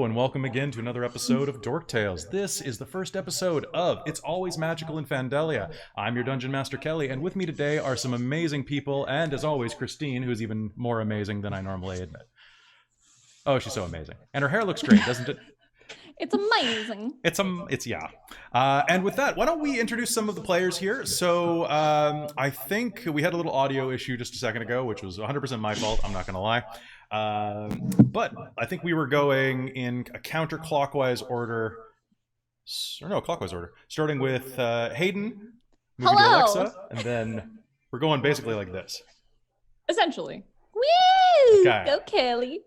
and welcome again to another episode of Dork Tales. This is the first episode of It's Always Magical in Fandelia. I'm your Dungeonmaster Kelly, and with me today are some amazing people, and as always, Christine, who's even more amazing than I normally admit. Oh, she's so amazing. And her hair looks great, doesn't it? It's amazing. Yeah. And with that, why don't we introduce some of the players here? So, I think we had a little audio issue just a second ago, which was 100% my fault, I'm not going to lie. But I think we were going in a counterclockwise order, or no, clockwise order, starting with Hayden, moving to Alexa, and then we're going basically like this. Essentially. Woo! Okay. Go Kelly.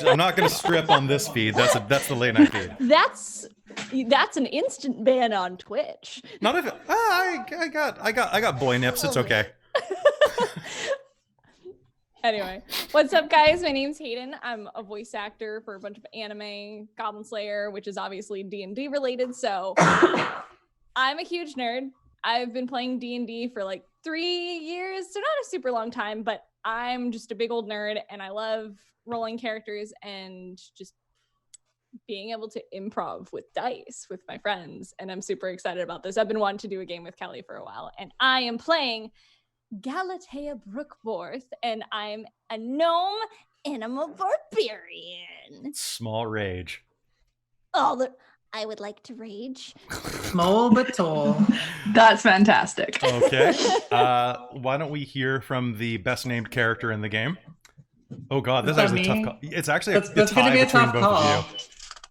I'm not going to strip on this feed. That's the late night feed. That's an instant ban on Twitch. Not if I got boy nips. It's okay. Anyway, what's up, guys? My name's Hayden. I'm a voice actor for a bunch of anime, Goblin Slayer, which is obviously D&D related. So I'm a huge nerd. I've been playing D&D for like 3 years, so not a super long time, but I'm just a big old nerd, and I love rolling characters and just being able to improv with dice with my friends. And I'm super excited about this. I've been wanting to do a game with Kelly for a while, and I am playing Galatea Brookborth, and I'm a gnome and I'm a barbarian. Small rage. I would like to rage. Small but tall. That's fantastic. Okay. Why don't we hear from the best named character in the game? Oh God, this is actually a tough call. It's actually a tie be a between tough both call. of you.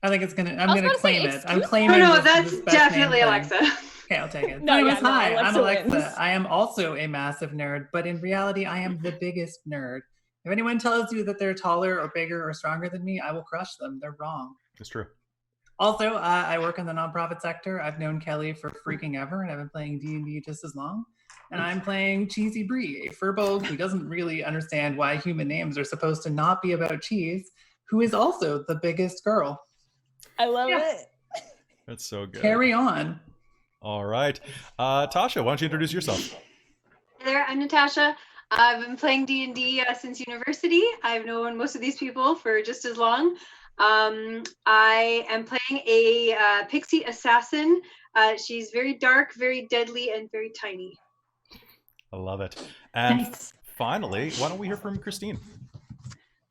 I think it's gonna. I'm gonna claim it. I'm claiming. No, this that's best definitely name Alexa. thing. Okay, I'll take it. No, Anyways, yeah, no, hi, I'm Alexa wins. Alexa. I am also a massive nerd, but in reality, I am the biggest nerd. If anyone tells you that they're taller or bigger or stronger than me, I will crush them. They're wrong. It's true. Also, I work in the nonprofit sector. I've known Kelly for freaking ever, and I've been playing D&D just as long. And I'm playing Cheesy Brie, a firbolg who doesn't really understand why human names are supposed to not be about cheese, who is also the biggest girl. I love it. That's so good. Carry on. All right. Tasha, why don't you introduce yourself? Hey there, I'm Natasha. I've been playing D&D since university. I've known most of these people for just as long. I am playing a pixie assassin. She's very dark, very deadly, and very tiny. I love it. And Nice. finally, why don't we hear from Christine?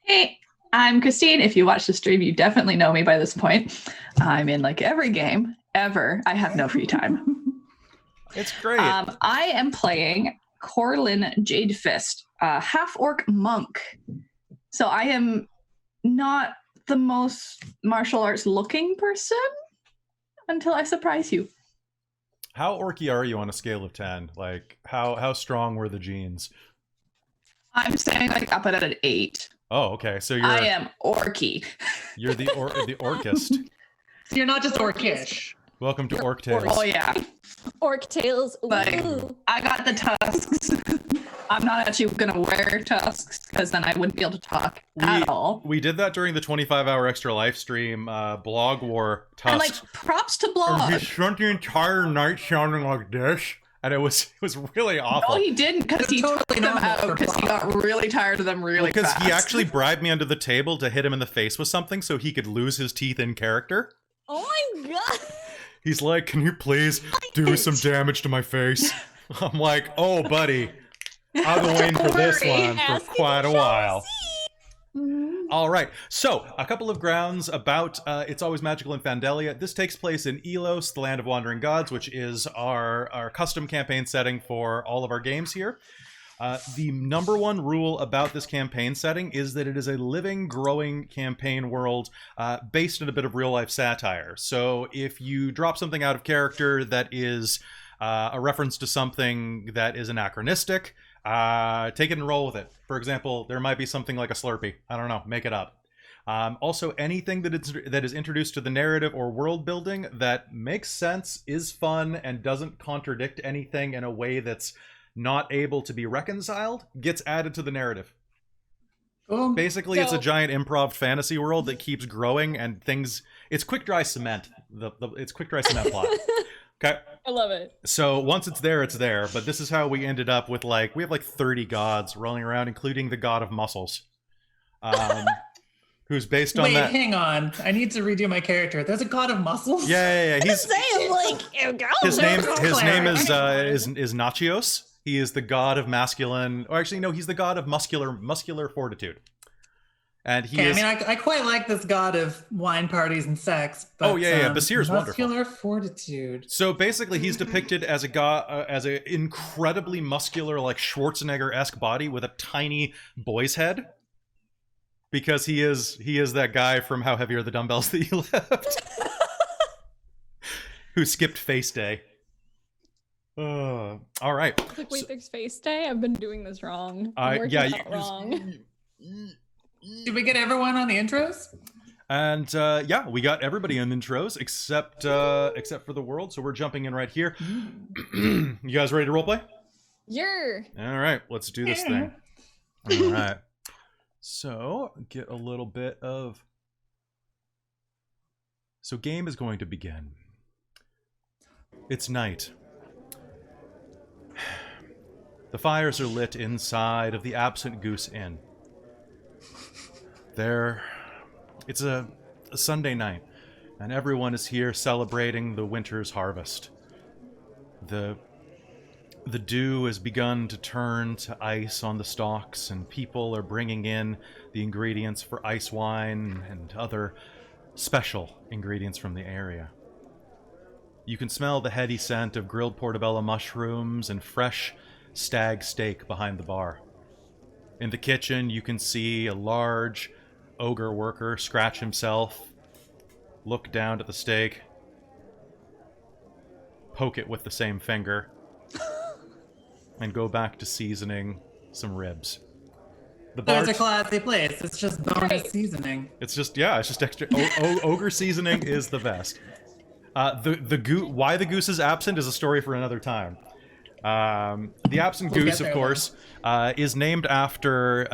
Hey, I'm Christine. If you watch the stream, you definitely know me by this point. I'm in like every game ever. I have no free time. It's great. I am playing Corlin Jadefist, a half-orc monk. So I am not the most martial arts looking person until I surprise you. How orky are you on a scale of 10? Like, how strong were the genes? I'm saying like up at an 8. Oh, okay. So you're I am orky. you're the orcist. So you're not just orcish. Welcome to Orc Tales. Oh yeah. Orc tails. Ooh. Like, I got the tusks. I'm not actually gonna wear tusks because then I wouldn't be able to talk at all. We did that during the 25-hour extra live stream. Blog wore tusks. And like props to And Blog. he spent the entire night sounding like this, and it was really awful. No, he didn't because he Totally took them normal out for because he got really tired of them really Because fast. he actually bribed me under the table to hit him in the face with something so he could lose his teeth in character. Oh my god. He's like, "Can you please do some damage to my face?" I'm like, "Oh, buddy, I've been waiting for this one for Ask quite a you shall while." see. All right, so a couple of grounds about It's Always Magical in Fandelia. This takes place in Ylos, the land of wandering gods, which is our custom campaign setting for all of our games here. The number one rule about this campaign setting is that it is a living, growing campaign world based in a bit of real-life satire. So if you drop something out of character that is a reference to something that is anachronistic, take it and roll with it. For example, there might be something like a Slurpee. I don't know, make it up. Also, anything that is introduced to the narrative or world building that makes sense, is fun, and doesn't contradict anything in a way that's not able to be reconciled gets added to the narrative. Cool. Basically, it's a giant improv fantasy world that keeps growing, and things. It's quick dry cement. It's quick dry cement plot. Okay. I love it. So once it's there, it's there. But this is how we ended up with we have 30 gods rolling around, including the god of muscles. Because who's based on Wait, that. hang on. I need to redo my character. There's a god of muscles? Yeah. He's his name is Clarify. is Nachios. He is the god of masculine, or actually no, he's the god of muscular fortitude. And he Okay, is. I mean, I quite like this god of wine parties and sex. But, Oh, yeah. Basir's wonderful. muscular fortitude. So basically, he's depicted as a god, as an incredibly muscular, like Schwarzenegger-esque body with a tiny boy's head, because he is that guy from How Heavy Are the Dumbbells that you left, who skipped face day. All right. Like, wait, there's face day? I've been doing this wrong. Yeah, wrong. Did we get everyone on the intros? And yeah, we got everybody in intros except for the world. So we're jumping in right here. You guys ready to roleplay? Yeah. All right, let's do this thing. All right. So get a little bit of. So game is going to begin. It's night. The fires are lit inside of the Absent Goose Inn. It's a Sunday night, and everyone is here celebrating the winter's harvest. The dew has begun to turn to ice on the stalks, and people are bringing in the ingredients for ice wine and other special ingredients from the area. You can smell the heady scent of grilled portobello mushrooms and fresh stag steak behind the bar. In the kitchen, you can see a large ogre worker scratch himself, look down at the steak, poke it with the same finger, and go back to seasoning some ribs. There's a classy place. It's just bonus seasoning. It's just extra. Ogre seasoning is the best. Why the goose is absent is a story for another time. The absent goose, of course, is named after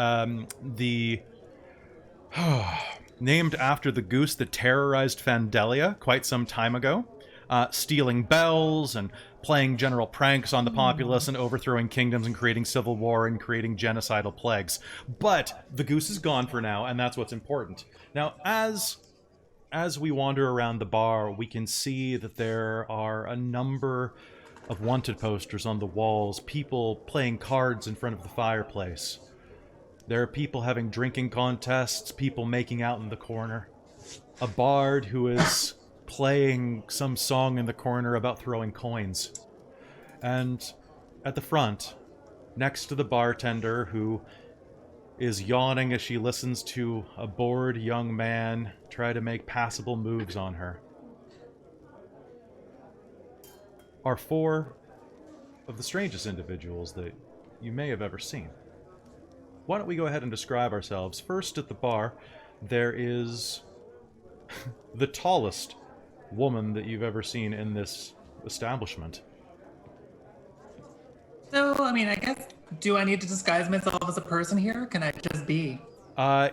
named after the goose that terrorized Fandelia quite some time ago, stealing bells and playing general pranks on the populace and overthrowing kingdoms and creating civil war and creating genocidal plagues. But the goose is gone for now, and that's what's important. Now, as we wander around the bar, we can see that there are a number of wanted posters on the walls, people playing cards in front of the fireplace. There are people having drinking contests, people making out in the corner. A bard who is playing some song in the corner about throwing coins. And at the front, next to the bartender who is yawning as she listens to a bored young man try to make passable moves on her, are four of the strangest individuals that you may have ever seen. Why don't we go ahead and describe ourselves? First, at the bar, there is the tallest woman that you've ever seen in this establishment. So, I mean, I guess, do I need to disguise myself as a person here? Can I just be?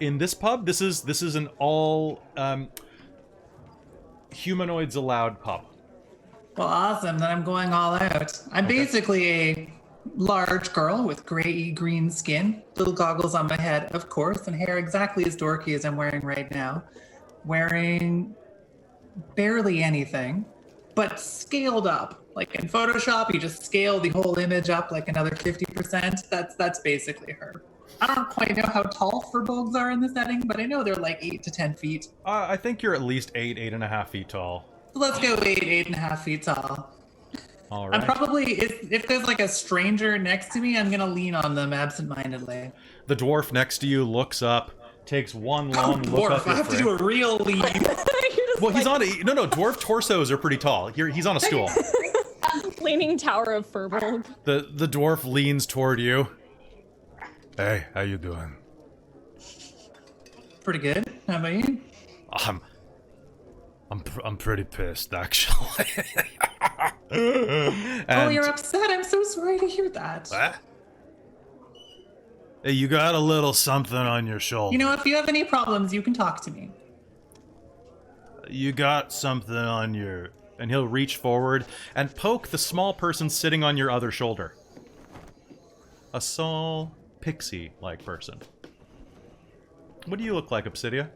In this pub, this is an all humanoids allowed pub. Well, awesome. Then I'm going all out. I'm basically a large girl with grey green skin, little goggles on my head, of course, and hair exactly as dorky as I'm wearing right now. Wearing barely anything, but scaled up. Like in Photoshop, you just scale the whole image up like another 50%. That's basically her. I don't quite know how tall firbolgs are in the setting, but I know they're like 8 to 10 feet. I think you're at least 8.5 feet tall. So let's go 8.5 feet tall. All right. I'm probably, if there's like a stranger next to me, I'm gonna lean on them absentmindedly. The dwarf next to you looks up, takes one long look up. I have to do a real lean. Well, he's on a no. Dwarf torsos are pretty tall. He's on a stool. Leaning tower of firbolg. The dwarf leans toward you. Hey, how you doing? Pretty good. How about you? I'm pretty pissed, actually. Oh, you're upset. I'm so sorry to hear that. What? Hey, you got a little something on your shoulder. You know, if you have any problems, you can talk to me. You got something on your... And he'll reach forward and poke the small person sitting on your other shoulder. A small, pixie-like person. What do you look like, Obsidia?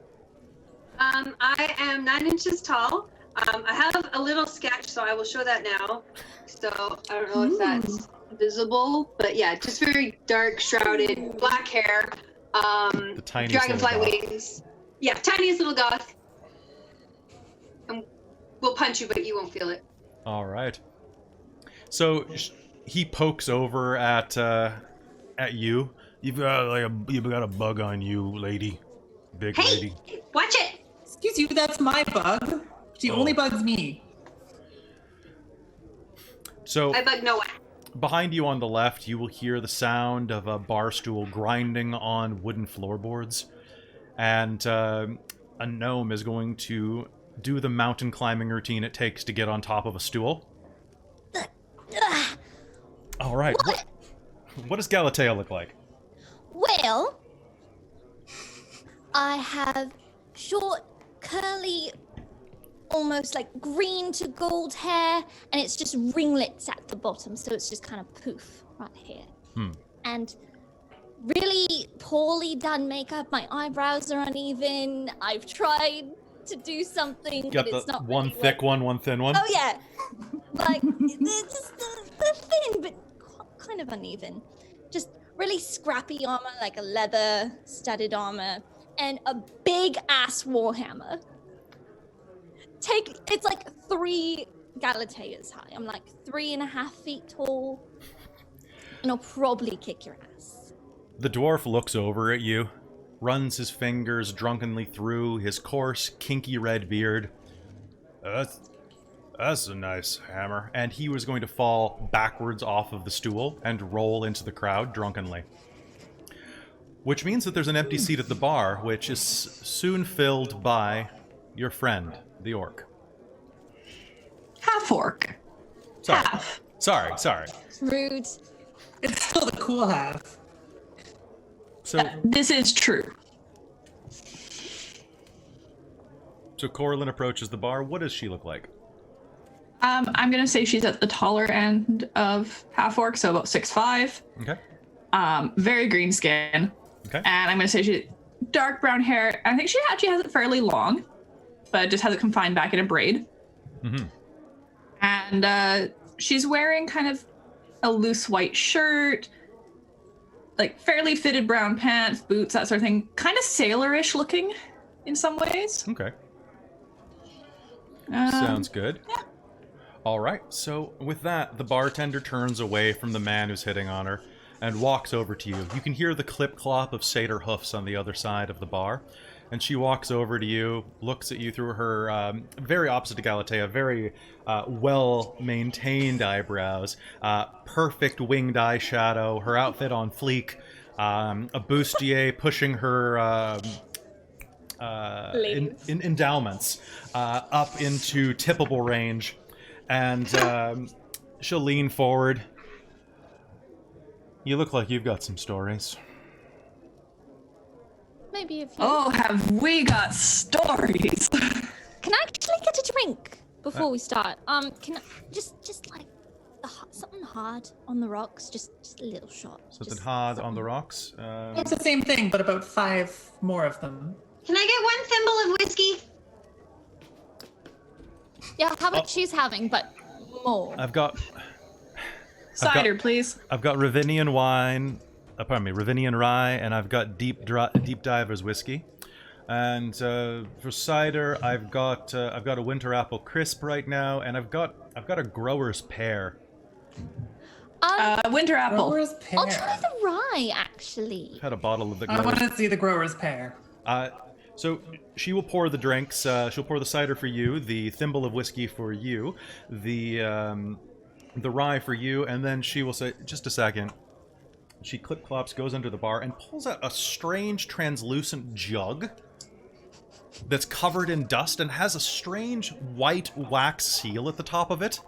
I am 9 inches tall. I have a little sketch, so I will show that now. So I don't know if that's visible, but yeah, just very dark, shrouded, black hair, The tiniest dragonfly little goth. wings. Yeah, tiniest little goth. And we'll punch you, but you won't feel it. All right. So he pokes over at you. You've got a bug on you, lady. Big lady. Hey, watch it. Excuse you, that's my bug. She only bugs me. So I bug no one. behind you on the left, you will hear the sound of a bar stool grinding on wooden floorboards, and a gnome is going to do the mountain climbing routine it takes to get on top of a stool. All right. What does Galatea look like? Well, I have short, curly, almost like green to gold hair, and it's just ringlets at the bottom, so it's just kind of poof right here. And really poorly done makeup. My eyebrows are uneven. I've tried to do something, Got but it's the not one really thick one, one thin one? Oh yeah, like they're thin but kind of uneven. Just really scrappy armor, like a leather studded armor, and a big ass warhammer. It's like 3 Galateas high. I'm like 3.5 feet tall, and I'll probably kick your ass. The dwarf looks over at you, runs his fingers drunkenly through his coarse, kinky red beard. That's a nice hammer. And he was going to fall backwards off of the stool and roll into the crowd drunkenly. Which means that there's an empty seat at the bar, which is soon filled by your friend, the orc. Half orc. Sorry. Half. Sorry. Rude. It's still the cool half. So This is true. Corlin approaches the bar. What does she look like? I'm gonna say she's at the taller end of half orc, so about 6'5". Okay. Very green skin. Okay. And I'm gonna say she's dark brown hair. I think she actually has it fairly long, but just has it confined back in a braid. Mm-hmm. And she's wearing kind of a loose white shirt, like fairly fitted brown pants, boots, that sort of thing. Kind of sailorish looking in some ways. Okay. Um, Sounds good. yeah. All right. So with that, the bartender turns away from the man who's hitting on her and walks over to you. You can hear the clip-clop of satyr hoofs on the other side of the bar. And she walks over to you, looks at you through her very opposite to Galatea, very well-maintained eyebrows, perfect winged eyeshadow, her outfit on fleek, a bustier pushing her endowments up into tippable range. And she'll lean forward. You look like you've got some stories. Maybe if you Oh, have we got stories? Can I actually get a drink before we start? Can I just like something hard on the rocks, just a little shot. Something Just hard on the rocks. It's the same thing, but about 5 more of them. Can I get 1 thimble of whiskey? Yeah, how about she's having, but more. I've got Cider, please. I've got Ravinian wine, Ravinian rye, and I've got deep diver's whiskey. And for cider, I've got a winter apple crisp right now, and I've got a grower's pear. Winter apple. Grower's pear. I'll try the rye, actually. Had a bottle of the I grower's. want to see the grower's pear. So she will pour the drinks. She'll pour the cider for you, the thimble of whiskey for you, the rye for you, and then she will say, "Just a second." She clip-clops, goes under the bar, and pulls out a strange translucent jug that's covered in dust and has a strange white wax seal at the top of it.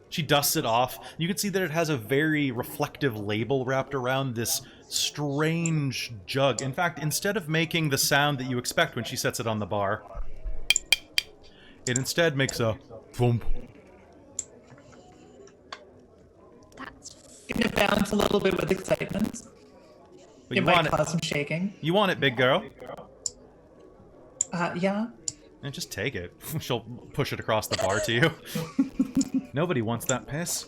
She dusts it off. You can see that it has a very reflective label wrapped around this strange jug. In fact, instead of making the sound that you expect when she sets it on the bar, it instead makes a thump. That's Gonna bounce a little bit with excitement. But It you might want it. cause some shaking. You want it, big girl. Yeah. And just take it. She'll push it across the bar to you. Nobody wants that piss.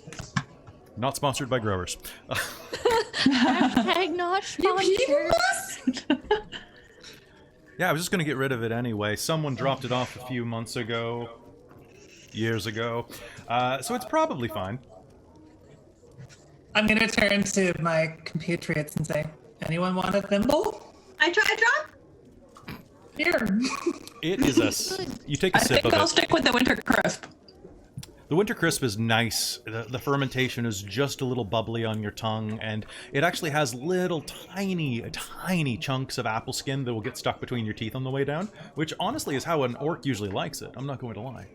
Not sponsored by growers. Hashtag not sponsored. Yeah, I was just going to get rid of it anyway. Someone dropped it off a few months ago. Years ago. So it's probably fine. I'm gonna turn to my compatriots and say, anyone want a thimble? I drop. Here. It is you take a I sip think of I'll it. stick with the winter crisp. The winter crisp is nice. The fermentation is just a little bubbly on your tongue, and it actually has little tiny chunks of apple skin that will get stuck between your teeth on the way down, which honestly is how an orc usually likes it. I'm not going to lie.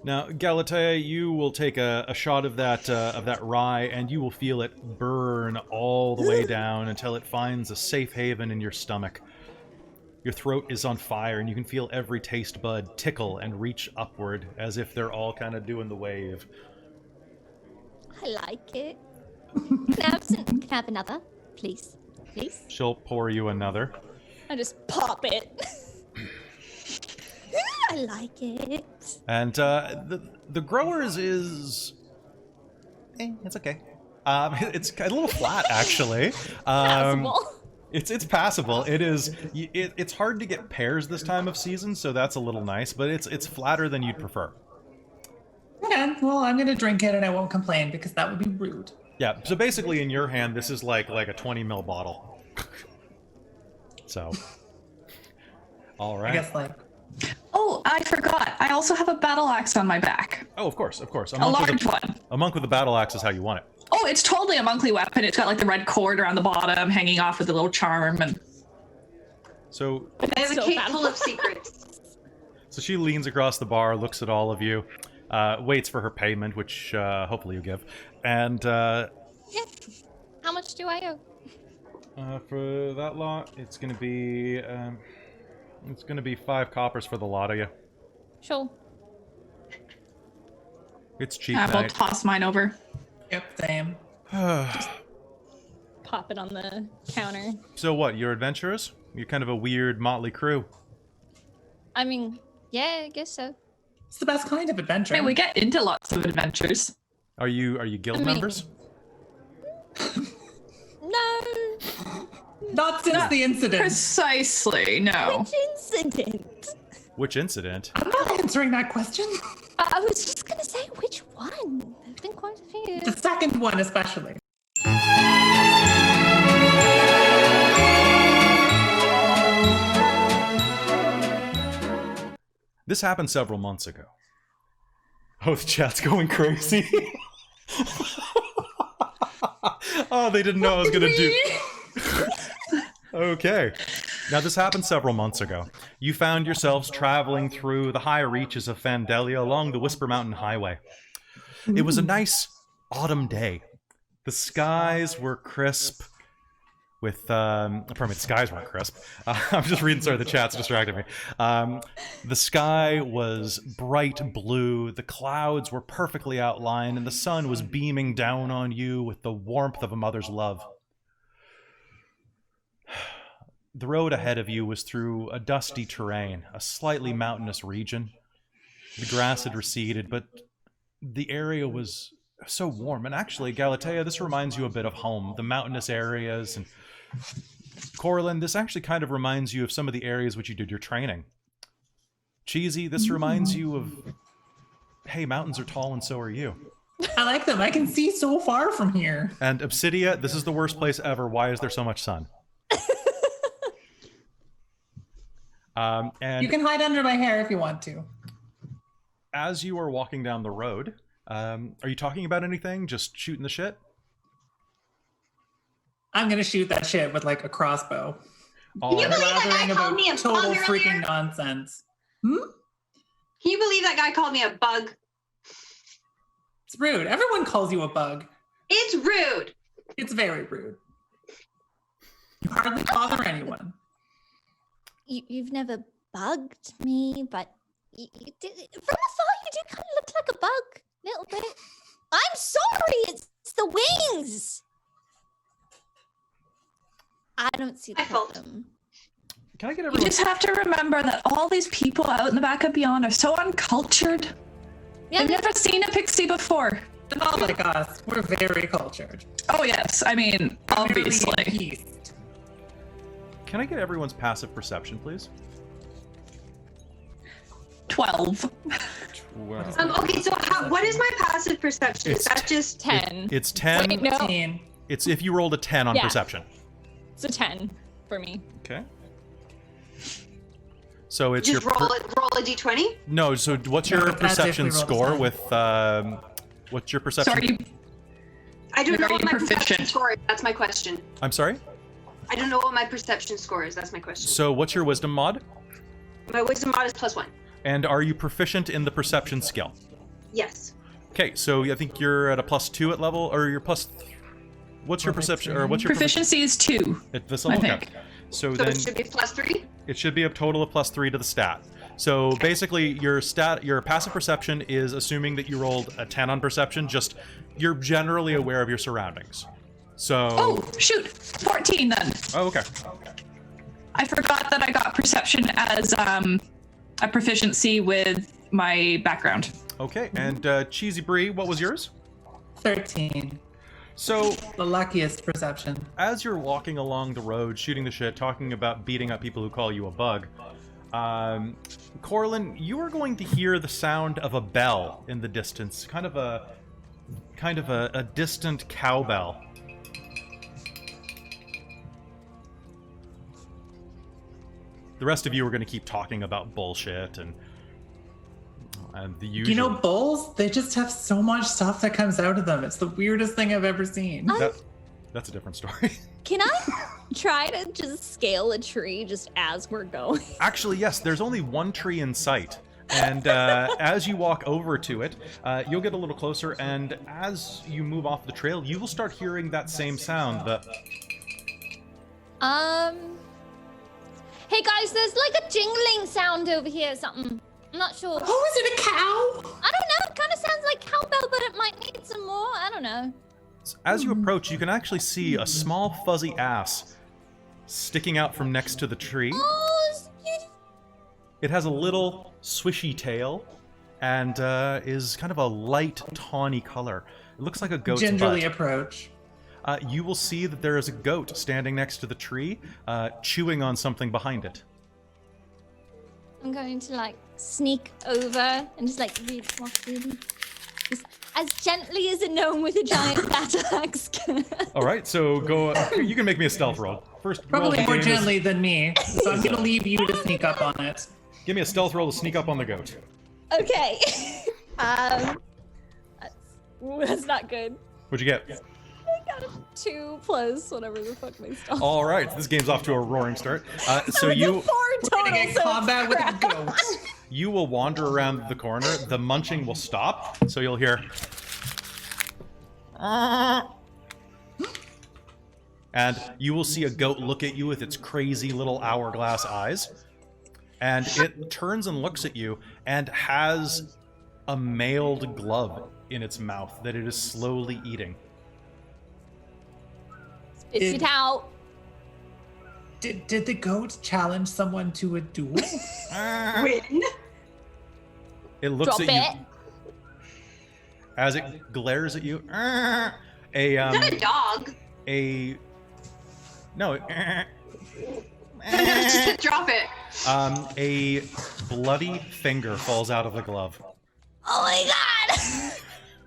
Now, Galatea, you will take a shot of that rye, and you will feel it burn all the way down until it finds a safe haven in your stomach. Your throat is on fire, and you can feel every taste bud tickle and reach upward, as if they're all kind of doing the wave. I like it. Can I have another? Please. Please? She'll pour you another. I just pop it. I like it. And the growers is... it's okay. It's a little flat, actually. Passable. It's passable. It is. It's hard to get pears this time of season, so that's a little nice. But it's flatter than you'd prefer. Okay, well, I'm gonna drink it and I won't complain because that would be rude. Yeah. So basically, in your hand, this is like a 20 ml bottle. So. All right. I guess like. Oh, I forgot. I also have a battle axe on my back. Oh, of course. A large one. A monk with a battle axe is how you want it. Oh, it's totally a monkly weapon. It's got like the red cord around the bottom, hanging off with a little charm, and So. I have a So cape bad. full of secrets. So she leans across the bar, looks at all of you, waits for her payment, which hopefully you give, and Yeah. How much do I owe? for that lot, it's gonna be 5 coppers for the lot of you. Sure. It's cheap. I will night. toss mine over. Yep, same. Pop it on the counter. So what? You're adventurers? You're kind of a weird motley crew. I mean, yeah, I guess so. It's the best kind of adventure. Hey, we get into lots of adventures. Are you guild I mean- members? No. Not since the incident. Precisely, no. Which incident? Which incident? I'm not answering that question. I was just gonna say, which one? There've been quite a few. The second one, especially. This happened several months ago. Oh, the chat's going crazy. Oh, they didn't know I was gonna do. Okay. Now, this happened several months ago. You found yourselves traveling through the high reaches of Fandelia along the Whisper Mountain Highway. It was a nice autumn day. The skies were crisp with, pardon me, the skies weren't crisp. I'm just reading, sorry, the chat's distracted me. The sky was bright blue, the clouds were perfectly outlined, and the sun was beaming down on you with the warmth of a mother's love. The road ahead of you was through a dusty terrain, a slightly mountainous region. The grass had receded, but the area was so warm. And actually, Galatea, this reminds you a bit of home, the mountainous areas. And Corlin, this actually kind of reminds you of some of the areas which you did your training. Cheesy, this reminds you of, hey, mountains are tall and so are you. I like them. I can see so far from here. And Obsidia, this is the worst place ever. Why is there so much sun? And You can hide under my hair if you want to. as you are walking down the road, are you talking about anything? Just shooting the shit? I'm gonna shoot that shit with like a crossbow. All You right. believe that guy Blathering called about me a total bug freaking earlier? nonsense. Can you believe that guy called me a bug? It's rude. Everyone calls you a bug. It's rude. It's very rude. You hardly bother anyone. You've never bugged me, but you did, from afar you do kind of look like a bug, a little bit. I'm sorry, it's the wings. I don't see the My fault. problem. Can I get You everyone? just have to remember that all these people out in the back of Beyond are so uncultured. Yeah, They've never seen a pixie before. Not like us. We're very cultured. Oh yes, I mean, obviously. Very appeased. Can I get everyone's passive perception, please? 12. Well, Okay, so what is my passive perception? Is that just 10. it's 10. Wait, no. 15. It's if you rolled a 10 on Yeah. perception. It's a 10 for me. Okay. So it's just your roll a d20? no. So what's No, your that's if we perception roll the score same. with what's your perception? So are you I don't know Are what you my perception proficient? score is. That's my question. I'm sorry. I don't know what my perception score is. That's my question. So what's your wisdom mod? My wisdom mod is +1. And are you proficient in the perception skill? Yes. Okay, so I think you're at a +2 at level, or you're plus. What's your perception, or what's your proficiency is 2? at this I level? think. Okay. So So then it should be +3? it should be a total of +3 to the stat. So basically, your passive perception is assuming that you rolled a 10 on perception. Just you're generally aware of your surroundings. So. Oh, shoot. 14 then. Oh, okay. I forgot that I got perception as a proficiency with my background. Okay, and Cheesy Brie, what was yours? 13. So The luckiest perception. as you're walking along the road, shooting the shit, talking about beating up people who call you a bug, Corlin, you are going to hear the sound of a bell in the distance, kind of a distant cowbell. The rest of you are going to keep talking about bullshit and the usual. You know, bulls, they just have so much stuff that comes out of them. It's the weirdest thing I've ever seen. That's a different story. Can I try to just scale a tree just as we're going? Actually, yes, there's only one tree in sight. And as you walk over to it, you'll get a little closer, and as you move off the trail, you will start hearing that same sound. Hey guys, there's like a jingling sound over here or something. I'm not sure. Oh, is it a cow? I don't know. It kind of sounds like cowbell, but it might need some more. I don't know. As you approach, you can actually see a small fuzzy ass sticking out from next to the tree. Oh, it's cute. It has a little swishy tail and is kind of a light tawny color. It looks like a goat's Gingerly butt. approach. You will see that there is a goat standing next to the tree, chewing on something behind it. I'm going to like sneak over and just like walk really, just as gently as a gnome with a giant battle axe. All right, so go. You can make me a stealth roll. First, roll Probably to more gain gently than me. So I'm going to leave you to sneak up on it. Give me a stealth roll to sneak up on the goat. Okay. That's not good. What'd you get? I got a 2 plus whatever the fuck my stuff. All right, this game's off to a roaring start. So It's a you 4 We're total. going to get so combat with a crap. goat. you will wander around the corner. The munching will stop, so you'll hear. And you will see a goat look at you with its crazy little hourglass eyes. And it turns and looks at you and has a mailed glove in its mouth that it is slowly eating. Spit it out. Did the goat challenge someone to a duel? Win? It looks Drop at it. you as it glares at you. Is that a dog? No. Just drop it. A bloody finger falls out of the glove. Oh my god.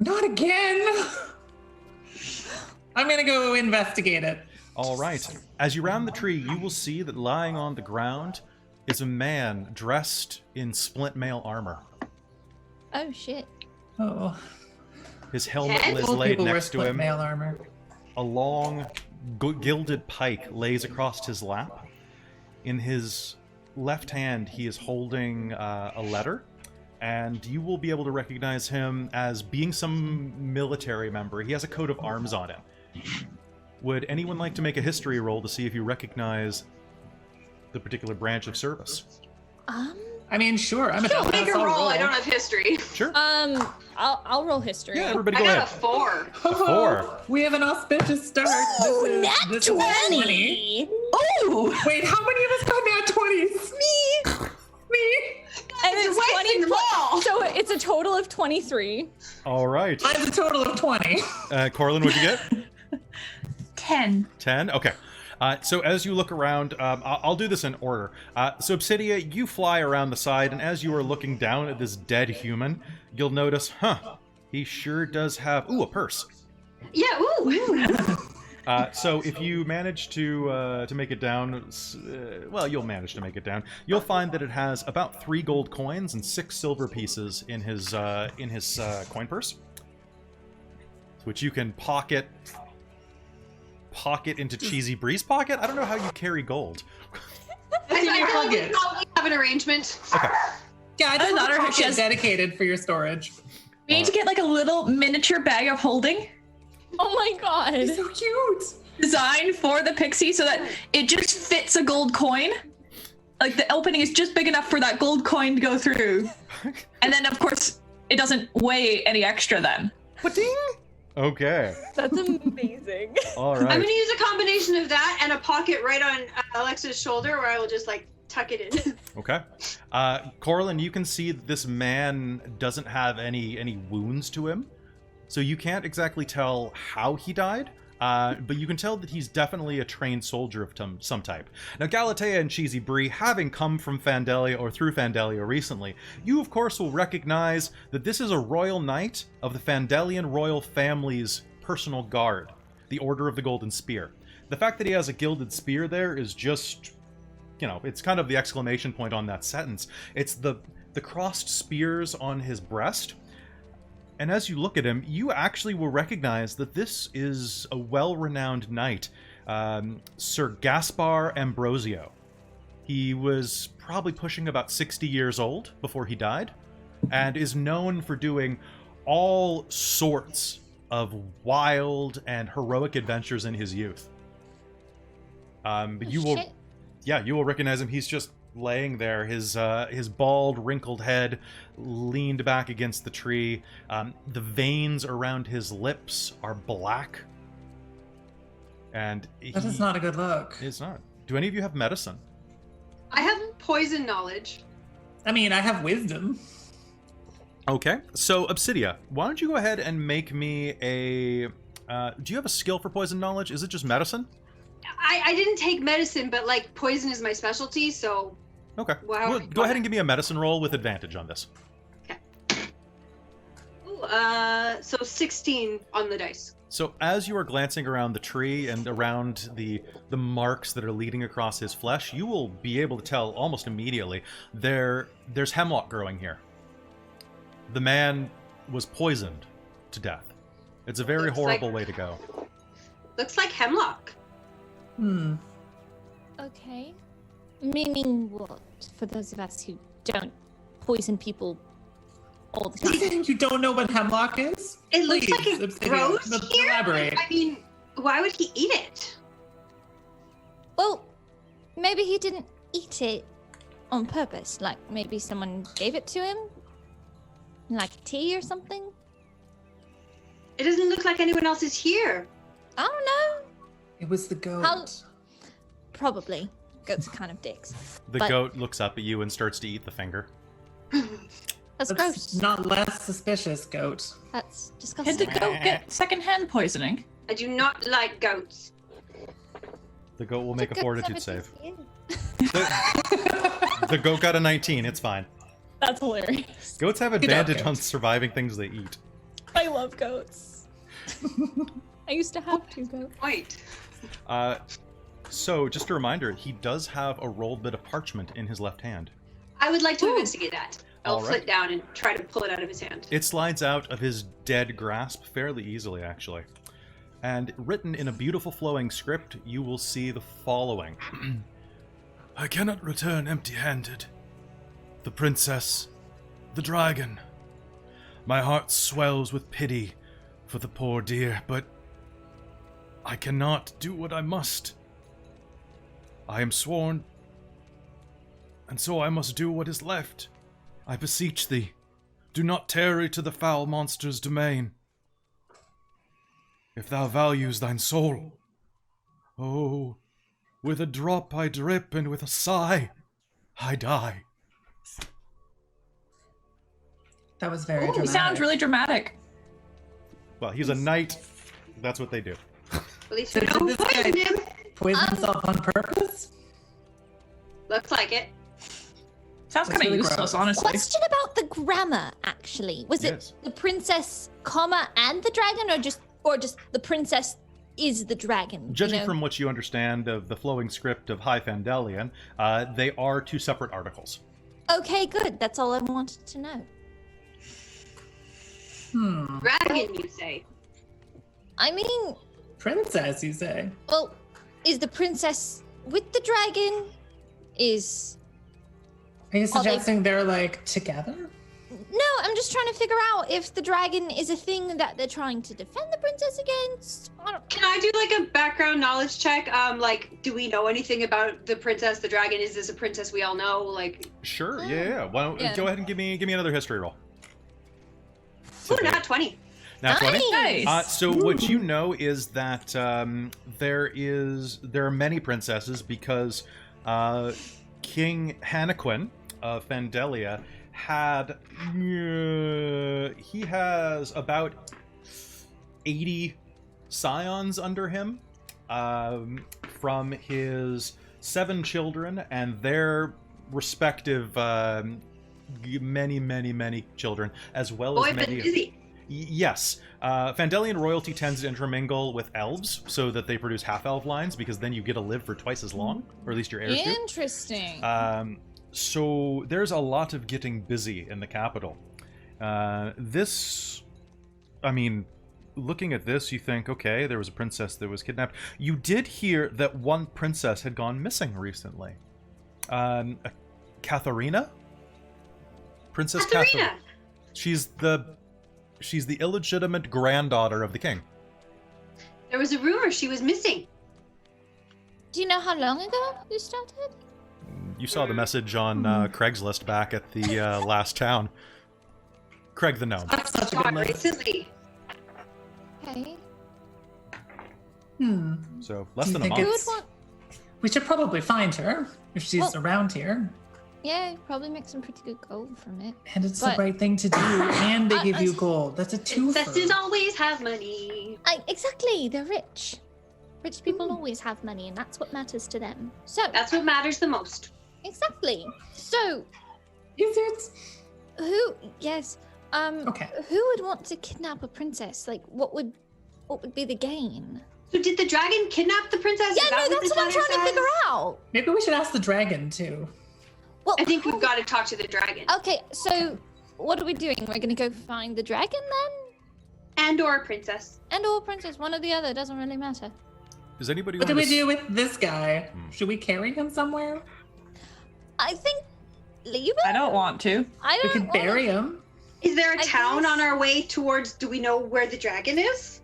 Not again! I'm going to go investigate it. All right. As you round the tree, you will see that lying on the ground is a man dressed in splint mail armor. Oh shit. Oh. His helmet Yes? is Old laid people wear next to split him. mail armor. A long, gilded pike lays across his lap. In his left hand, he is holding a letter, and you will be able to recognize him as being some military member. He has a coat of arms on him. Would anyone like to make a history roll to see if you recognize the particular branch of service? I mean, sure. I'm a Don't make a dumbass, I'll roll. I don't have history. Sure. I'll roll history. Yeah, everybody I go got a ahead. 4. Four. We have an auspicious start. Oh, This is nat 20. 20. Oh! Wait, how many of us got nat 20 all. So it's a total of 23. All right. I have a total of 20. Corlin, what'd you get? 10. 10? Okay. So as you look around, I'll do this in order. So Obsidia, you fly around the side, and as you are looking down at this dead human, you'll notice, he sure does have, a purse. Yeah, ooh. So if you manage to make it down, well, you'll manage to make it down. You'll find that it has about 3 gold coins and 6 silver pieces in his coin purse, which you can pocket into Cheesy Bree's pocket. I don't know how you carry gold. I In your feel like we pocket. probably have an arrangement. Okay. Yeah, I just thought her- she pocket has- dedicated for your storage. We need to get like a little miniature bag of holding Oh my god. So cute. designed for the pixie so that it just fits a gold coin. Like the opening is just big enough for that gold coin to go through. And then of course it doesn't weigh any extra then. Okay. That's amazing. All I'm right. gonna use a combination of that and a pocket right on Alexa's shoulder where I will just like tuck it in. Okay. Corlin, you can see that this man doesn't have any wounds to him, so you can't exactly tell how he died. But you can tell that he's definitely a trained soldier of some type. Now, Galatea and Cheesy Brie, having come from Fandelia or through Fandelia recently, you of course will recognize that this is a royal knight of the Fandelian royal family's personal guard, the Order of the Golden Spear. The fact that he has a gilded spear there is just, it's kind of the exclamation point on that sentence. It's the crossed spears on his breast. And as you look at him, you actually will recognize that this is a well-renowned knight, Sir Gaspar Ambrosio. He was probably pushing about 60 years old before he died, and is known for doing all sorts of wild and heroic adventures in his youth. But you will, Shit. you will recognize him. He's just laying there, his bald, wrinkled head leaned back against the tree. The veins around his lips are black. And That is not a good look. It's not. Do any of you have medicine? I have poison knowledge. I mean, I have wisdom. Okay. So, Obsidia, why don't you go ahead and make me a... do you have a skill for poison knowledge? Is it just medicine? I didn't take medicine, but like poison is my specialty, so Okay. Wow. Well, go ahead and give me a medicine roll with advantage on this. ooh, so 16 on the dice. So as you are glancing around the tree and around the marks that are leading across his flesh, you will be able to tell almost immediately there's hemlock growing here. The man was poisoned to death. It's a very Looks like- horrible way to go. Looks like hemlock. Okay. Meaning what? For those of us who don't poison people all the time. You don't know what hemlock is? It looks Please, like it Obsidian, grows here. elaborate. I mean, why would he eat it? Well, maybe he didn't eat it on purpose. Like maybe someone gave it to him, like tea or something. It doesn't look like anyone else is here. I don't know. It was the goat. How- Probably. Goats are kind of dicks. The But- goat looks up at you and starts to eat the finger. That's That's gross. not less suspicious, goat. That's Did disgusting. the goat get secondhand poisoning? I do not like goats. The goat will make a Good fortitude save save. against you. The goat got a 19. It's fine. That's hilarious. Goats have don't advantage get on it. surviving things they eat. I love goats. I used to have 2 goats. Point. So, just a reminder, he does have a rolled bit of parchment in his left hand. I would like to investigate that. I'll All right. flit down and try to pull it out of his hand. It slides out of his dead grasp fairly easily, actually. And written in a beautiful flowing script, you will see the following. I cannot return empty-handed. The princess, the dragon. My heart swells with pity for the poor dear, but I cannot do what I must. I am sworn, and so I must do what is left. I beseech thee, do not tarry to the foul monster's domain. If thou values thine soul, oh, with a drop I drip, and with a sigh I die. That was very Ooh, dramatic. sounds really dramatic. Well, he's a knight. That's what they do. At least So we know did who this guy poisoned him. poison himself on purpose? Looks like it. Sounds That's kind of really useless, gross. honestly. Question about the grammar, actually. Was Yes. it the princess, comma, and the dragon, or just the princess is the dragon? Judging you know? from what you understand of the flowing script of High Fandelian, they are two separate articles. Okay, good. That's all I wanted to know. Dragon, you say? I mean, Princess, you say? well, is the princess with the dragon? Are you Are they- suggesting they're like together? No, I'm just trying to figure out if the dragon is a thing that they're trying to defend the princess against. I don't. Can I do like a background knowledge check? Like, do we know anything about the princess, the dragon? Is this a princess we all know? Like, Sure, yeah. Why don't Yeah. go ahead and give me another history roll. ooh, not 20. Now 20? Nice. So what you know is that there are many princesses because King Hannequin of Fandelia he has about 80 scions under him from his 7 children and their respective many children, as well Boy, as been many. busy. Yes. Fandelian royalty tends to intermingle with elves so that they produce half-elf lines because then you get to live for twice as long, or at least your heirs do. Interesting. So there's a lot of getting busy in the capital. Looking at this, you think, okay, there was a princess that was kidnapped. You did hear that one princess had gone missing recently. Katharina? Princess Katharina! Katharina. She's the illegitimate granddaughter of the king. There was a rumor she was missing. Do you know how long ago you started? You saw the message on Craigslist back at the last town. Craig the gnome. That's such a good God, list. recently. Okay. So less Do you than a think month. Who would It's- want? We should probably find her if she's Well- around here. Yeah, probably make some pretty good gold from it. And it's But- the right thing to do. And they give I- you gold. That's a Princesses twofer. always have money. Exactly, they're rich. Rich people always have money, and that's what matters to them. So, That's what matters the most. exactly. So, Is it? yes, Okay. who would want to kidnap a princess? Like, what would be the gain? So did the dragon kidnap the princess? Is Yeah, that no, what that's this what I'm letter trying to says? figure out. Maybe we should ask the dragon too. Well, I think we've got to talk to the dragon. Okay, so what are we doing? We're gonna go find the dragon then, And or a princess. or princess, one or the other. Doesn't really matter. Does anybody What do want we to do with this guy? Should we carry him somewhere? I think leave it. I don't want to. I We don't. could bury him. Is there a I town guess- on our way towards? Do we know where the dragon is?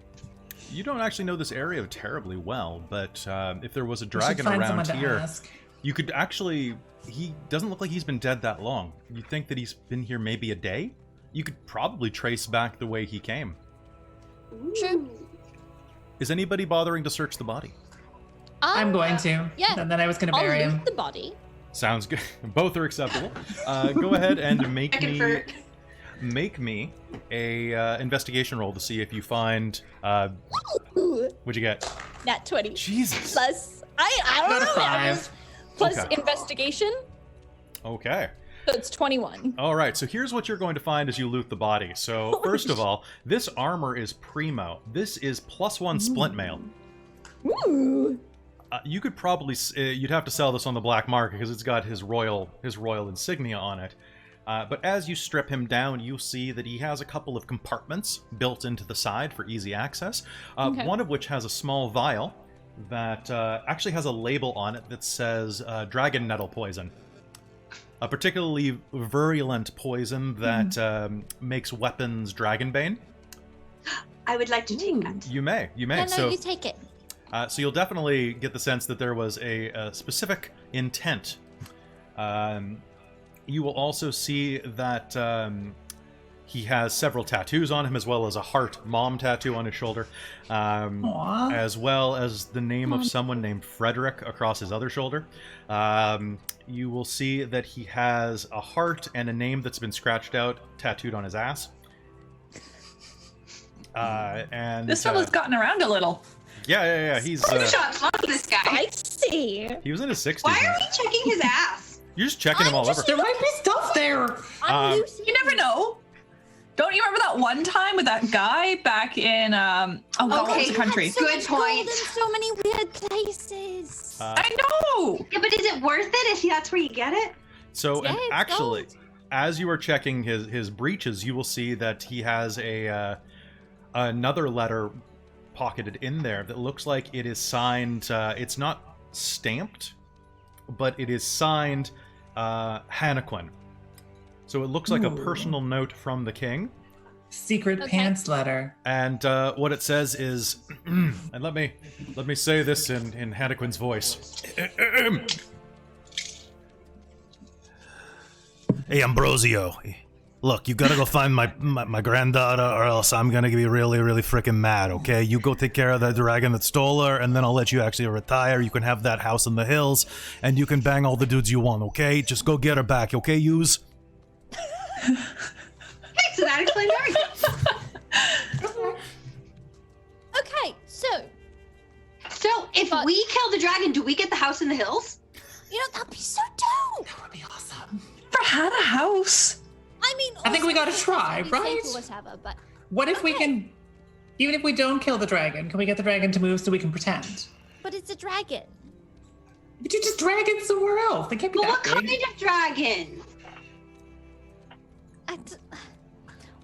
You don't actually know this area terribly well, but if there was a We should dragon find around someone to here, ask. you could actually. He doesn't look like he's been dead that long. You'd think that he's been here maybe a day? You could probably trace back the way he came. True. Is anybody bothering to search the body? I'm going to. yeah. And then I was going to I'll bury him. loot the body. Sounds good. Both are acceptable. Go ahead and make Second me for a investigation roll to see if you find. Ooh, What'd you get? nat 20 Jesus. plus. I Got don't a know. 5. Plus Okay. investigation, Okay. so it's 21. All right, so here's what you're going to find as you loot the body. So, first of all, this armor is primo. This is +1 splint mail. Ooh. You could probably you'd have to sell this on the black market because it's got his royal insignia on it. But as you strip him down, you'll see that he has a couple of compartments built into the side for easy access. Okay. One of which has a small vial that actually has a label on it that says dragon nettle poison. A particularly virulent poison that makes weapons dragonbane. I would like to take that. You may. No, So, you take it. so you'll definitely get the sense that there was a specific intent. You will also see that He has several tattoos on him, as well as a heart mom tattoo on his shoulder, as well as the name of someone named Frederick across his other shoulder. You will see that he has a heart and a name that's been scratched out, tattooed on his ass. And This fellow's gotten around a little. Yeah. He's Shots, love this guy. I see. he was in his 60s. Why are man. we checking his ass? You're just checking him all over. There might be stuff there. I'm Lucy. You never know. Don't you remember that one time with that guy back in what was the country? So Good much gold point. in so many weird places. I know. Yeah, but is it worth it if that's where you get it? So, Yeah, and it's actually, gold. as you are checking his breeches, you will see that he has another letter pocketed in there that looks like it is signed. It's not stamped, but it is signed Hannequin. So it looks like a personal note from the king. Secret Okay. pants letter. And what it says is, and let me say this in Hannequin's voice. Hey, Ambrosio. Look, you gotta go find my granddaughter, or else I'm gonna be really, really freaking mad, okay? You go take care of that dragon that stole her, and then I'll let you actually retire. You can have that house in the hills, and you can bang all the dudes you want, okay? Just go get her back, okay, Yous? Okay, so that explains everything. Okay, so So if we kill the dragon, do we get the house in the hills? you know that'd be so dope. That would be awesome. Never had a house. I mean, I think we also, gotta try, it's safe right? or whatever, but What if we Okay. can, even if we don't kill the dragon, can we get the dragon to move so we can pretend? it's a dragon. But you just drag it somewhere else. They can't be But what that kind big. of dragon?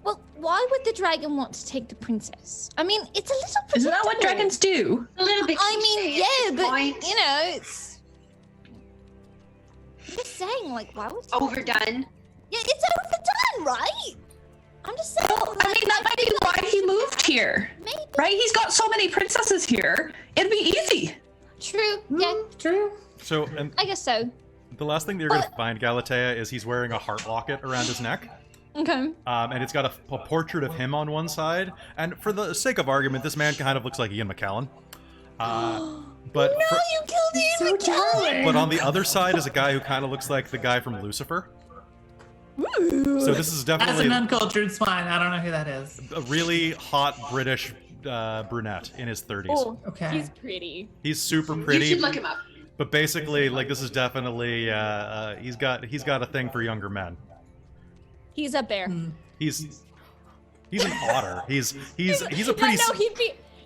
Well, why would the dragon want to take the princess? I mean, it's a little. Isn't that what predictable. dragons do? A little bit. I mean, cliche at yeah, this but point. you know, it's. I'm just saying, like, why would? Overdone. Yeah, it's overdone, right? I'm just saying. I mean, that might be why he moved here, Maybe. right? He's got so many princesses here. It'd be easy. True. Yeah, True. So, and I guess so. the last thing that you're going to find, Galatea, is he's wearing a heart locket around his neck. Okay. And it's got a portrait of him on one side. And for the sake of argument, this man kind of looks like Ian McKellen. But No, you killed Ian So McKellen. darling. but on the other side is a guy who kind of looks like the guy from Lucifer. So this is As definitely an uncultured swine, I don't know who that is. a really hot British brunette in his 30s. Oh, Okay. he's pretty. He's super You pretty. should look him up. But basically, like, this is definitely he's got a thing for younger men. He's a bear. He's an otter. He's a pretty. No,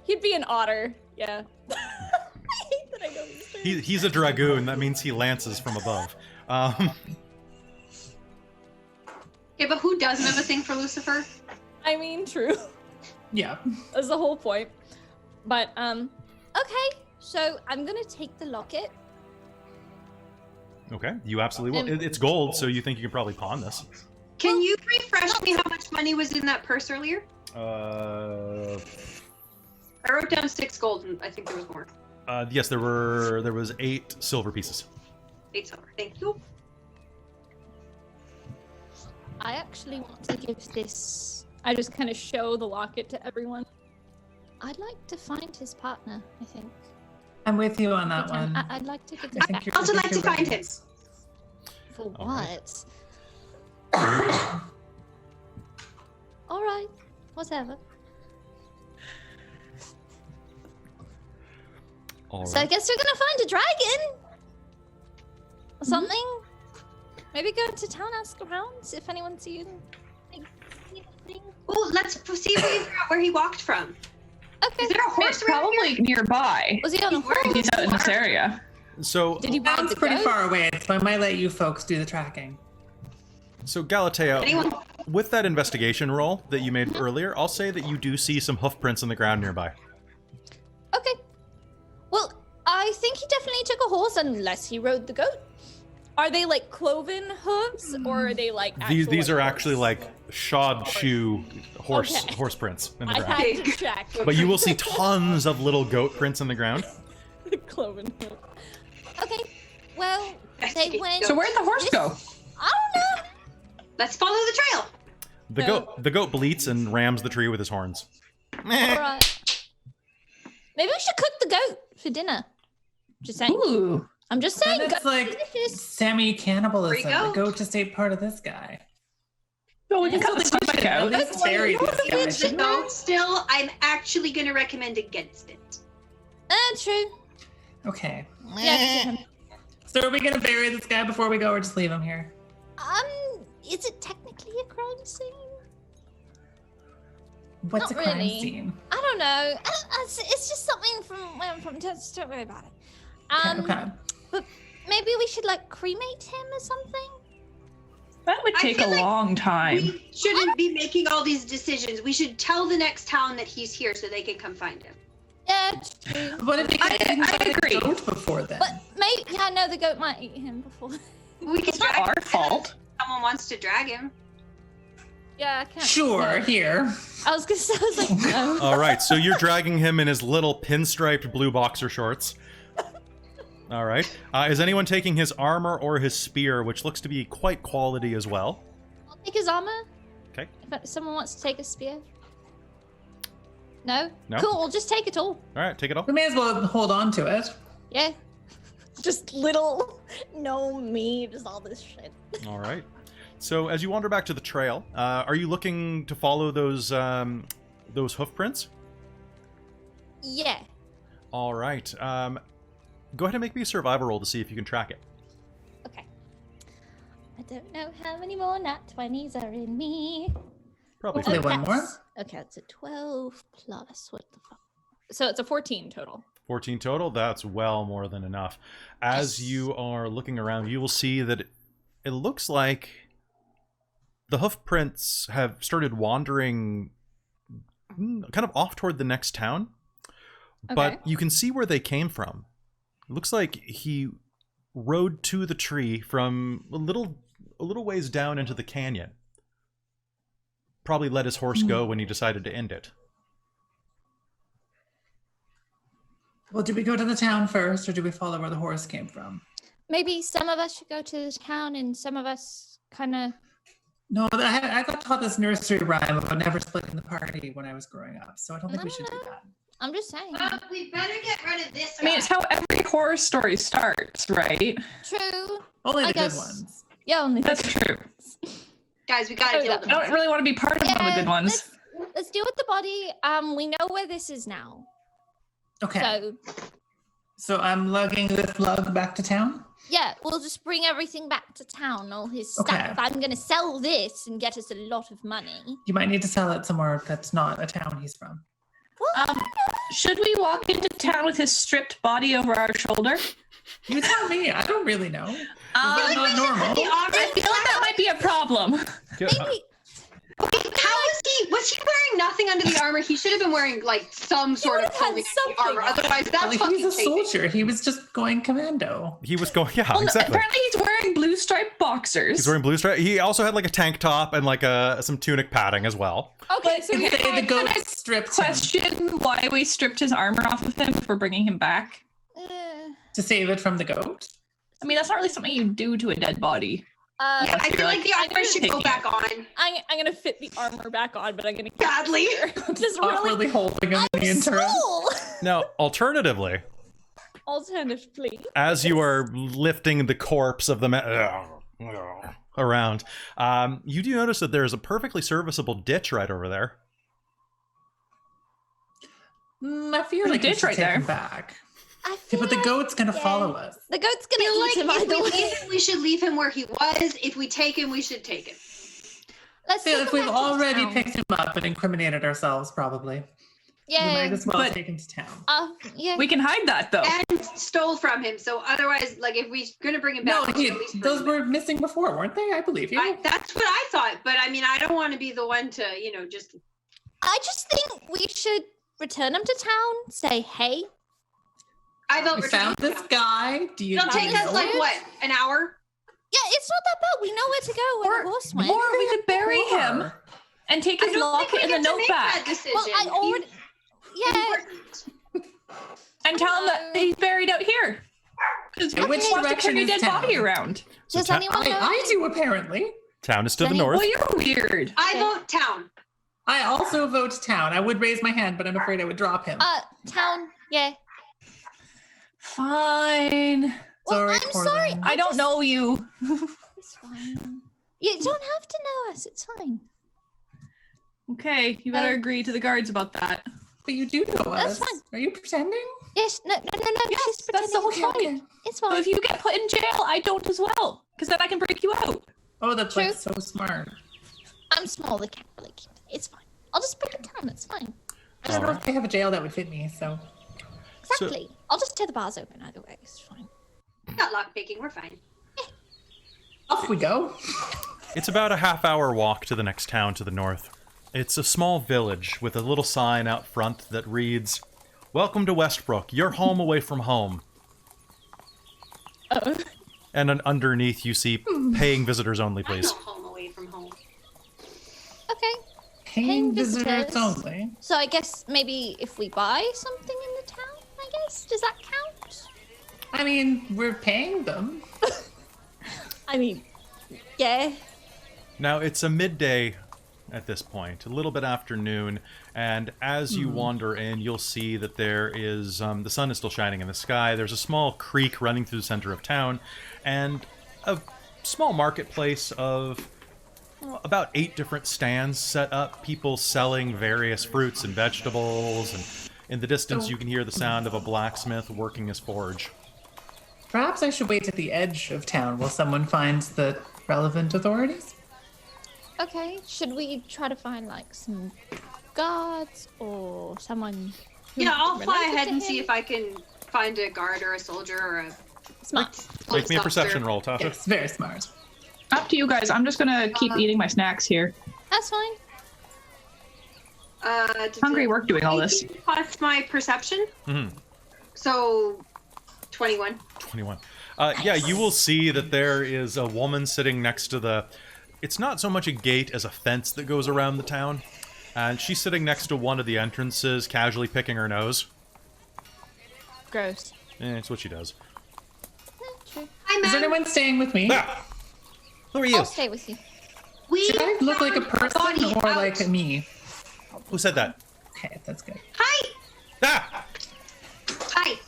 he'd be an otter. Yeah. I hate that I know these things. He's a dragoon. That means he lances from above. Okay, but who doesn't have a thing for Lucifer? I mean, true. Yeah. That's the whole point. But Okay, so I'm gonna take the locket. Okay, you absolutely will. It's gold, so you think you can probably pawn this. Can you refresh me how much money was in that purse earlier? Uh, I wrote down 6 gold, and I think there was more. yes, there was 8 silver pieces. 8 silver. Thank you. I actually want to give this. I just kind of show the locket to everyone. I'd like to find his partner. I think. I'm with you on that one. I'd like to give I this think back. you're- Also I like think to you're find right. him. For All right. what? All right, whatever. All So I right. guess we're gonna find a dragon or something. Maybe go into town, ask around if anyone's seen anything. Oh, let's see if we can figure out where he walked from. Okay. Is there a horse It's around probably here? nearby. Was he on a He's wearing- horse? He's out in this area. So Did he ride Sounds the pretty goat? far away, so I might let you folks do the tracking. Galatea, Anyone? with that investigation roll that you made earlier, I'll say that you do see some hoof prints in the ground nearby. Okay. Well, I think he definitely took a horse unless he rode the goat. Are they like cloven hooves or are they like These actual, are like, actually like shod shoe horse Okay. prints in the I ground. had to check. But you will see tons of little goat prints in the ground. the cloven hoof. Okay. Well, they Investigate went. So where'd the horse go? I don't know. Let's follow the trail. The goat bleats and rams the tree with his horns. All right. Maybe we should cook the goat for dinner. Just saying. Ooh. I'm just saying. Then it's like semi-cannibalism. The goat just ate part of this guy. Well, we can cut the stomach out. Let's bury this guy. It's the goat still. I'm actually going to recommend against it. True. Okay. Yeah. So are we gonna bury this guy before we go, or just leave him here? Is it technically a crime scene? What's Not a crime really. scene? I don't know. It's just something from where I'm from. Just don't worry about it. Okay. But maybe we should like cremate him or something. That would take a long time. We shouldn't be making all these decisions. We should tell the next town that he's here so they can come find him. Yeah, it's true. What if they I agree. the goat before then? But maybe I know the goat might eat him before. We can It's not drag our him fault. if someone wants to drag him. Yeah, I can't. Sure, no. here. I was like, no. All right, so you're dragging him in his little pinstriped blue boxer shorts. All right. Is anyone taking his armor or his spear, which looks to be quite quality as well? I'll take his armor. Okay. If someone wants to take a spear. No? No? Cool, we'll just take it all. All right, take it all. We may as well hold on to it. Yeah. Just little, no me, just all this shit. All right. So as you wander back to the trail, are you looking to follow those hoof prints? Yeah. All right. Go ahead and make me a survival roll to see if you can track it. Okay. I don't know how many more nat 20s are in me. Probably. Hopefully one more. Okay, it's a 12 plus, what the fuck? So it's a 14 total. 14 total. That's well more than enough. As you are looking around, you will see that it looks like the hoof prints have started wandering kind of off toward the next town. Okay. But you can see where they came from. It looks like he rode to the tree from a little ways down into the canyon. Probably let his horse go when he decided to end it. Well, do we go to the town first, or do we follow where the horse came from? Maybe some of us should go to the town and some of us kind of... No, I got taught this nursery rhyme about never splitting the party when I was growing up, so I don't think we should do that. I'm just saying. We better get rid of this I mean, it's how every horror story starts, right? True. Only I the guess- good ones. Yeah, only That's true. Guys, we gotta deal with I don't really want to be part of one of the good ones. Let's deal with the body. We know where this is now. Okay. So, So I'm lugging this lug back to town? yeah, we'll just bring everything back to town, all his stuff. Okay. I'm going to sell this and get us a lot of money. You might need to sell it somewhere that's not a town he's from. Well, Should we walk into town with his stripped body over our shoulder? You tell me. I don't really know. Is that not The normal? armor- I feel like that might be a problem. maybe... Was he wearing nothing under the armor? He should have been wearing like some sort of would have had clothing under the something. armor. Otherwise, that's Well, fucking he's a chafing. soldier. He was just going commando. He was going, yeah, Well, no, exactly. apparently he's wearing blue striped boxers. He's wearing blue stripe. He also had like a tank top and like some tunic padding as well. Okay, so Say we're the goat Can I stripped him Question why we stripped his armor off of him if we're bringing him back. to save it from the goat. I mean, that's not really something you do to a dead body. Yeah, I feel like the I'm armor should go taking back on. I'm going to fit the armor back on, but I'm going to... Badly. Just Awkwardly really... holding him in the I'm interim. small! Now, alternatively, Alternatively. as you are lifting the corpse of the man around, you do notice that there's a perfectly serviceable ditch right over there. I feel like we ditch should right take there. him back. I Yeah, feel but the like- goat's gonna yeah. follow us. The goat's I going feel to like eat him if we either leave way. him, we should leave him where he was. If we take him, we should take him. Let's Feel take if him we've back to already town. picked him up and incriminated ourselves, probably. We Yeah. might as well But- take him to town. Yeah. We can hide that though. And stole from him. So otherwise, like if we're gonna bring him No, back, we should at least bring those him were missing before, weren't they? I believe you. back. That's what I thought. But I mean, I don't want to be the one to, just. I just think we should return him to town, say, hey. I vote We return found to this town. guy. Do you It'll take know? us like what, an hour? Yeah, it's not that bad. We know where to go where the horse went. Or we could bury him Or- and take I his don't think locket we and the get to note make back that decision. Well, I already... Yeah. and tell him that he's buried out here. Because Okay. which wants to direction carry a is dead town? body around? So Does anyone know? I do, apparently. Town is to the Jenny, north. Well, you're weird. I vote town. I also vote town. I would raise my hand, but I'm afraid I would drop him. Town, yeah. Fine. Well, Sorry, I'm Corbin. sorry. I don't know you. It's fine. You don't have to know us. It's fine. Okay, you better agree to the guards about that. But you do know That's us. fine. Are you pretending? Yes, no. Yes, She's that's the whole pretending. point. It's So fine. if you get put in jail, I don't as well, because then I can break you out. Oh, that's True. like so smart. I'm small. They can't really keep it. It's fine. I'll just break it down. It's fine. I don't know if they have a jail that would fit me, so. Exactly. I'll just tear the bars open either way. It's fine. Not lockpicking. We're fine. Off we go. It's about a half-hour walk to the next town to the north. It's a small village with a little sign out front that reads, "Welcome to Westbrook. Your home away from home." And underneath you see paying visitors only, I'm please. not home away from home. Okay. Paying visitors visitors. only. So I guess maybe if we buy something in the town, I guess. Does that count? I mean, we're paying them. I mean, yeah. Now, it's a midday at this point, a little bit after noon, and as you wander in, you'll see that there is, the sun is still shining in the sky, there's a small creek running through the center of town, and a small marketplace of about 8 different stands set up, people selling various fruits and vegetables, and in the distance you can hear the sound of a blacksmith working his forge. Perhaps I should wait at the edge of town while someone finds the relevant authorities. Okay. Should we try to find like some guards or someone? Yeah, I'll fly related ahead to and see him? if I can find a guard or a soldier or a Smart. Make me a officer. perception roll, Tasha. Yes, very smart. Up to you guys. I'm just gonna keep eating my snacks here. That's fine. Hungry work doing all this. Plus my perception. Mm-hmm. So, 21. 21. Yeah, you will see that there is a woman sitting next to the... It's not so much a gate as a fence that goes around the town. And she's sitting next to one of the entrances, casually picking her nose. Gross. It's what she does. True. Hi, Is ma'am. anyone staying with me? Ah! Who are you? I'll stay with you. We Should I look like a found person body or out. like a me? Who said that? Okay, that's good. Hi! Ah! Hi!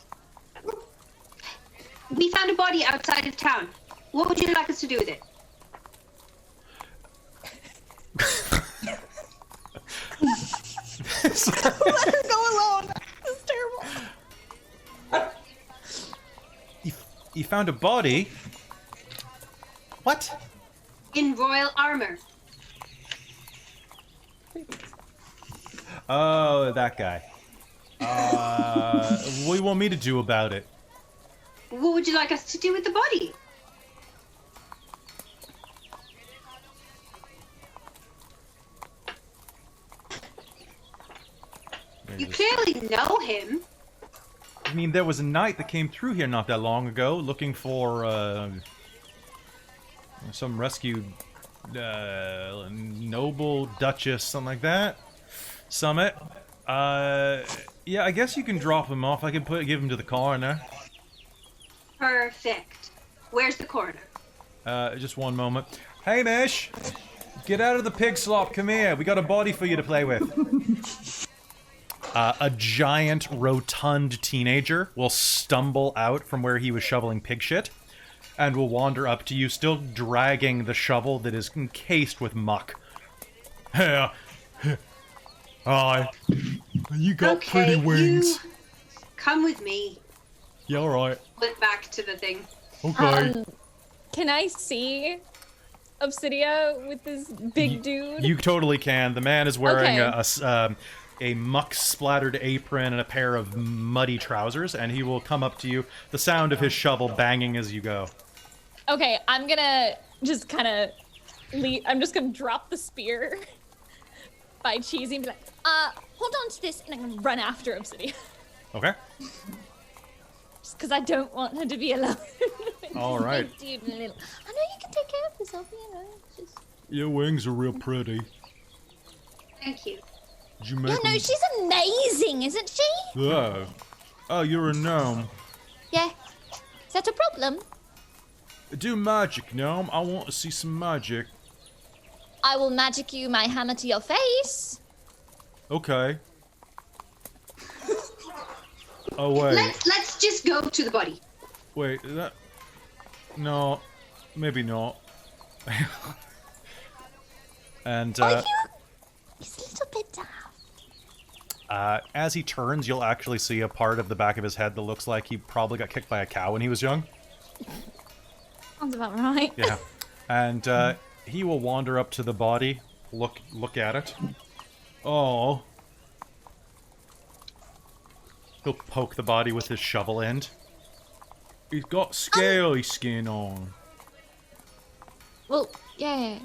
We found a body outside of town. What would you like us to do with it? Let her go alone. This is terrible. You found a body? What? In royal armor. Oh, that guy. What do you want me to do about it? What would you like us to do with the body? You clearly know him. I mean, there was a knight that came through here not that long ago looking for some rescued noble duchess, something like that. Summit. Yeah, I guess you can drop him off. I can give him to the coroner. Perfect. Where's the coroner? Just one moment. Hey, Mish! Get out of the pig slop. Come here. We got a body for you to play with. A giant, rotund teenager will stumble out from where he was shoveling pig shit and will wander up to you, still dragging the shovel that is encased with muck. Hey, hi. You got pretty wings. You come with me. Yeah, alright. Flip back to the thing. Okay. Can I see Obsidia with this big dude? You totally can. The man is wearing Okay. a muck-splattered apron and a pair of muddy trousers, and he will come up to you, the sound of his shovel banging as you go. Okay, I'm gonna just kind of I'm just gonna drop the spear by Cheesy and be like, hold on to this, and I'm gonna run after Obsidia. Okay? Just because I don't want her to be alone. All right. Dude, I know you can take care of yourself, you know. Just... Your wings are real pretty. Thank you. Did you Yeah, make no, them? she's amazing, isn't she? Oh. Oh, you're a gnome. Yeah. Is that a problem? Do magic, gnome. I want to see some magic. I will magic you my hammer to your face. Okay. Oh wait. Let's just go to the body. Wait, that... No, maybe not. And, He's a little bit down. as he turns, you'll actually see a part of the back of his head that looks like he probably got kicked by a cow when he was young. Sounds about right. Yeah. And, he will wander up to the body, look at it. Oh. He'll poke the body with his shovel end. He's got scaly skin on. Well, yeah.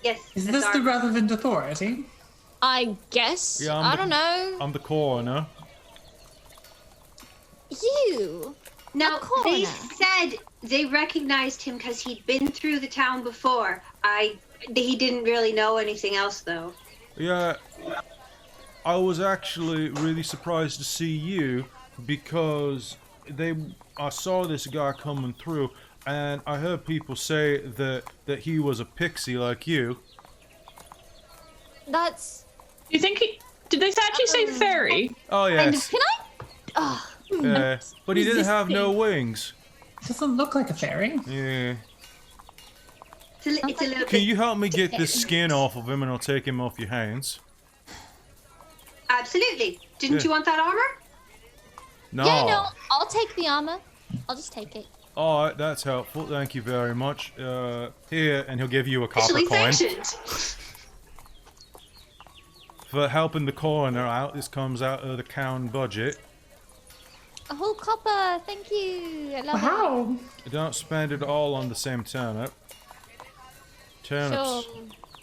Yes. Is that's this our- the relevant authority? I guess. Yeah, I don't know. I'm the coroner. You. Now, A coroner. they said they recognized him because he'd been through the town before. He didn't really know anything else, though. Yeah, I was actually really surprised to see you because I saw this guy coming through, and I heard people say that he was a pixie like you. That's. Do you think did they actually say fairy? Oh yes, Can I? Oh. yeah, but he didn't have no resisting. wings. Doesn't look like a fairy. Yeah. It's a little Can bit... you help me get this skin off of him, and I'll take him off your hands? Absolutely. Didn't Yeah. you want that armor? No. Yeah, no. I'll take the armor. I'll just take it. All right, that's helpful. Thank you very much. Here, and he'll give you a copper Officially coin. sanctioned. For helping the coroner out, this comes out of the town budget. A whole copper. Thank you. I love it. Wow. Don't spend it all on the same turnip. Turnips. Sure.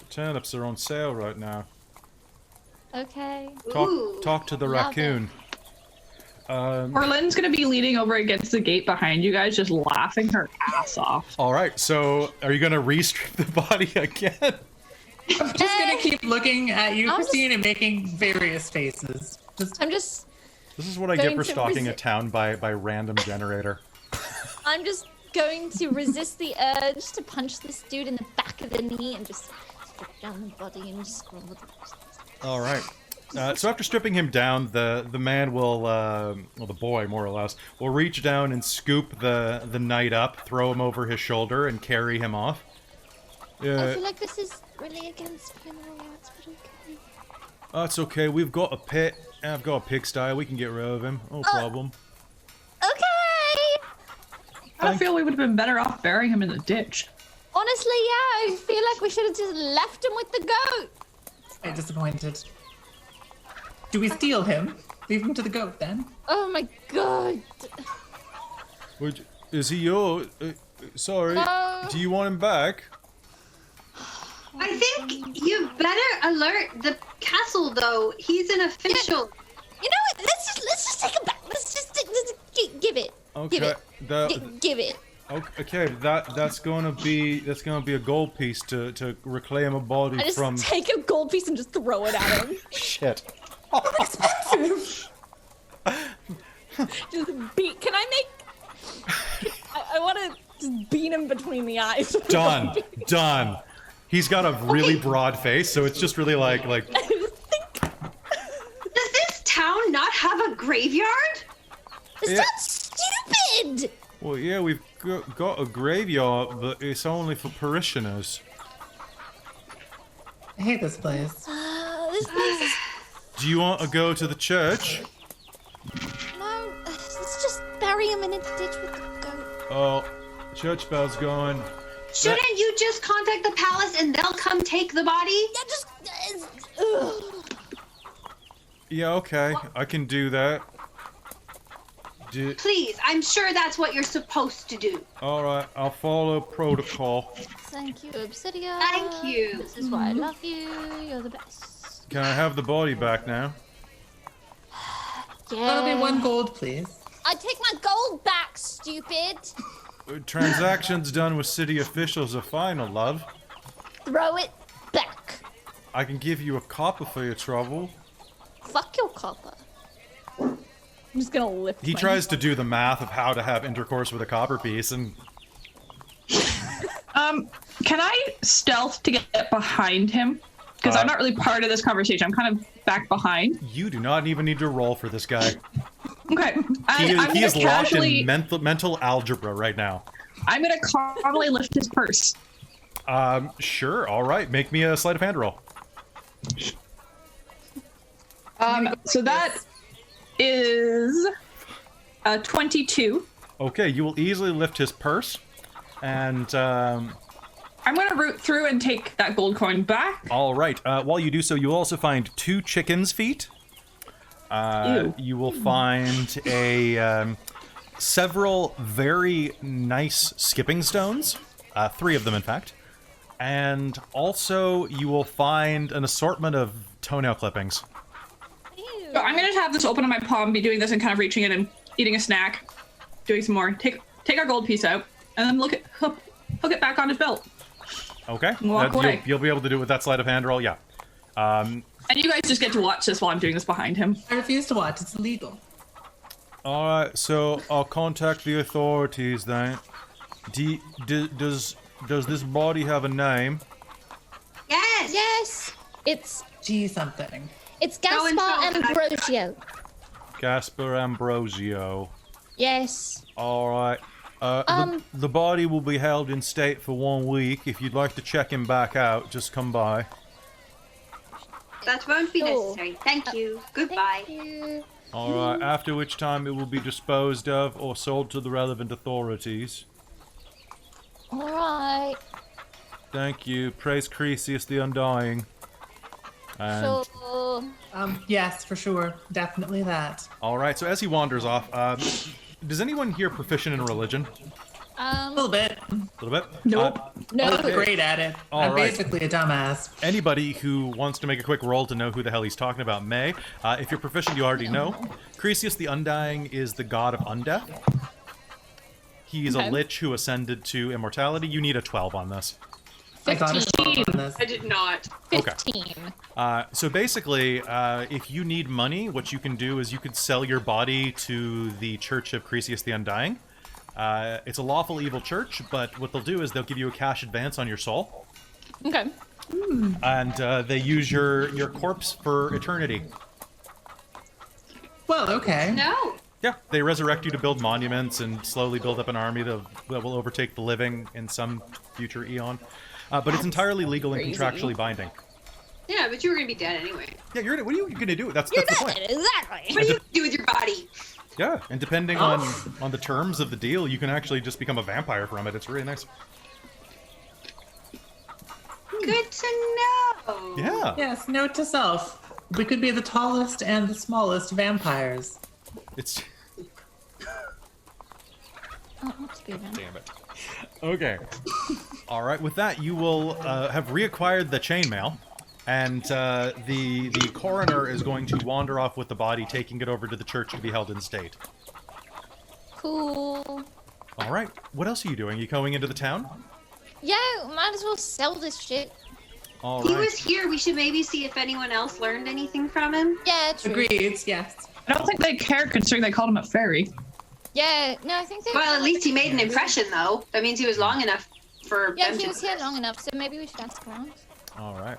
Turnips are on sale right now. Okay. Ooh. Talk to the Love it. raccoon. Orlin's gonna be leaning over against the gate behind you guys, just laughing her ass off. All right, so are you gonna restrip the body again? I'm just gonna keep looking at you, I'm Christine, and making various faces. I'm just This is what I get Going for to stalking a town by random generator. going to resist the urge to punch this dude in the back of the knee and just strip down the body and just scroll with it. All right. So after stripping him down, the man will, well, the boy more or less, will reach down and scoop the knight up, throw him over his shoulder, and carry him off. I feel like this is really against funeral rites, but okay. That's okay. We've got a pit. And I've got a pigsty. We can get rid of him. No problem. Okay! I feel we would have been better off burying him in the ditch. Honestly, yeah, I feel like we should have just left him with the goat. I'm disappointed. Do we steal him? Leave him to the goat then? Oh my god. Is he yours? Sorry. No. Do you want him back? I think you better alert the castle, though. He's an official. You know what? Let's just take him back. Let's just give it. Okay. Give it. Give it. Okay. That's gonna be a gold piece to reclaim a body I just from. take a gold piece and just throw it at him. Shit. Just beat. Can I make? I want to just beat him between the eyes. Done. Done. He's got a really broad face, so it's just really like. Does this town not have a graveyard? It's Yeah. not stupid. Well, yeah, we've got a graveyard, but it's only for parishioners. I hate this place. This place is Do you want to go to the church? no. Let's just bury him in a ditch with the goat. Oh, church bell's going. Shouldn't you just contact the palace and they'll come take the body? Yeah, just. Ugh. Yeah, okay, I can do that. Please, I'm sure that's what you're supposed to do. All right, I'll follow protocol. Thank you, Obsidian. Thank you. This is why I love you. You're the best. Can I have the body back now? Yeah. That'll be 1 gold, please. I take my gold back, stupid. Transactions done with city officials are final, love. Throw it back. I can give you a copper for your trouble. Fuck your copper. I'm just gonna lift. He my- tries to do the math of how to have intercourse with a copper piece, and Can Can I stealth to get behind him? Because I'm not really part of this conversation. I'm kind of back behind. You do not even need to roll for this guy. Okay. He is locked in mental algebra right now. I'm going to calmly lift his purse. Sure. All right. Make me a sleight of hand roll. So that is a 22. Okay, you will easily lift his purse, and I'm going to root through and take that gold coin back. all right. While you do so, you will also find 2 chickens' feet. Ew. You will find several very nice skipping stones, 3 of them, in fact. And also, you will find an assortment of toenail clippings. So I'm going to have this open in my palm, be doing this and kind of reaching in and eating a snack, doing some more. Take our gold piece out, and then hook it back on his belt. Okay. Walk away. You'll be able to do it with that sleight of hand roll, yeah. And you guys just get to watch this while I'm doing this behind him. I refuse to watch. It's illegal. All right, so I'll contact the authorities then. Does this body have a name? Yes. Yes, it's G something. Gaspar Ambrosio. Gaspar Ambrosio. Yes. All right. The body will be held in state for 1 week. If you'd like to check him back out, just come by. That won't be Sure. necessary. Thank you. Goodbye. Thank you. All right, after which time it will be disposed of or sold to the relevant authorities. All right. Thank you. Praise Cresius the Undying. And, Sure. Yes, for sure. Definitely that. all right, so as he wanders off, does anyone here proficient in religion? A little bit. A little bit? Nope. I'm Okay. great at it. All I'm right. basically a dumbass. Anybody who wants to make a quick roll to know who the hell he's talking about may. If you're proficient, you already know. Cresius the Undying is the god of undeath. He's a Okay. lich who ascended to immortality. You need a 12 on this. I got a 12 on this. I did not. Okay. 15. So basically, if you need money, what you can do is you could sell your body to the Church of Cresius the Undying. It's a lawful evil church, but what they'll do is they'll give you a cash advance on your soul, Okay. and they use your corpse for eternity. Well, okay. No. Yeah, they resurrect you to build monuments and slowly build up an army that will overtake the living in some future eon. But it's entirely legal and crazy. contractually binding. Yeah, but you were gonna be dead anyway. Yeah, what are you gonna do? That's You're the dead, point. exactly. What do you do with your body? Yeah, and depending on the terms of the deal, you can actually just become a vampire from it. It's really nice. Good to know. Yeah. Yes, note to self. We could be the tallest and the smallest vampires. It's Oh, that's good. Then. damn it. Okay. All right. With that, you will have reacquired the chainmail, and the coroner is going to wander off with the body, taking it over to the church to be held in state. Cool. All right. What else are you doing? You going into the town? Yeah, might as well sell this shit. All He right. was here. We should maybe see if anyone else learned anything from him. Yeah, true. Agreed, yes. I don't think they care considering they called him a fairy. Yeah, no, I think they. Well, at least he made an impression, though. That means he was long enough for Yeah, them he to. was here long enough, so maybe we should ask around. All right.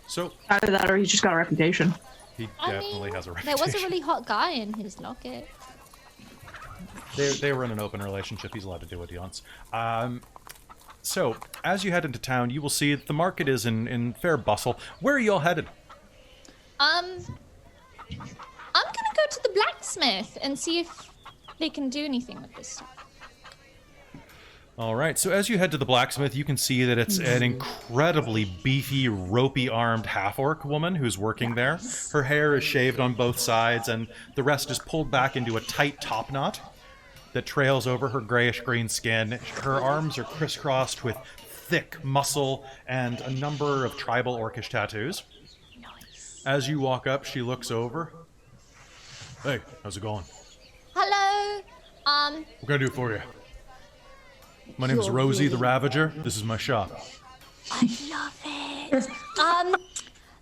So Either that or he's just got a reputation. he I definitely mean, has a there reputation. was a really hot guy in his locket. They were in an open relationship. He's allowed to do what he wants. So, as you head into town, you will see that the market is in fair bustle. Where are you all headed? I'm gonna go to the blacksmith and see if they can do anything with this stuff. All right, so as you head to the blacksmith, you can see that it's an incredibly beefy, ropey-armed half-orc woman who's working there. Her hair is shaved on both sides, and the rest is pulled back into a tight top knot that trails over her grayish-green skin. Her arms are crisscrossed with thick muscle and a number of tribal orcish tattoos. Nice. As you walk up, she looks over. Hey, how's it going? Hello. What can I do for you? My name's Rosie the Ravager. This is my shop. I love it.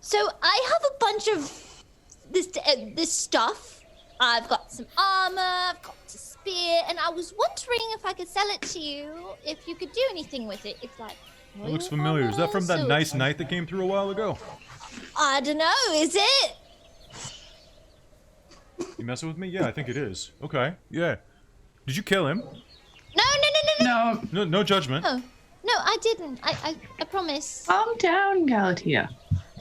So I have a bunch of this stuff. I've got some armor. I've got a spear, and I was wondering if I could sell it to you. If you could do anything with it, if like That looks familiar. Is that from that nice knight that came through a while ago? I don't know, is it? You messing with me? Yeah, I think it is. Okay, yeah. Did you kill him? No. No judgment. Oh, no, I didn't. I promise. Calm down, Galatea.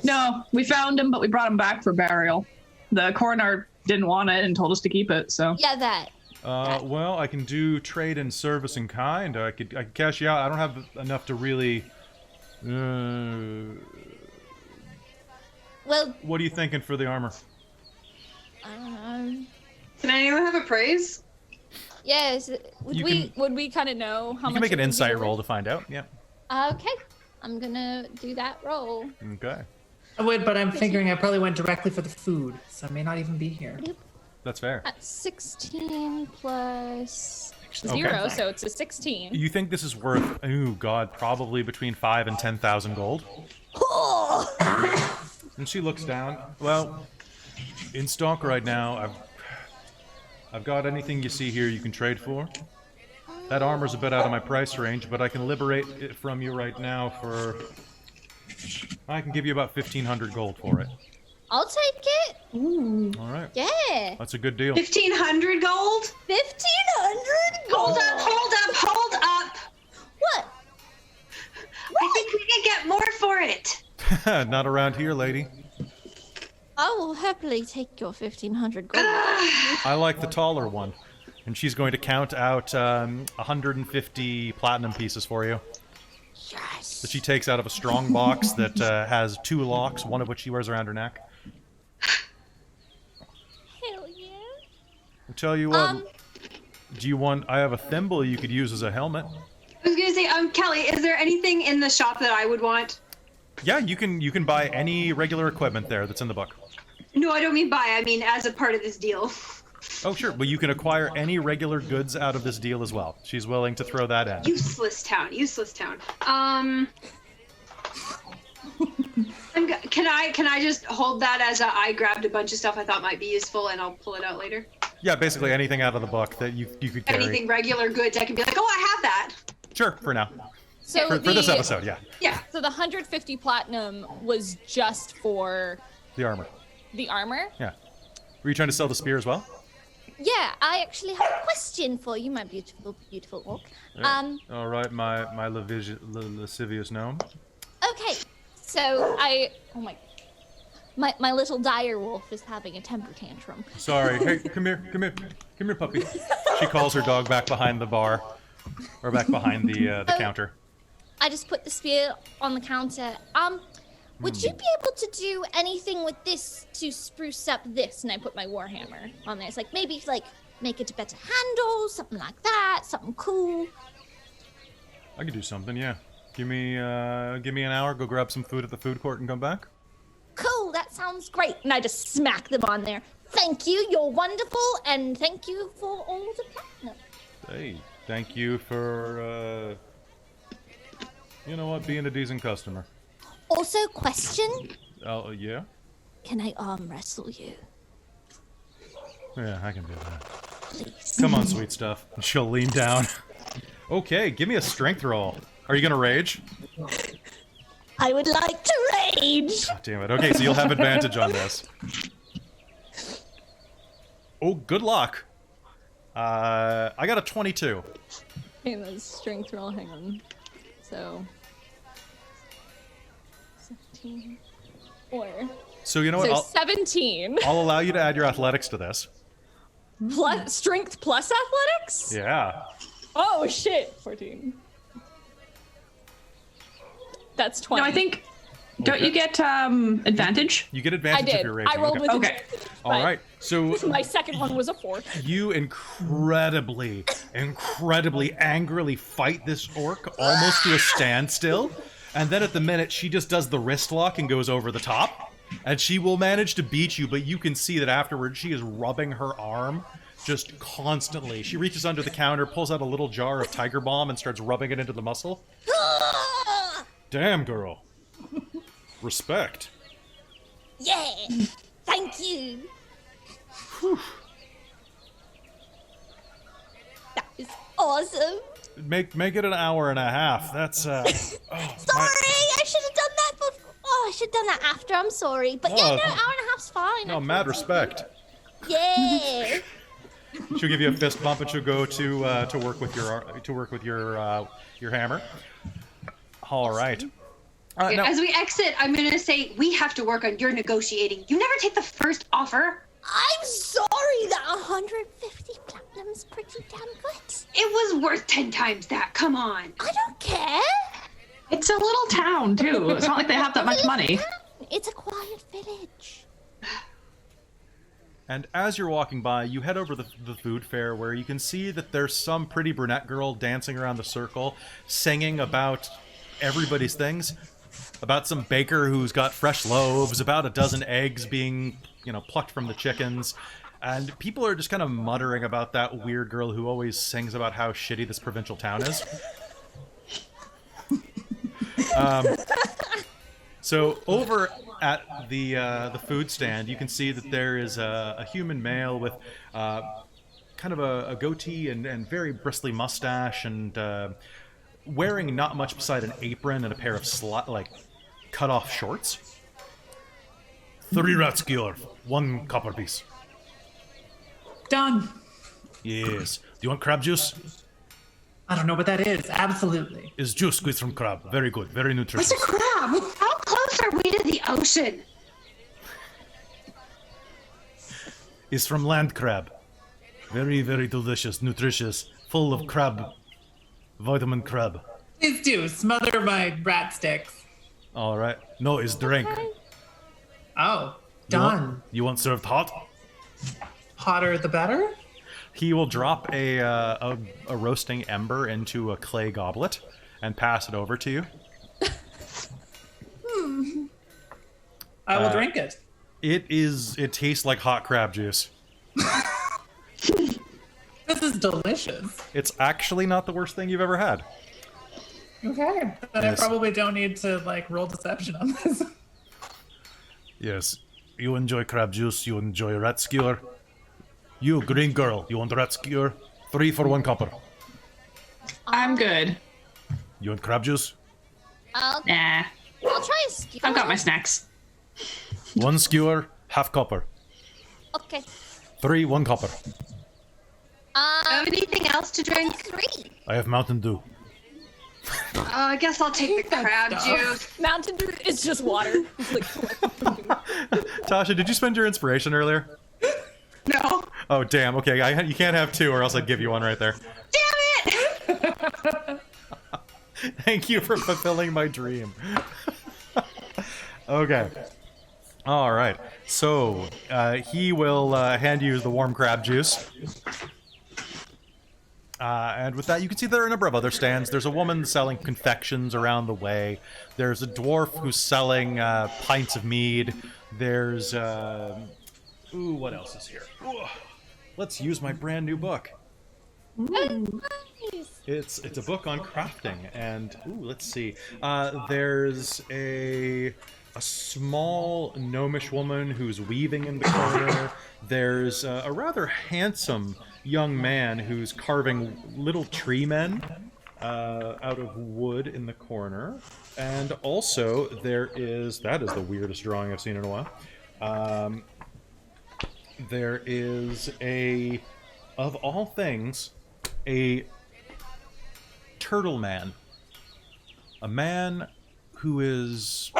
No, we found him, but we brought him back for burial. The coroner didn't want it and told us to keep it, so. Yeah, that. Well, I can do trade and service in kind. I could cash you out. I don't have enough to really... Well... What are you thinking for the armor? I don't know. Can anyone have a praise? Yes. Would we kind of know how much? You can make an it would be insight worth? roll to find out. Yeah. Okay. I'm gonna do that roll. Okay. I would, but I'm figuring I probably went directly for the food, so I may not even be here. That's fair. At 16 plus Okay. 0, so it's a 16. You think this is worth? Oh God, probably between 5,000 and 10,000 gold. And she looks down. Well, in stock right now, I've got anything you see here you can trade for. That armor's a bit out of my price range, but I can liberate it from you right now for... I can give you about 1,500 gold for it. I'll take it. Ooh. All right. Yeah. That's a good deal. 1,500 gold? 1,500 Hold gold. up. What? I think we can get more for it. Not around here, lady. I will happily take your 1,500 gold. I like the taller one. And she's going to count out 150 platinum pieces for you. Yes. That she takes out of a strong box that has 2 locks, one of which she wears around her neck. Hell yeah. I'll tell you what. Do you want... I have a thimble you could use as a helmet. I was gonna say, Kelly, is there anything in the shop that I would want? Yeah, you can buy any regular equipment there that's in the book. No, I don't mean buy. I mean as a part of this deal. Oh, sure. Well, you can acquire any regular goods out of this deal as well. She's willing to throw that in. Useless town. Can I just hold that as I grabbed a bunch of stuff I thought might be useful and I'll pull it out later? Yeah, basically anything out of the book that you could carry. Anything regular goods, I can be like, oh, I have that. Sure, for now. So For this episode, yeah. Yeah. So the 150 platinum was just for The armor. the armor? Yeah. Were you trying to sell the spear as well? Yeah, I actually have a question for you, my beautiful, beautiful orc. Yeah. All right, my lascivious gnome. Okay, so my little dire wolf is having a temper tantrum. Sorry. Hey, come here, puppy. She calls her dog back behind the bar, or back behind the counter. I just put the spear on the counter. Would you be able to do anything with this to spruce up this? And I put my warhammer on there. It's like maybe make it a better handle, something like that, something cool. I could do something, yeah. Give me an hour. Go grab some food at the food court and come back. Cool, that sounds great. And I just smack them on there. Thank you, you're wonderful, and thank you for all the platinum. Hey, thank you for you know what, being a decent customer. Also, question, Oh, yeah? can I arm wrestle you? Yeah, I can do that. Please. Come on, sweet stuff. And she'll lean down. Okay, give me a strength roll. Are you gonna rage? I would like to rage. God damn it. Okay, so you'll have advantage on this. Oh, good luck. I got a 22. Okay, that's strength roll. Hang on. So 17 or So you know what? so I'll 17 I'll allow you to add your athletics to this. plus strength plus athletics. Yeah. Oh shit! 14. That's 20. No, I think. Don't you get advantage? You get I advantage if did. you're raging. I rolled with Okay. advantage, All but right. So My second one was a 4. you incredibly angrily fight this orc almost to a standstill, and then at the minute she just does the wrist lock and goes over the top, and she will manage to beat you, but you can see that afterwards she is rubbing her arm just constantly. She reaches under the counter, pulls out a little jar of tiger balm and starts rubbing it into the muscle. Damn, girl. Respect. Yeah, thank you. That was awesome. make it an hour and a half. That's Sorry, I should have done that before. Oh, I should have done that after. I'm sorry, but yeah, no, hour and a half's fine. No, mad respect. Yeah. She'll give you a fist bump, and she'll go to work with your hammer. All right. Now, As we exit, I'm going to say, we have to work on your negotiating. You never take the first offer. I'm sorry. That 150 platinum's pretty damn good. It was worth 10 times that. Come on. I don't care. It's a little town, too. It's not like they have that much money. It's a quiet village. And as you're walking by, you head over the food fair, where you can see that there's some pretty brunette girl dancing around the circle, singing about everybody's things. About some baker who's got fresh loaves, about a dozen eggs being, plucked from the chickens. And people are just kind of muttering about that weird girl who always sings about how shitty this provincial town is. So over at the food stand, you can see that there is a human male with kind of a goatee and very bristly mustache, and wearing not much beside an apron and a pair of cut-off shorts. 3 ratskior, 1 copper piece. Done. Yes. Do you want crab juice? I don't know what that is. Absolutely. Is juice squeezed from crab. Very good. Very nutritious. Mr. Crab, how close are we to the ocean? Is from land crab. Very, very delicious, nutritious, full of crab, vitamin crab. Please do. Smother my rat sticks. All right. No, is drink. Oh, You want- done. You want served hot? Hotter the better? He will drop a roasting ember into a clay goblet and pass it over to you. I will drink it. It tastes like hot crab juice. This is delicious. It's actually not the worst thing you've ever had. Okay. Then Yes. I probably don't need to roll deception on this. Yes. You enjoy crab juice, you enjoy rat skewer. You, green girl, you want rat skewer? 3 for 1 copper. I'm good. You want crab juice? I'll Nah. try a skewer. I've got my snacks. 1 skewer, half copper. Okay. 3, 1 copper. Have anything else to drink? 3. I have Mountain Dew. I guess I'll take the crab stuff. juice. Mountain Dew is just water. It's like, Tasha, did you spend your inspiration earlier? No. Oh, damn. Okay, you can't have 2 or else I'd give you 1 right there. Damn it! Thank you for fulfilling my dream. Okay. All right. So he will hand you the warm crab juice. And with that, you can see there are a number of other stands. There's a woman selling confections around the way. There's a dwarf who's selling pints of mead. There's... ooh, what else is here? Ooh, let's use my brand new book. Nice. It's a book on crafting, and ooh, let's see. There's a small gnomish woman who's weaving in the corner. There's a rather handsome young man who's carving little tree men out of wood in the corner. And also that is the weirdest drawing I've seen in a while. There is of all things, a turtle man. A man who is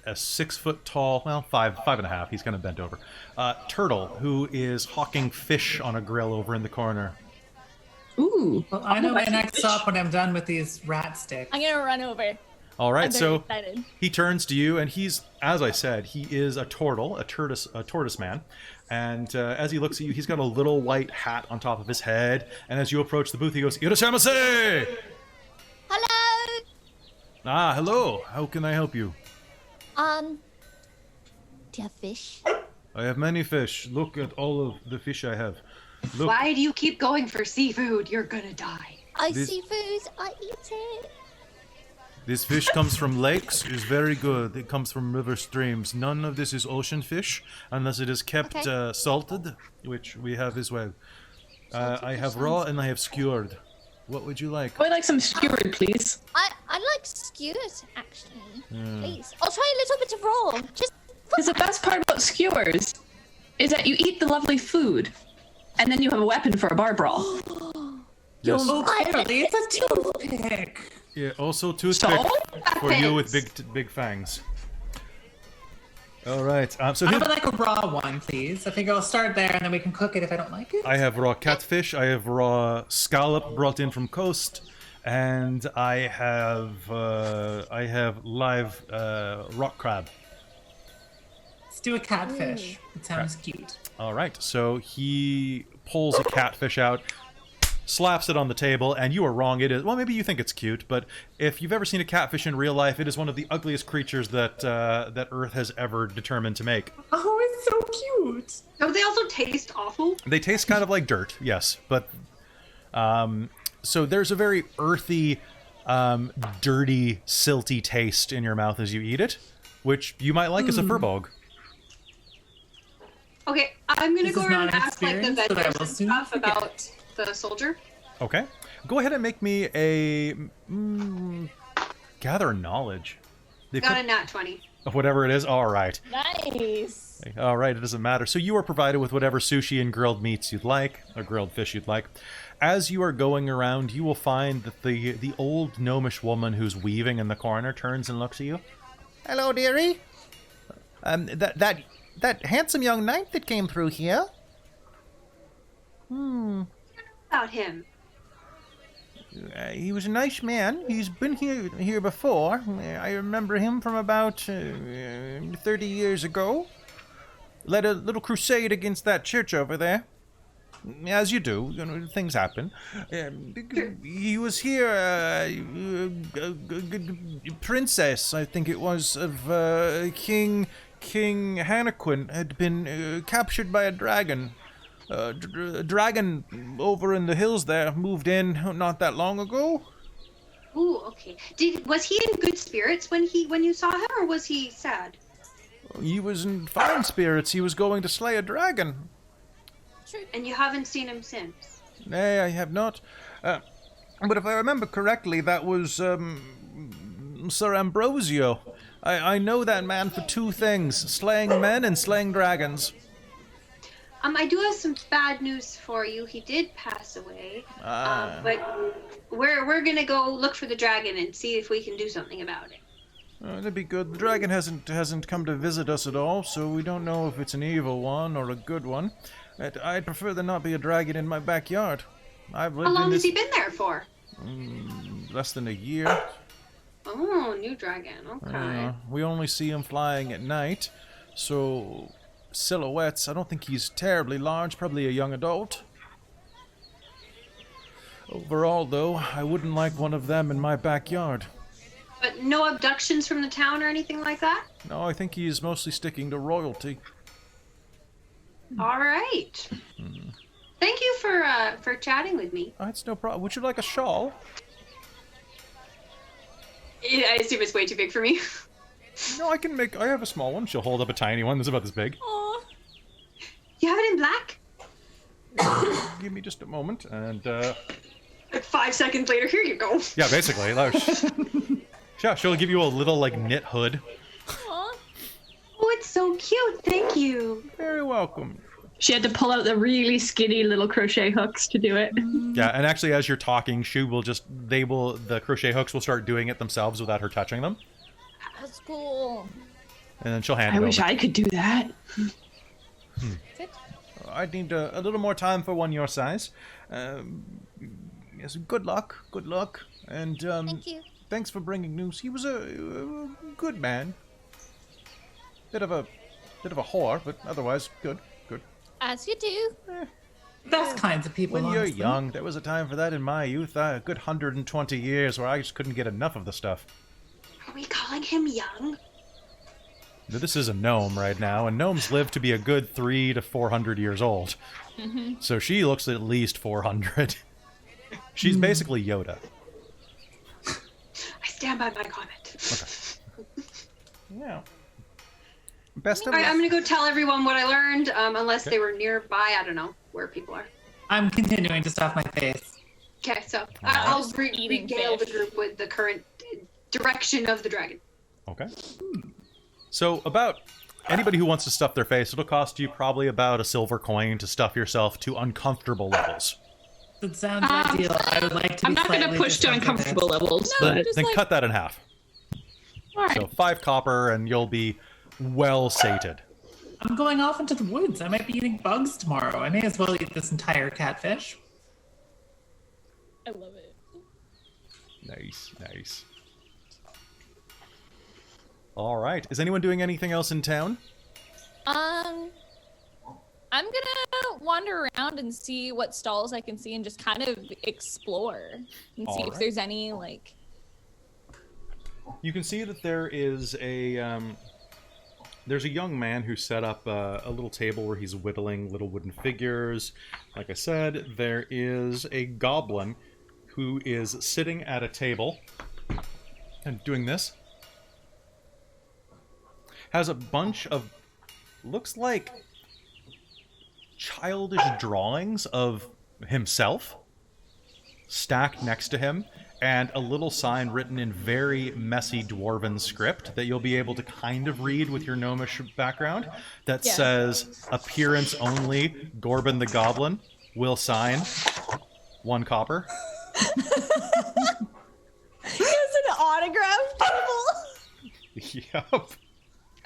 a 6 foot tall, well, five and a half, he's kind of bent over, turtle who is hawking fish on a grill over in the corner. Ooh. Well, I know my next stop when I'm done with these rat sticks. I'm gonna run over. All right, I'm very so excited. he turns to you, and he's, as I said, he is a tortoise man. And as he looks at you, he's got a little white hat on top of his head. And as you approach the booth, he goes, "Irashamase!" Hello. Ah, hello. How can I help you? Do you have fish? I have many fish. Look at all of the fish I have. Look. Why do you keep going for seafood? You're gonna die. I This- see food. I eat it. This fish comes from lakes. It's very good. It comes from river streams. None of this is ocean fish unless it is kept Okay. salted, which we have as well. I have fish raw sounds- and I have skewered. What would you like? I would like some skewered, please. I'd like skewered, actually. Please. I'll try a little bit of raw. Just Because the best part about skewers is that you eat the lovely food, and then you have a weapon for a bar brawl. Yes. Oh, clearly it's a toothpick. Yeah, also toothpick for you with big fangs. All right. So I here, would like a raw one, please. I think I'll start there, and then we can cook it if I don't like it. I have raw catfish. I have raw scallop brought in from coast, and I have live rock crab. Let's do a catfish. It sounds cute. All right. So he pulls a catfish out, slaps it on the table, and you are wrong. It is, well, maybe you think it's cute, but if you've ever seen a catfish in real life, it is one of the ugliest creatures that that Earth has ever determined to make. Oh, it's so cute. Oh, they also taste awful. They taste kind of like dirt, yes, but so there's a very earthy, dirty, silty taste in your mouth as you eat it, which you might like as a firbolg. Okay, I'm gonna This go is around not and an ask like the experience that I vendors will and soon stuff forget. about the soldier. Okay, go ahead and make me a gather knowledge. They Got put- a nat 20. whatever it is. All right. Nice. All right, it doesn't matter. So you are provided with whatever sushi and grilled meats you'd like, or grilled fish you'd like. As you are going around, you will find that the old gnomish woman who's weaving in the corner turns and looks at you. Hello, dearie. That handsome young knight that came through here. About him. He was a nice man. He's been here before. I remember him from about 30 years ago. Led a little crusade against that church over there. As you do, you know, things happen. He was here, princess, I think it was, of King Hannequin had been captured by a dragon. A dragon over in the hills there moved in not that long ago. Ooh, okay. Was he in good spirits when you saw him, or was he sad? He was in fine spirits. He was going to slay a dragon. And you haven't seen him since? Nay, I have not. But if I remember correctly, that was Sir Ambrosio. I know that man for two things: slaying men and slaying dragons. I do have some bad news for you. He did pass away. But we're gonna go look for the dragon and see if we can do something about it. That'd be good. The dragon hasn't come to visit us at all, so we don't know if it's an evil one or a good one. I'd prefer there not be a dragon in my backyard. I've lived How long in has this he been there for? less than a year. Oh, new dragon. Okay. We only see him flying at night, so silhouettes. I don't think he's terribly large, probably a young adult. Overall, though, I wouldn't like one of them in my backyard. But no abductions from the town or anything like that? No, I think he's mostly sticking to royalty. All right. Thank you for chatting with me. It's no problem. Would you like a shawl? I assume it's way too big for me. No, I have a small one. She'll hold up a tiny one that's about this big. Aw. You have it in black? Give me just a moment, and Like 5 seconds later, here you go. yeah, basically. Yeah, she'll give you a little like knit hood. Aw. Oh, it's so cute. Thank you. Very welcome. She had to pull out the really skinny little crochet hooks to do it. Yeah, and actually, as you're talking, the crochet hooks will start doing it themselves without her touching them, That's cool. and then she'll hand I it wish over. I could do that. I'd need a little more time for one your size. Yes, good luck, and Thank you. thanks for bringing news. He was a good man. Bit of a whore, but otherwise good. As you do. Best kinds of people. When you're honestly. young, there was a time for that in my youth. A good 120 years where I just couldn't get enough of the stuff. Are we calling him young? Now, this is a gnome right now, and gnomes live to be a good 300 to 400 years old. So she looks at least 400. She's basically Yoda. I stand by my comment. Yeah. Best of All right, luck. I'm gonna go tell everyone what I learned, unless they were nearby. I don't know where people are. I'm continuing to stuff my face. Okay, so right. I'll Just eating regale the fish. group with the current direction of the dragon. Okay. So about anybody who wants to stuff their face, it'll cost you probably about a silver coin to stuff yourself to uncomfortable levels. That sounds ideal. I would like to. I'm be not going to slightly push to discomforted. uncomfortable levels, No, but just Then like, cut that in half. all right. So 5 copper and you'll be well sated. I'm going off into the woods. I might be eating bugs tomorrow. I may as well eat this entire catfish. I love it. Nice. All right. Is anyone doing anything else in town? I'm gonna wander around and see what stalls I can see and just kind of explore and see All if right. there's any like. You can see that there is there's a young man who set up a little table where he's whittling little wooden figures. Like I said, there is a goblin who is sitting at a table and doing this. Has a bunch of, looks like childish drawings of himself stacked next to him, and a little sign written in very messy dwarven script that you'll be able to kind of read with your gnomish background that Yeah. says, appearance only, Gorbin the Goblin will sign 1 copper. It's an autograph table. Yup.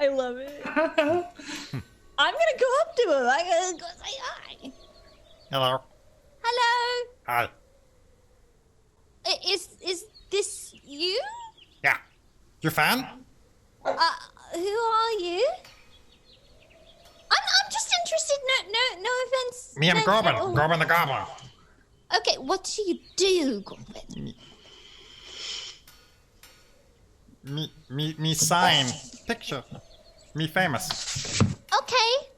I love it. I'm gonna go up to him. I'm gonna go say hi. Hello. Hello. Hi. Is this you? Yeah. You fan? Who are you? I'm just interested. No offense. Me, I'm meant Gorbin. at all. Gorbin the Goblin. Okay, what do you do, Gorbin? Me sign. Picture. Me famous. Okay.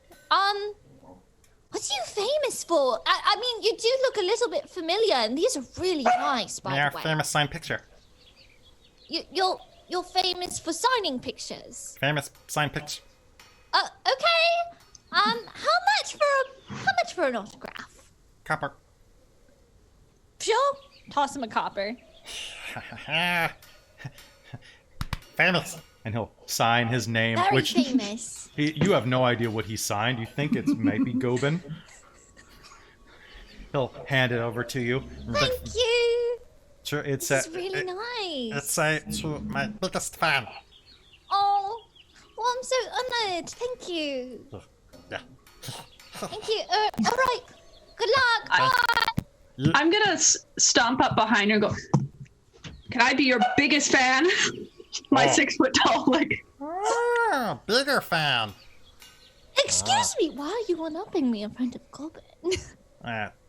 What are you famous for? I mean, you do look a little bit familiar, and these are really nice, by Me the are way. famous sign picture. You're famous for signing pictures. Famous sign picture. Okay. How much for an autograph? Copper. Sure. Toss him a copper. Famous. And he'll sign his name, Very which famous. you have no idea what he signed. You think it might be Gobin. He'll hand it over to you. Thank you. Sure, it's This is really nice. It's a to my biggest fan. Oh, well, I'm so honored. Thank you. Yeah. Thank you. All right. Good luck. Bye. I'm going to stomp up behind her and go, can I be your biggest fan? My Oh. 6 foot tall, like, Oh, bigger fan. Excuse me. Why are you one-upping me in front of Goblin?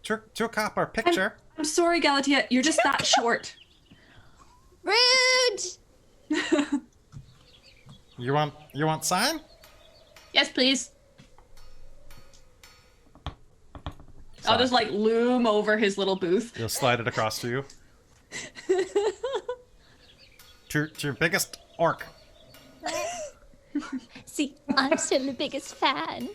Two copper picture. I'm sorry, Galatea, you're just that short. Rude. You want sign? Yes, please. I'll just like loom over his little booth. He'll slide it across to you. To your biggest orc. See, I'm still the biggest fan.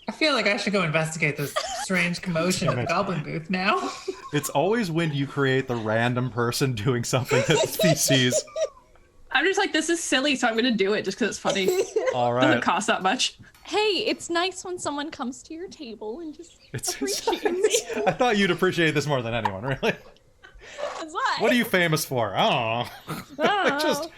I feel like I should go investigate this strange commotion at the goblin booth now. It's always when you create the random person doing something that he sees. I'm just like, this is silly, so I'm gonna do it just because it's funny. All Doesn't right. cost that much. Hey, it's nice when someone comes to your table and just It's appreciates you. I thought you'd appreciate this more than anyone, really. That's why. What are you famous for? Oh, just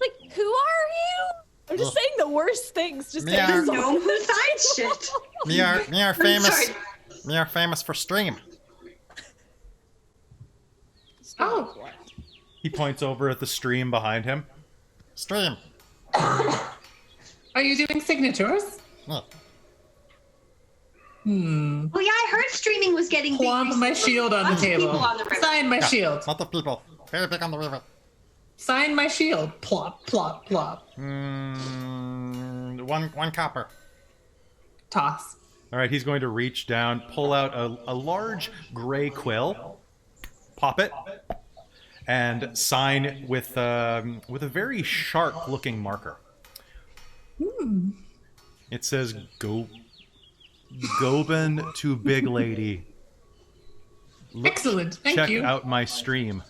Like, who are you? I'm just saying the worst things. Just Yeah. saying so. No, who signs shit? Me are famous. Sorry. Me are famous for stream. Oh, he points over at the stream behind him. Stream. are you doing signatures? Yeah. Oh yeah, I heard streaming was getting big. Plump my recently. shield on the Lots of table. people on the river. Sign my shield. Lot of people. Very big on the river. Sign my shield. Plop, plop, plop. One copper. Toss. All right, he's going to reach down, pull out a large gray quill, pop it, and sign with a very sharp-looking marker. It says, "Go, Gobin to big lady." Excellent. Thank check you. out my stream.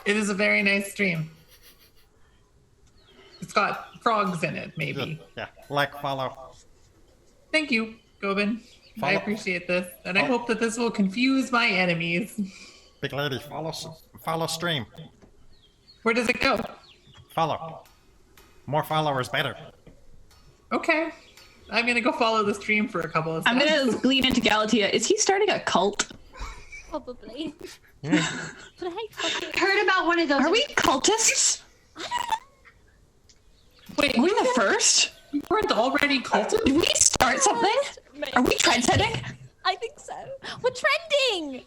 It is a very nice stream. It's got frogs in it, maybe. Yeah, like, follow. Thank you, Gobin. I Follow- appreciate this, and I hope that this will confuse my enemies. Big lady, follow stream. Where does it go? Follow. More followers, better. Okay. I'm gonna go follow the stream for a couple of I'm seconds. gonna lean into Galatea. Is he starting a cult? Probably. But hey, fuck it. I heard about one of those. Are we cultists? Wait, Are we the first? you weren't already culted? Did we start something? Are we trendsetting? I think so. We're trending.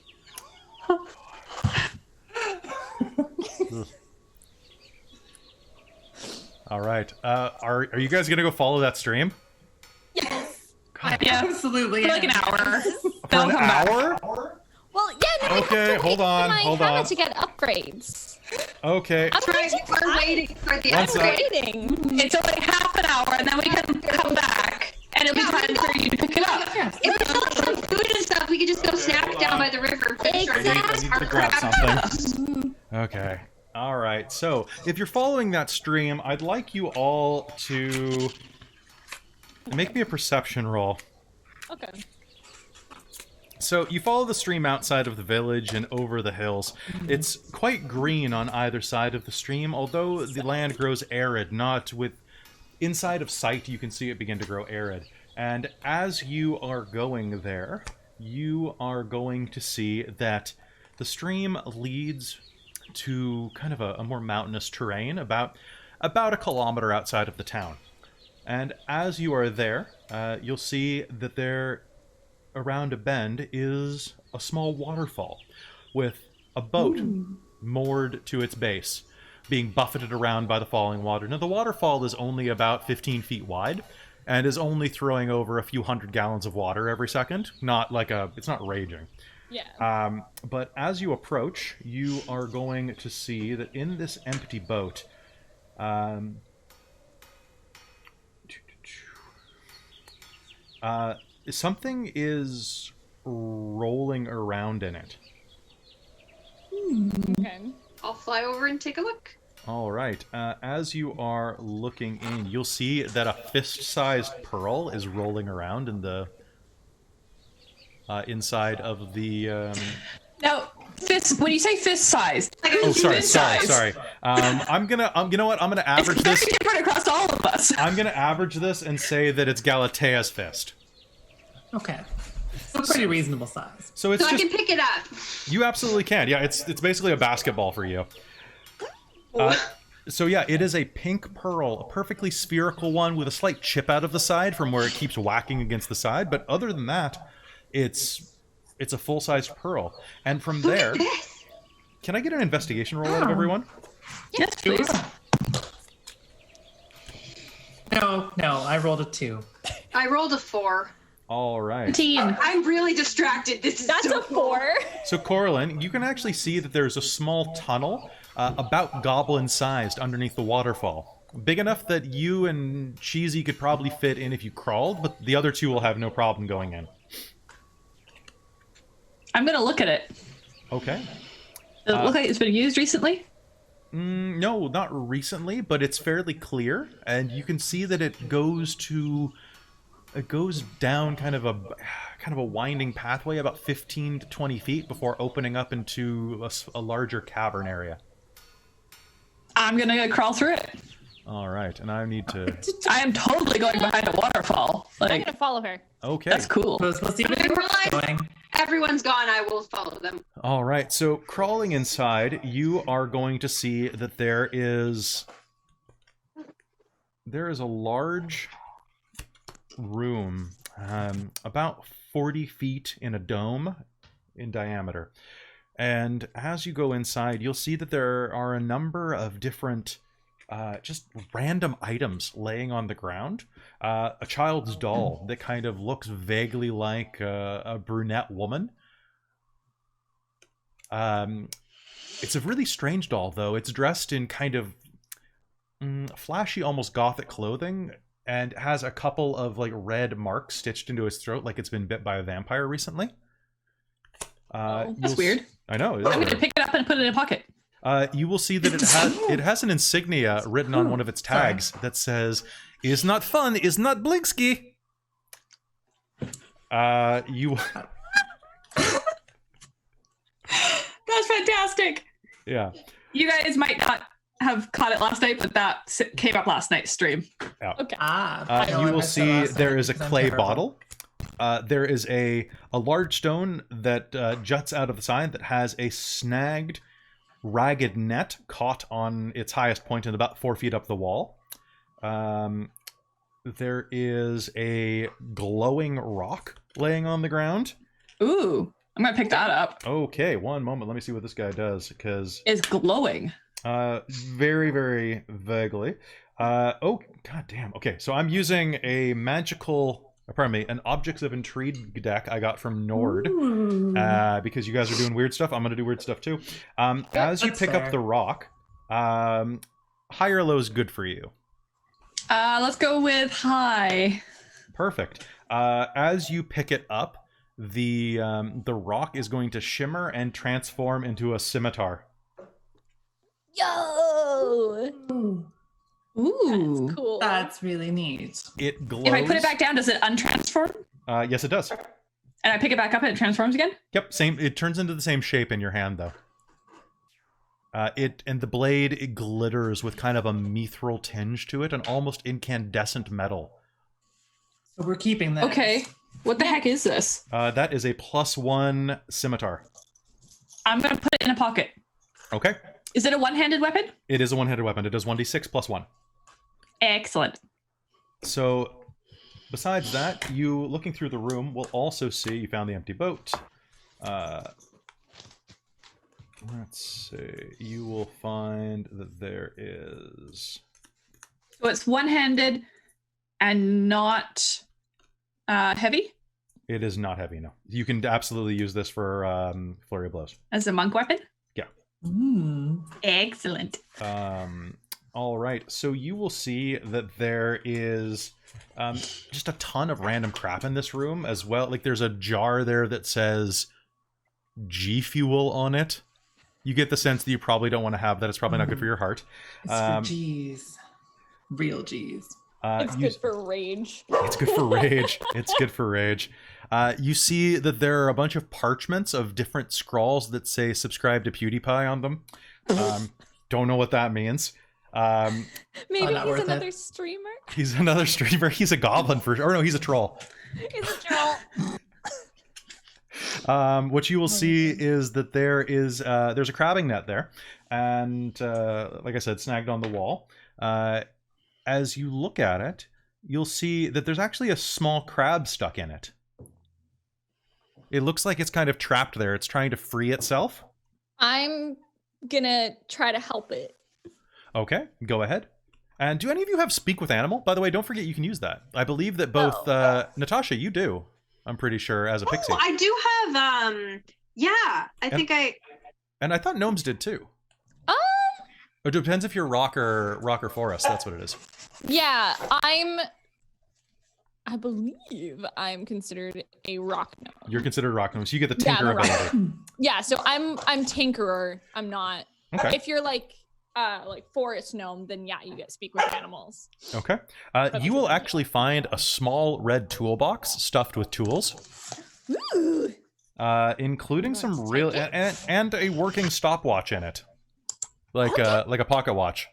All right. Are you guys gonna go follow that stream? Yes. Yeah. Absolutely. For like an hour. For They'll an come back. hour? Well, yeah. No, Okay, I have to hold wait on, for my hold hammer on. to get upgrades. Okay. I'm Right, we're waiting for the One sec. upgrade. waiting. It's only half an hour, and then we can come back, and it'll be time for you to pick it up. Yes. If we still have some food and stuff, we could just go snack down by the river. and finish our Exactly. I drinks. need to Our grab crab. something. Okay. All right. So, if you're following that stream, I'd like you all to make me a perception roll. Okay. So, you follow the stream outside of the village and over the hills. It's quite green on either side of the stream, although the land grows arid, not with... Inside of sight, you can see it begin to grow arid. And as you are going there, you are going to see that the stream leads to kind of a more mountainous terrain, about a kilometer outside of the town. And as you are there, you'll see that there, around a bend, is a small waterfall with a boat moored to its base, being buffeted around by the falling water. Now, the waterfall is only about 15 feet wide, and is only throwing over a few hundred gallons of water every second. It's not raging. Yeah. But as you approach, you are going to see that in this empty boat, something is rolling around in it. Okay. I'll fly over and take a look. All right. As you are looking in, you'll see that a fist-sized pearl is rolling around in the inside of the. Now, fist. When you say fist-sized, Oh, sorry. fist-sized. I'm gonna. You know what? I'm gonna average It's very this. different across all of us. I'm gonna average this and say that it's Galatea's fist. Okay. So pretty reasonable size. So it's So I just can pick it up. you absolutely can. Yeah, it's basically a basketball for you. So yeah, it is a pink pearl, a perfectly spherical one with a slight chip out of the side from where it keeps whacking against the side. But other than that, it's a full-sized pearl. And from there, can I get an investigation roll out of everyone? Yes, please. No, I rolled a 2. I rolled a 4. All right. Team. I'm really distracted. This is That's so a 4. So Corlin, you can actually see that there's a small tunnel about goblin-sized underneath the waterfall. Big enough that you and Cheesy could probably fit in if you crawled, but the other two will have no problem going in. I'm gonna look at it. Okay. Does it look like it's been used recently? No, not recently, but it's fairly clear, and you can see that it goes down kind of a winding pathway about 15 to 20 feet before opening up into a larger cavern area. I'm gonna crawl through it. All right, and I need to. I am totally going behind a waterfall. I'm Like, gonna follow her. Okay. that's cool. So we'll see When where I we're realize going. everyone's gone, I will follow them. All right, so crawling inside, you are going to see that there is a large room, about 40 feet in a dome in diameter. And as you go inside, you'll see that there are a number of different just random items laying on the ground. A child's doll that kind of looks vaguely like a brunette woman. It's a really strange doll, though. It's dressed in kind of flashy, almost gothic clothing, and has a couple of like red marks stitched into its throat, like it's been bit by a vampire recently. That's weird. I know. I'm going to pick it up and put it in a pocket. You will see that it has an insignia written on one of its tags that says, "Is not fun, is not Blinksky." You. That's fantastic. Yeah. You guys might not have caught it last night, but that came up last night's stream. Yeah. Okay. You will see there is a clay bottle. There is a large stone that juts out of the side that has a snagged, ragged net caught on its highest point and about 4 feet up the wall. There is a glowing rock laying on the ground. Ooh, I'm gonna pick that up. Okay, one moment. Let me see what this guy does, because It's glowing. very, very vaguely. Oh, goddamn. Okay, so I'm using a an Objects of Intrigue deck I got from Nord. Because you guys are doing weird stuff, I'm gonna do weird stuff too. As you pick up the rock, high or low is good for you. Let's go with high. Perfect. As you pick it up, the rock is going to shimmer and transform into a scimitar. Yo! Ooh. That's cool. That's really neat. It glows. If I put it back down, does it untransform? Yes, it does. And I pick it back up and it transforms again? Yep, same. It turns into the same shape in your hand, though. The blade, it glitters with kind of a mithril tinge to it, an almost incandescent metal. So we're keeping that. Okay. What the heck is this? That is a +1 scimitar. I'm going to put it in a pocket. Okay. Is it a one-handed weapon? It is a one-handed weapon. It does 1d6 +1. Excellent. So, besides that, you looking through the room will also see you found the empty boat. Let's see. You will find that there is. So it's one-handed and not heavy? It is not heavy, no. You can absolutely use this for flurry of blows. As a monk weapon? Yeah. Excellent. All right. So you will see that there is just a ton of random crap in this room as well. Like there's a jar there that says G Fuel on it. You get the sense that you probably don't want to have that. It's probably not good for your heart. It's for G's. Real G's. It's good for rage. It's good for rage. It's good for rage. You see that there are a bunch of parchments of different scrawls that say "subscribe to PewDiePie" on them. Don't know what that means. Maybe not he's worth another it. streamer. He's another streamer. He's a goblin for sure. Or no, he's a troll. He's a troll. What you will see is that there's a crabbing net there, and like I said, snagged on the wall. As you look at it, you'll see that there's actually a small crab stuck in it. It looks like it's kind of trapped there. It's trying to free itself. I'm gonna try to help it. Okay, go ahead. And do any of you have Speak with Animal? By the way, don't forget you can use that. I believe that both Natasha, you do. I'm pretty sure as a pixie. Oh, I do have I think I And I thought gnomes did too. It depends if you're rock or forest. That's what it is. Yeah, I believe I'm considered a rock gnome. You're considered rock gnome, so you get the Yeah, tinker I'm a rock ability. Yeah, so I'm tinkerer. I'm not. Okay. If you're like forest gnome, then yeah, you get speak with animals. Okay. You will actually find a small red toolbox stuffed with tools. Ooh. Including some real and a working stopwatch in it. Like a pocket watch.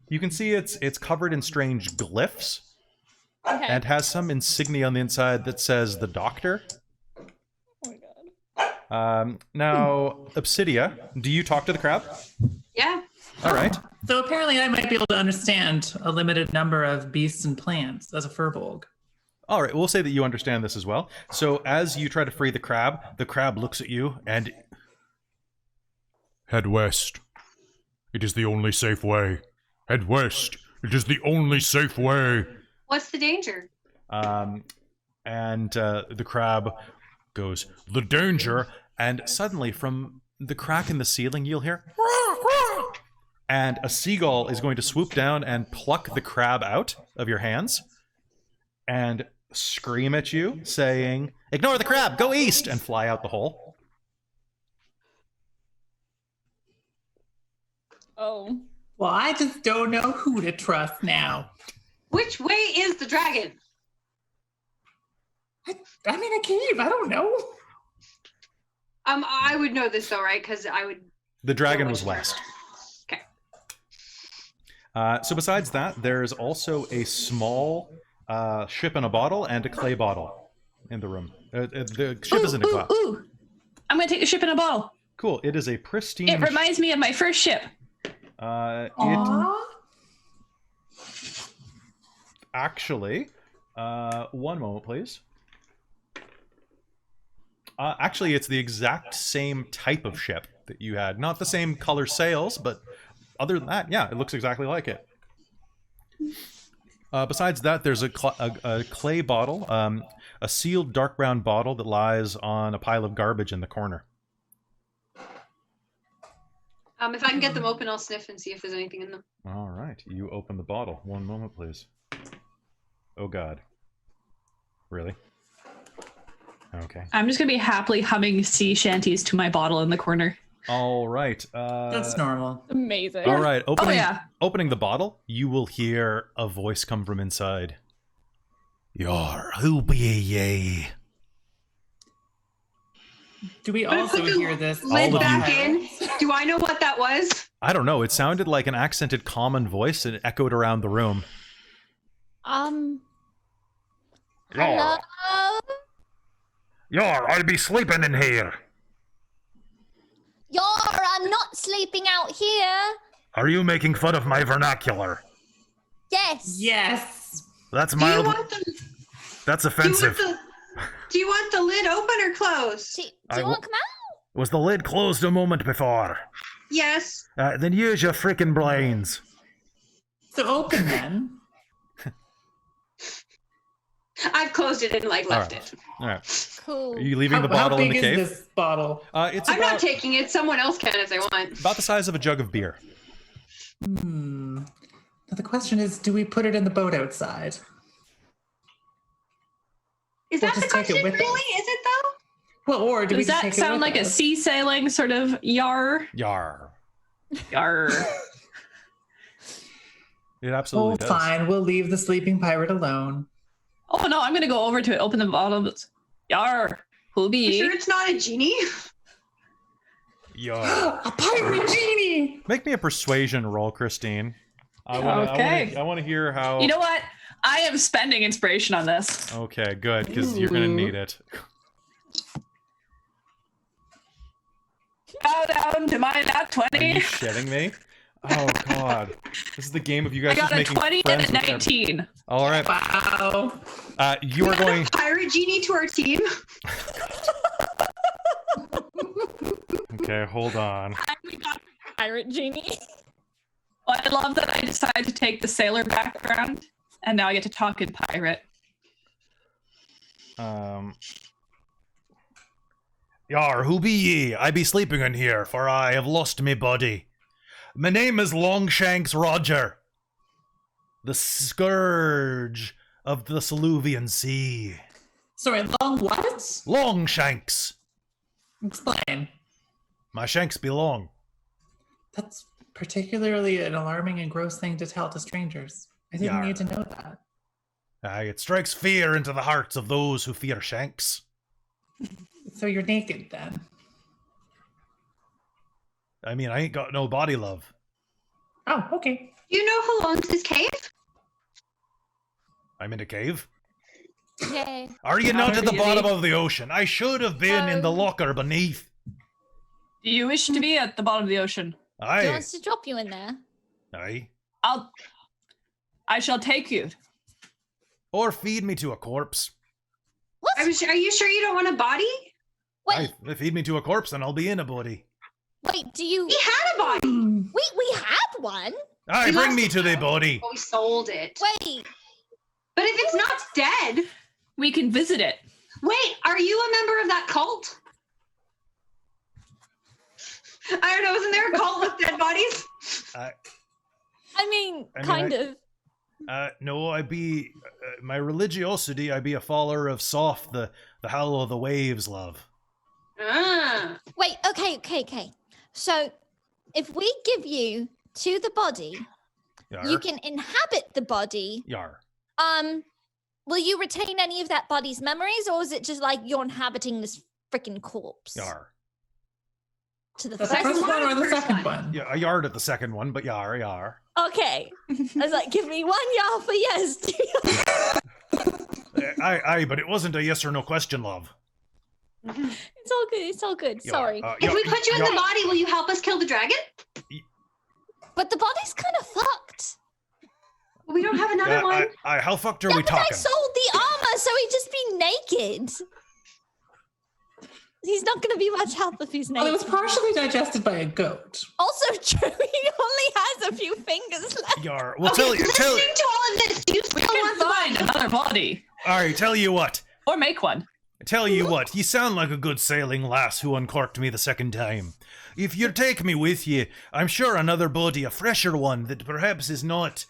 You can see it's covered in strange glyphs. Okay. And has some insignia on the inside that says the doctor. Oh my god. Now, Obsidia, do you talk to the crab? yeah. All right. So apparently I might be able to understand a limited number of beasts and plants as a firbolg. All right, we'll say that you understand this as well. So as you try to free the crab looks at you and... Head west. It is the only safe way. Head west. It is the only safe way. What's the danger? The crab goes, The danger. and suddenly from the crack in the ceiling you'll hear... And a seagull is going to swoop down and pluck the crab out of your hands and scream at you, saying, "Ignore the crab, go east!" and fly out the hole. Oh. Well, I just don't know who to trust now. Which way is the dragon? I'm in a cave. I don't know. I would know this though, right? Because I would. The dragon know was which west. Okay. So besides that, there's also a small ship in a bottle and a clay bottle in the room. The ship isn't a glass. Ooh. I'm going to take the ship in a bottle. Cool. It is a pristine. It reminds me of my first ship. Aww. Actually, one moment, please. Actually, it's the exact same type of ship that you had. Not the same color sails, but other than that, yeah, it looks exactly like it. Besides that, there's a clay bottle, a sealed dark brown bottle that lies on a pile of garbage in the corner. If I can get them open, I'll sniff and see if there's anything in them. All right, you open the bottle. One moment, please. Oh, God. Really? Okay. I'm just going to be happily humming sea shanties to my bottle in the corner. All right. That's normal. Amazing. All right. Opening the bottle, you will hear a voice come from inside. Yar, who be ye? Do we I'm gonna also put the hear this? lid All of back you. in. Do I know what that was? I don't know. It sounded like an accented common voice and it echoed around the room. Hello? Yar, I'll be sleeping in here. I'm not sleeping out here. Are you making fun of my vernacular? Yes. Yes. That's Do you mild. want the? That's Do you offensive. want the lid open or closed? Do I you wa- want to come out? Was the lid closed a moment before? Yes. Then use your frickin' brains. So open then. I've closed it and left right. it. All right. Cool. Are you leaving How, the bottle how in big the is cave? this bottle? It's I'm about, not taking it. Someone else can if they want. about the size of a jug of beer. Now the question is, do we put it in the boat outside? Is We'll that the just take it question? with Really? us. Is it though? Well, or do we Does just that take it sound with like a us? sea sailing sort of yar? Yar. Yar. It absolutely Oh, does. fine. We'll leave the sleeping pirate alone. Oh no, I'm going to go over to it, open the bottle. Yar. Who be You ye? sure it's not a genie? Yar. A pirate genie! Make me a persuasion roll, Christine. Okay. I want to hear how. You know what? I am spending inspiration on this. Okay, good, because you're gonna need it. Bow down to my nat Are you 20. shitting me? Oh God, this is the game of you I guys just got a making 20 friends and a with every- 19. All right, Wow. you are going. Pirate genie to our team. Okay, hold on. We got pirate genie. Well, I love that I decided to take the sailor background, and now I get to talk in pirate. Yar, who be ye? I be sleeping in here, for I have lost me body. My name is Longshanks Roger, the scourge of the Saluvian Sea. Sorry, long what? Longshanks. Explain. My shanks be long. That's particularly an alarming and gross thing to tell to strangers. I didn't Yar. need to know that. Aye, it strikes fear into the hearts of those who fear shanks. So you're naked then? I mean, I ain't got no body love. Oh, okay. Do you know who owns this cave? I'm in a cave. Yeah. Are you not at the Really? bottom of the ocean? I should have been in the locker beneath. Do you wish to be at the bottom of the ocean? Do you Aye. want us to drop you in there? Aye. I shall take you. Or feed me to a corpse. What? Are you sure you don't want a body? Wait, Aye, feed me to a corpse and I'll be in a body. wait, do you... He had a body. We had one? Aye, We bring lost me it to the now. body. Well, we sold it. Wait, But if it's not dead, We can visit it. wait, are you a member of that cult? I don't know, isn't there a cult with dead bodies? I mean, I mean, kind of. No, I be my religiosity. I be a follower of Soft, the howl of the waves, love. Ah. Wait, okay. So, if we give you to the body. Yar. You can inhabit the body. Yar. Will you retain any of that body's memories, or is it just like you're inhabiting this freaking corpse? Yar. To the The first first one or the First second one. one? Yeah, I yard at the second one, but yar, yar. Okay. I was like, give me 1 yar for yes. Aye, but it wasn't a yes or no question, love. It's all good. It's all good. Yar, Sorry. If we put you in the body, will you help us kill the dragon? But the body's kind of fucked. We don't have another one. How fucked are Yeah, we but I talking? sold the armor, so he'd just be naked. He's not going to be much help if he's Well, naked. it was partially digested by a goat. Also true, he only has a few fingers left. Yar. Well, Okay, tell you. listening to all of this, do you We still can want the find body? another body. All right, tell you what. Or make one. Tell you what, you sound like a good sailing lass who uncorked me the second time. If you take me with you, I'm sure another body, a fresher one that perhaps is not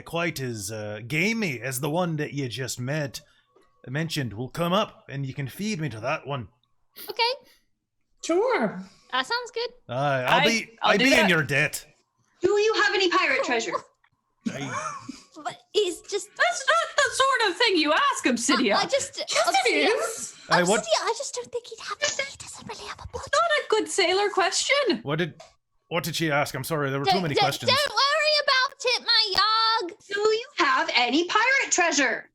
quite as gamey as the one that you just mentioned will come up, and you can feed me to that one. Okay, Sure. that sounds good. I'll I'll do be in that. your debt. Do you have any pirate treasure? But it's just... That's not the sort of thing you ask, Obsidia. I just... Yes, it is. What? Obsidia, I just don't think he'd have it. He doesn't really have a body. Not a good sailor question. What did she ask? I'm sorry, there were too many questions. Don't worry about it, my yog. Do you have any pirate treasure?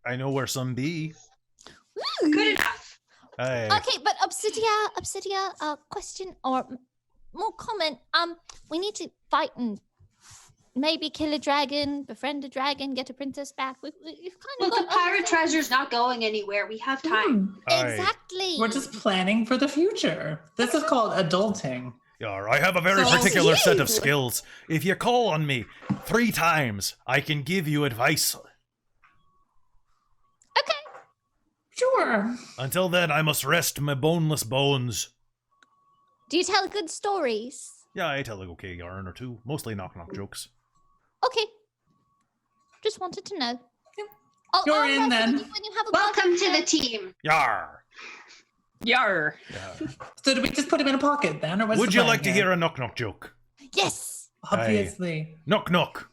I know where some be. Good enough. Okay, but Obsidia, question or more comment. We need to fight and maybe kill a dragon, befriend a dragon, get a princess back. We've kind Well, of the pirate treasure's not going anywhere. We have time. Exactly. We're just planning for the future. This is called adulting. Yar, I have a very So particular set of you. skills. If you call on me 3 times, I can give you advice. Okay. Sure. Until then, I must rest my boneless bones. Do you tell good stories? Yeah, I tell a okay yarn or two, mostly knock-knock jokes. Okay. Just wanted to know. Yep. I'll You're in message then. you when you have a Welcome to body. the team. Yar! Yar. Yeah. So do we just put him in a pocket then, or what's Would the you plan like to here? hear a knock-knock joke? Yes. Obviously. Knock-knock.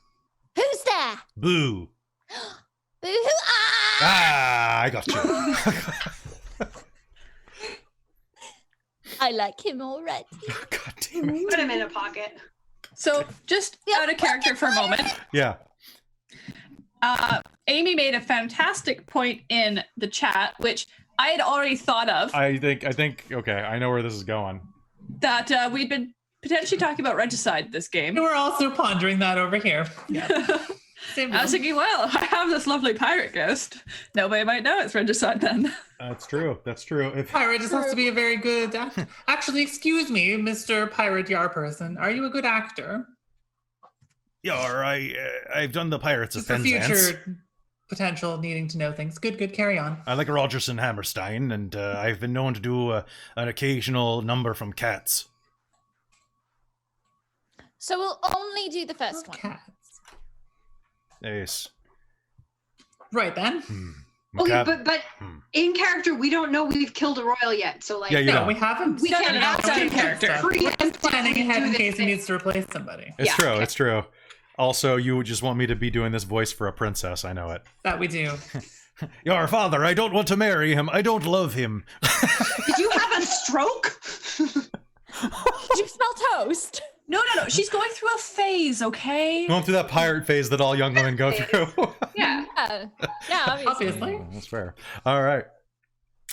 Who's there? Boo. Boo-hoo. Ah! Ah, I got you. I like him already. God damn it. Put him in a pocket. So, just out of character for a moment, Yeah. Amy made a fantastic point in the chat, which I had already thought of, I think, okay, I know where this is going. that we'd been potentially talking about regicide this game. We're also pondering that over here. Yeah. Same I was thinking, well, I have this lovely pirate ghost. Nobody might know it's regicide then. That's true. That's true. If Pirate just has to be a very good actor. Actually, excuse me, Mr. Pirate Yar person. Are you a good actor? Yar, I've done the Pirates of Just for Penzance. future potential needing to know things. Good. Carry on. I like Rogerson Hammerstein, and I've been known to do an occasional number from Cats. So we'll only do the first one. Cats. Yes. Right then. Okay, Macabre. but in character, we don't know we've killed a royal yet. So like, Yeah, you No, don't. we haven't. we No, can't no, no, ask outside him of character. to We're just preempt planning to ahead do in this case he thing. needs to replace somebody. it's Yeah, true. okay. It's true. Also, you just want me to be doing this voice for a princess. I know it. That we do. Your father, I don't want to marry him. I don't love him. Did you have a stroke? Did you smell toast? No. She's going through a phase, okay? Going through that pirate phase that all young women go through. Yeah. Yeah, obviously. Obviously. That's fair. All right.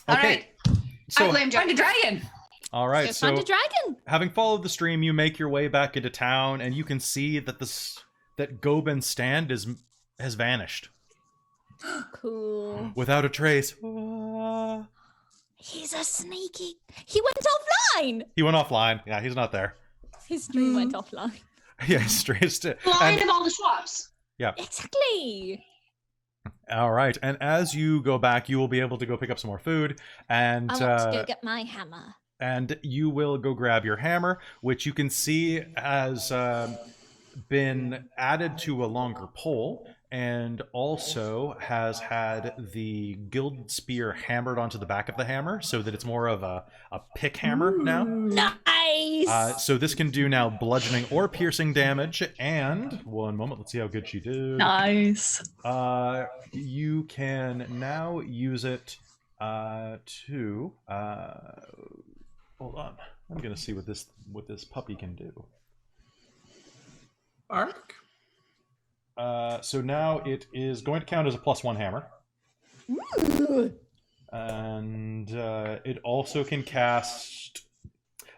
All Okay. right. So, I blame Find a Jack. dragon. all right. Just found So, a dragon. having followed the stream, you make your way back into town, and you can see that that Gobin's stand has vanished Cool. without a trace. He's a sneaky. He went offline. He went offline. Yeah, he's not there. His stream went offline. Yeah, straight. Blind of all the shops. Exactly. All right, and as you go back, you will be able to go pick up some more food, and I want to go get my hammer. and you will go grab your hammer, which you can see has been added to a longer pole, and also has had the gilded spear hammered onto the back of the hammer, so that it's more of a pick hammer now. Nice. Nice. So this can do now bludgeoning or piercing damage. And one moment, let's see how good she did. Nice. You can now use it to. Hold on, I'm gonna see what this puppy can do. Arc? So now it is going to count as a +1 hammer. Ooh. And it also can cast...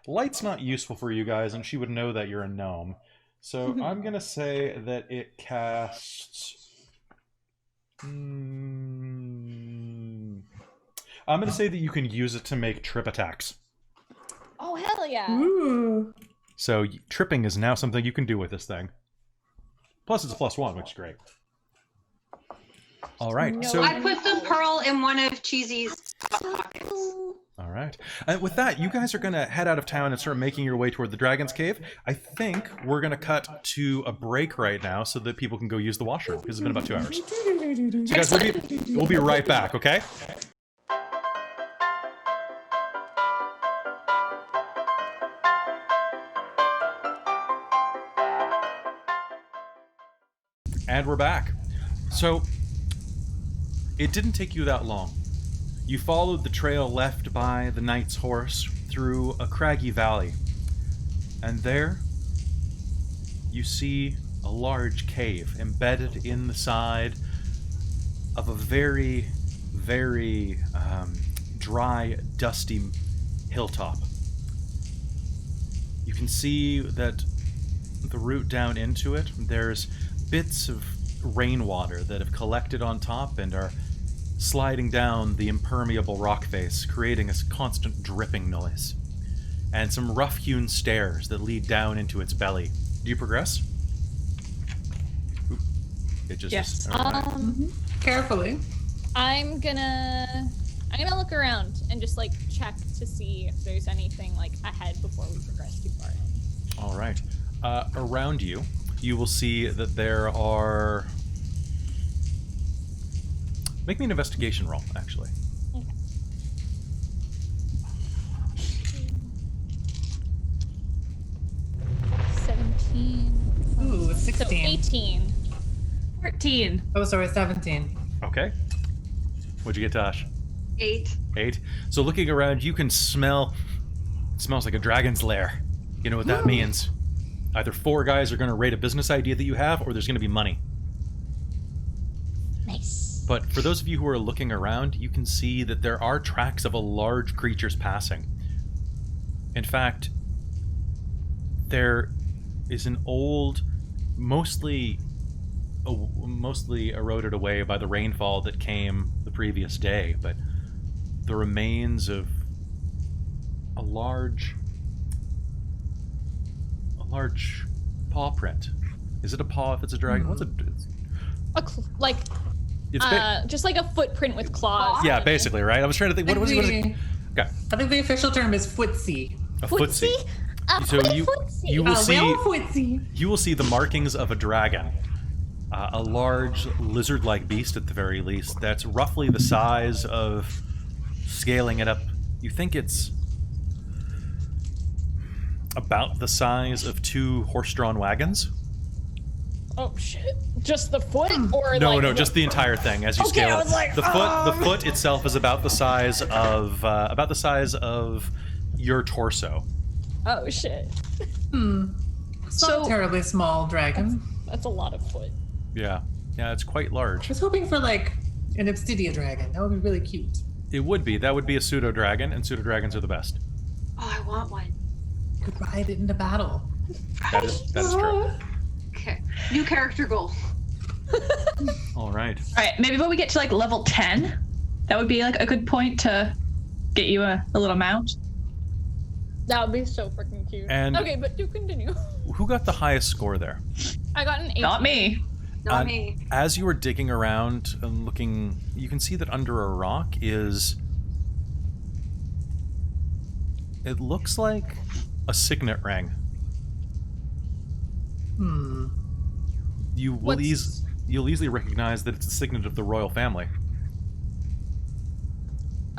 Light's not useful for you guys, and she would know that you're a gnome. So I'm going to say that it casts... I'm going to say that you can use it to make trip attacks. Oh, hell yeah. Ooh. So tripping is now something you can do with this thing. Plus it's a +1, which is great. All right, No. so... I put the pearl in one of Cheesy's So pockets. cool. All right. With that, you guys are going to head out of town and start making your way toward the Dragon's Cave. I think we're going to cut to a break right now so that people can go use the washroom, because it's been about 2 hours. So guys, we'll be right back, okay? And we're back. So, it didn't take you that long. You followed the trail left by the knight's horse through a craggy valley. And there, you see a large cave embedded in the side of a very, very dry, dusty hilltop. You can see that the route down into it, there's bits of rainwater that have collected on top and are sliding down the impermeable rock face, creating a constant dripping noise. And some rough-hewn stairs that lead down into its belly. Do you progress? Oop. It just... Yes. Alright. Carefully. I'm gonna look around and just like check to see if there's anything like ahead before we progress too far. All right. Around you, you will see that there are... Make me an investigation roll, actually. Okay. Ooh, 16. So 18. 14. Oh, sorry, 17. Okay. What'd you get, Tosh? 8. 8. So looking around, you can smell... It smells like a dragon's lair. You know what that means. Either 4 guys are going to raid a business idea that you have, or there's going to be money. Nice. But for those of you who are looking around, you can see that there are tracks of a large creature's passing. In fact, there is an old, mostly eroded away by the rainfall that came the previous day, but the remains of a large paw print. Is it a paw if it's a dragon? What's it? Just like a footprint with claws. Yeah, basically, right? I was trying to think. What is it? Okay. I think the official term is footsie. A footsie. So you will see footsie. you will see the markings of a dragon, a large lizard-like beast at the very least. That's roughly the size of, scaling it up, you think it's about the size of 2 horse-drawn wagons. Oh shit! Just the foot, or No, like no, just the entire thing as you Okay, scale I it. was like, The foot itself is about the size of your torso. Oh shit! It's not a terribly small dragon. That's a lot of foot. Yeah, it's quite I large. was hoping for like an obsidian dragon. That would be really cute. It would be. That would be a pseudo dragon, and pseudo dragons are the best. Oh, I want one. You could ride it into battle. That is true. Okay. New character goal. All right. All right, maybe when we get to like level 10, that would be like a good point to get you a little mount. That would be so freaking cute. And- okay, but do continue. Who got the highest score there? I got an 8. Not me. Not me. As you were digging around and looking, you can see that under a rock is... It looks like a signet ring. You'll easily recognize that it's a signet of the royal family.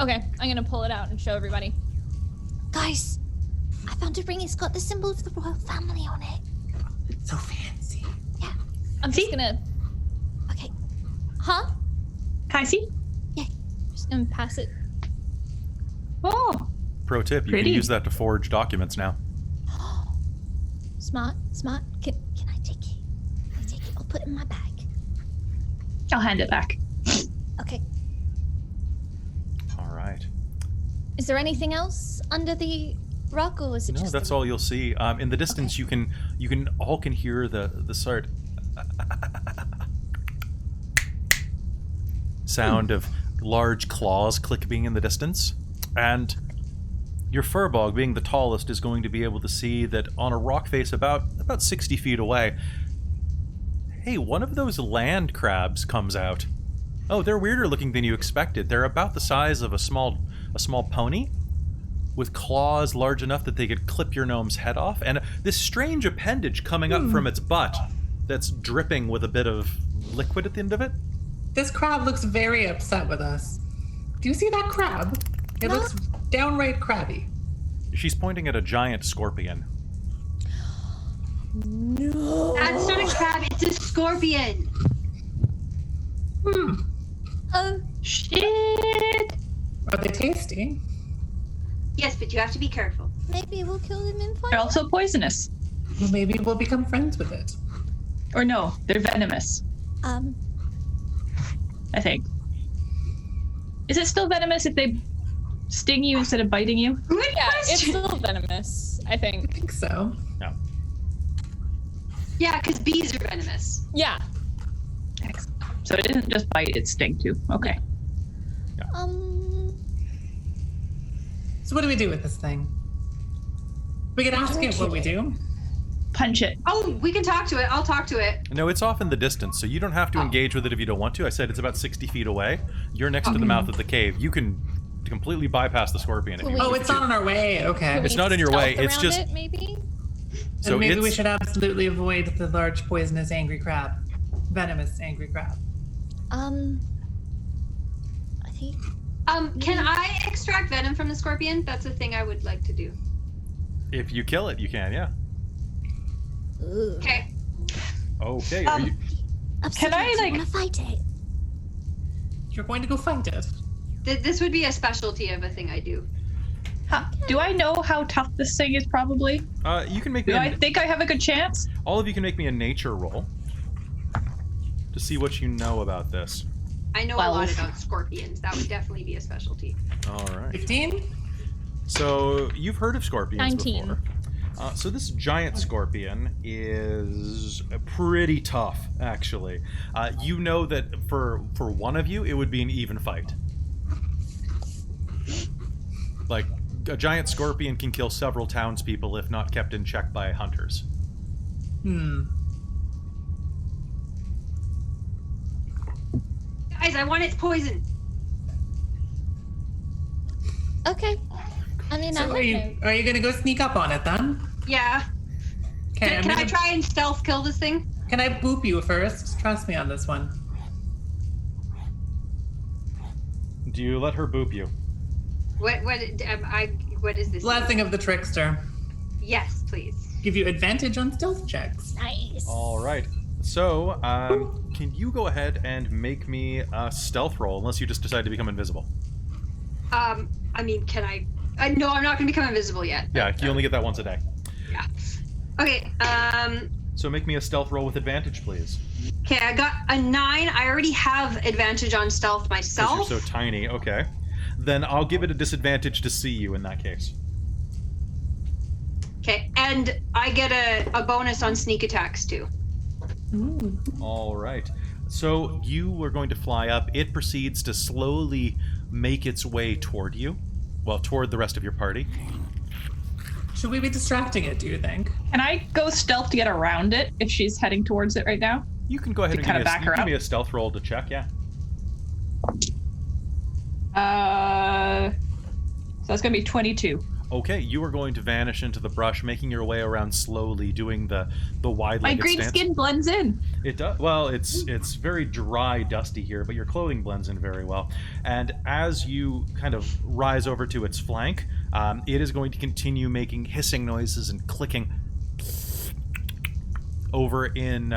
Okay, I'm gonna pull it out and show everybody. Guys, I found a ring. It's got the symbol of the royal family on it. It's so fancy. Yeah. I'm just gonna. Okay. Huh? Can I see? Just gonna pass it. Oh, Pro tip, you Pretty. can use that to forge documents now. Smart. Can I take it? I'll put it in my bag. I'll hand it back. Okay. All right. Is there anything else under the rock, or is it No, just? that's all you'll see. In the distance, you can hear the sort sound of large claws clicking in the distance, and your firbolg, being the tallest, is going to be able to see that on a rock face about 60 feet away. Hey, one of those land crabs comes out. Oh, they're weirder looking than you expected. They're about the size of a small pony, with claws large enough that they could clip your gnome's head off, and this strange appendage coming up from its butt that's dripping with a bit of liquid at the end of it. This crab looks very upset with us. Do you see that crab? It No. looks downright crabby. She's pointing at a giant scorpion. No. That's not a crab, it's a scorpion. Oh, Shit. Are they tasty? Yes, but you have to be careful. maybe we'll kill them in fire. They're also poisonous. Well, maybe we'll become friends with it. Or no, they're venomous, I think. Is it still venomous if they sting you instead of biting you? Good Yeah, it's question. still venomous, I I think. think so. Yeah, because bees are venomous. Yeah. So it isn't just bite, it's sting too. Okay. So what do we do with this thing? We can ask it what we do. Punch it. Oh, we can talk to it. I'll talk to it. No, it's off in the distance, so you don't have to engage with it if you don't want to. I said it's about 60 feet away. You're next to the mouth of the cave. You can completely bypass the scorpion if you Oh, want it's to. not on our way. Okay. It's not in your way, it's Stealth just- around it, maybe. So And maybe we it's- should absolutely avoid the large poisonous angry crab. Venomous angry crab. I think. Can I extract venom from the scorpion? That's a thing I would like to do. If you kill it, you can, yeah. Ooh. Okay. Okay. Are you, Obsidian, I, do you like- wanna fight it? You're going to go fight it. This would be a specialty of a thing I do. Do I know how tough this thing is probably? you can make me Do I a, think I have a good chance? all of you can make me a nature roll to see what you know about this. I know a 12. lot about scorpions. That would definitely be a specialty. All right. 15? So you've heard of scorpions 19. before. So this giant scorpion is pretty tough, actually. You know that for one of you, it would be an even fight. Like, a giant scorpion can kill several townspeople if not kept in check by hunters. Guys, I want its poison. Okay. I mean, So I are you going to go sneak up on it then? Yeah. Okay, Can I try and stealth kill this thing? Can I boop you first? Trust me on this one. Do you let her boop you? What is this? Blessing of the trickster. Yes, please. Give you advantage on stealth checks. nice. All right. So, can you go ahead and make me a stealth roll, unless you just decide to become invisible? I mean, can I? No, I'm not going to become invisible yet. Yeah, you only get that once a day. Yeah. Okay. So make me a stealth roll with advantage, please. Okay, I got a 9. I already have advantage on stealth 'Cause myself. you're so tiny. Okay. Then I'll give it a disadvantage to see you in that case. Okay, and I get a bonus on sneak attacks too. All right. So you are going to fly up. It proceeds to slowly make its way toward you. Well, toward the rest of your party. Should we be distracting it, do you think? Can I go stealth to get around it if she's heading towards it right now? You can go ahead To and kinda back her give up? me a stealth roll to check, yeah. So that's gonna be 22. Okay, you are going to vanish into the brush, making your way around slowly, doing the My wide-legged green stance. skin blends in. It does. Well, it's very dry, dusty here, but your clothing blends in very well. And as you kind of rise over to its flank, It is going to continue making hissing noises and clicking over in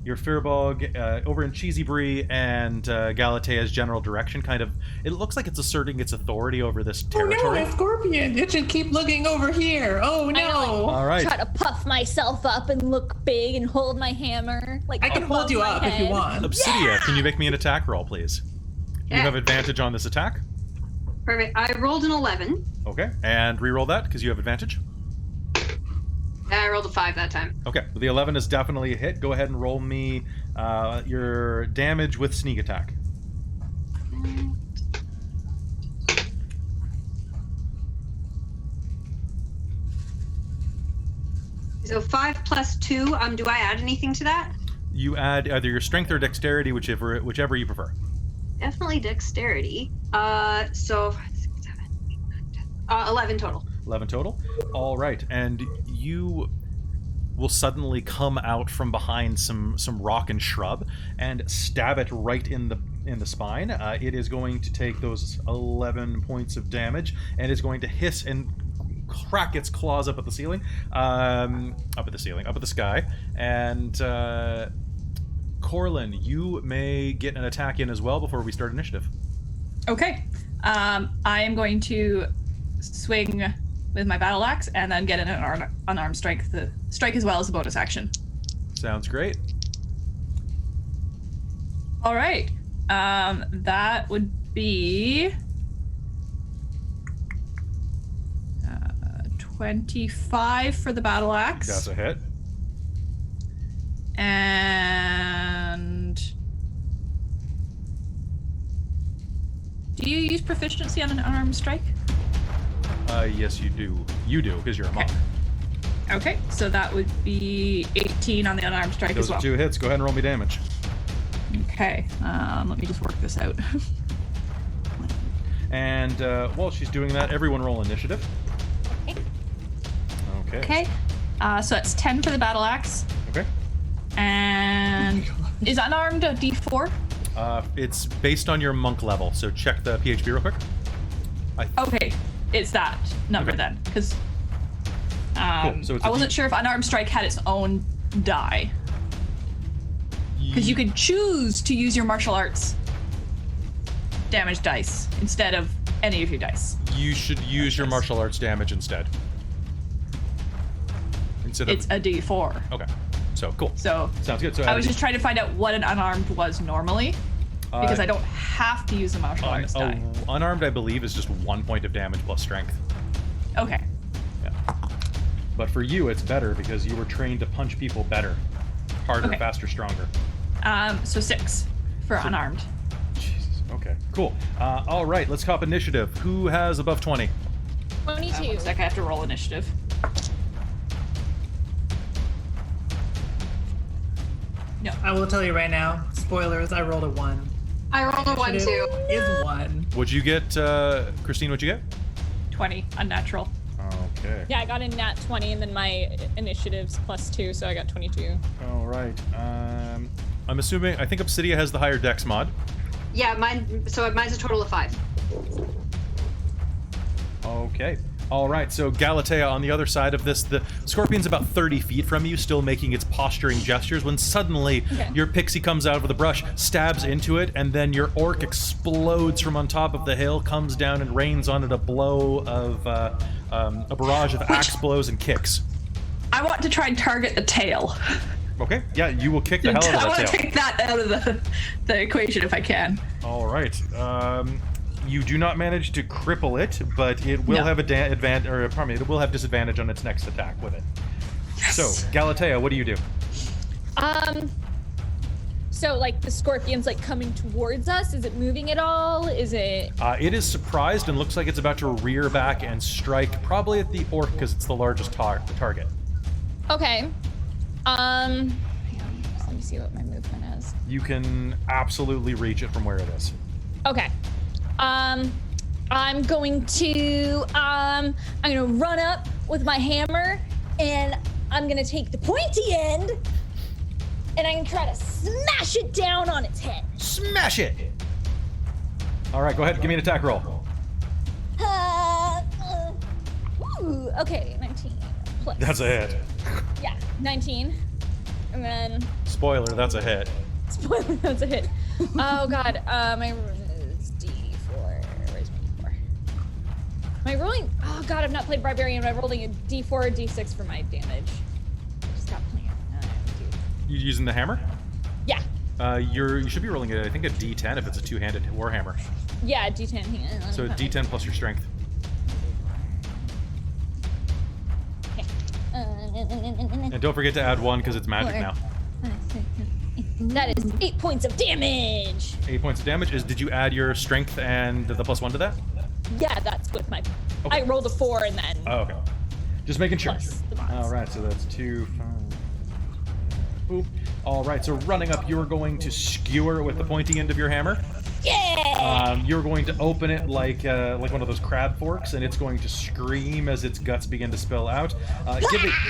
your firbolg, over in Cheesy Brie and Galatea's general direction. Kind of, it looks like it's asserting its authority over this territory. Oh no, a scorpion! It should keep looking over here. Oh no! All right. Try to puff myself up and look big and hold my hammer. Like I can above hold you my up if you head. want. Obsidia, can you make me an attack roll, please? You Yeah. have advantage on this attack. Perfect. I rolled an 11. Okay, and re-roll that because you have advantage. I rolled a 5 that time. Okay, the 11 is definitely a hit. Go ahead and roll me your damage with sneak attack. So 5 plus 2. Do I add anything to that? You add either your strength or dexterity, whichever you prefer. Definitely dexterity. So 5, 6, 7, 8, 9, 10. 11 total. 11 total. All right, and you will suddenly come out from behind some rock and shrub and stab it right in the spine. It is going to take those 11 points of damage and is going to hiss and crack its claws up at the ceiling, up at the sky. And Corlin, you may get an attack in as well before we start initiative. Okay. I am going to swing with my battle axe and then get an unarmed strike as well as a bonus action. Sounds great. All right. That would be 25 for the battle axe. That's a hit. And do you use proficiency on an unarmed strike? Yes, you do. You do, because you're a monk. Okay, so that would be 18 on the unarmed strike Those as well. are 2 hits. Go ahead and roll me damage. Okay, let me just work this out. And while she's doing that, everyone roll initiative. Okay. Okay, so that's 10 for the battle axe. Okay. And is unarmed a D4? It's based on your monk level, so check the PHP real quick. Okay, it's that number Okay. then, because Cool. So it's a I wasn't sure if unarmed strike had its own die. Because you could choose to use your martial arts damage dice instead of any of your dice. You should use your martial arts damage instead. Instead of... It's a D4. Okay. So, cool. So Sounds good. So I was just trying to find out what an unarmed was normally, because I don't have to use a martial arts die. Unarmed, I believe, is just 1 point of damage plus strength. Okay. Yeah. But for you, it's better because you were trained to punch people better. Harder, Okay. faster, stronger. So 6 for unarmed. Jesus. Okay. Cool. All right. Let's cop initiative. Who has above 20? 22. 1 sec, I have to roll initiative. No. I will tell you right now, spoilers, I rolled a 1. I rolled a 1 too. Is 1. What'd you get, Christine? What'd you get? 20, unnatural. Okay. Yeah, I got a nat 20, and then my initiative's +2, so I got 22. All right. I'm assuming. I think Obsidia has the higher dex mod. Yeah, mine's a total of 5. Okay. All right. So Galatea on the other side of this, the scorpion's about 30 feet from you, still making its posturing gestures. When suddenly your pixie comes out with a brush, stabs into it, and then your orc explodes from on top of the hill, comes down and rains on it a blow of a barrage of axe blows and kicks. I want to try and target the tail. Okay. Yeah, you will kick the hell out I of want that to tail. take that out of the equation if I can. All right. You do not manage to cripple it, but it will have it will have disadvantage on its next attack with it. Yes. So, Galatea, what do you do? So like the scorpion's like coming towards us. Is it moving at all? Is it? It is surprised and looks like it's about to rear back and strike, probably at the orc because it's the largest target. Okay. Let me see what my movement is. You can absolutely reach it from where it is. Okay. I'm going to run up with my hammer, and I'm gonna take the pointy end, and I'm gonna try to smash it down on its head. Smash it! All right, go ahead. Give me an attack roll. Ooh, okay, 19 plus. That's a hit. Yeah, 19. And then, Spoiler, that's a hit. spoiler, that's a hit. Oh god, my is D4. Where's my D4? Am I rolling? Oh god, I've not played barbarian, but I'm rolling a D4 or D6 for my damage. Just got plenty. You using the hammer? Yeah. You should be rolling I think a D10 if it's a two-handed warhammer. Yeah, D10. So D10 plus your strength. And don't forget to add 1 because it's magic now. That is 8 points of damage. 8 points of damage. Did you add your strength and the +1 to that? Yeah, that's with my. Okay. I rolled a 4 and then. Oh, okay. Just making sure. Plus the mods. All right, so that's 2, 5. Oop. All right, so running up, you're going to skewer with the pointy end of your hammer. Yeah. You're going to open it like one of those crab forks, and it's going to scream as its guts begin to spill out,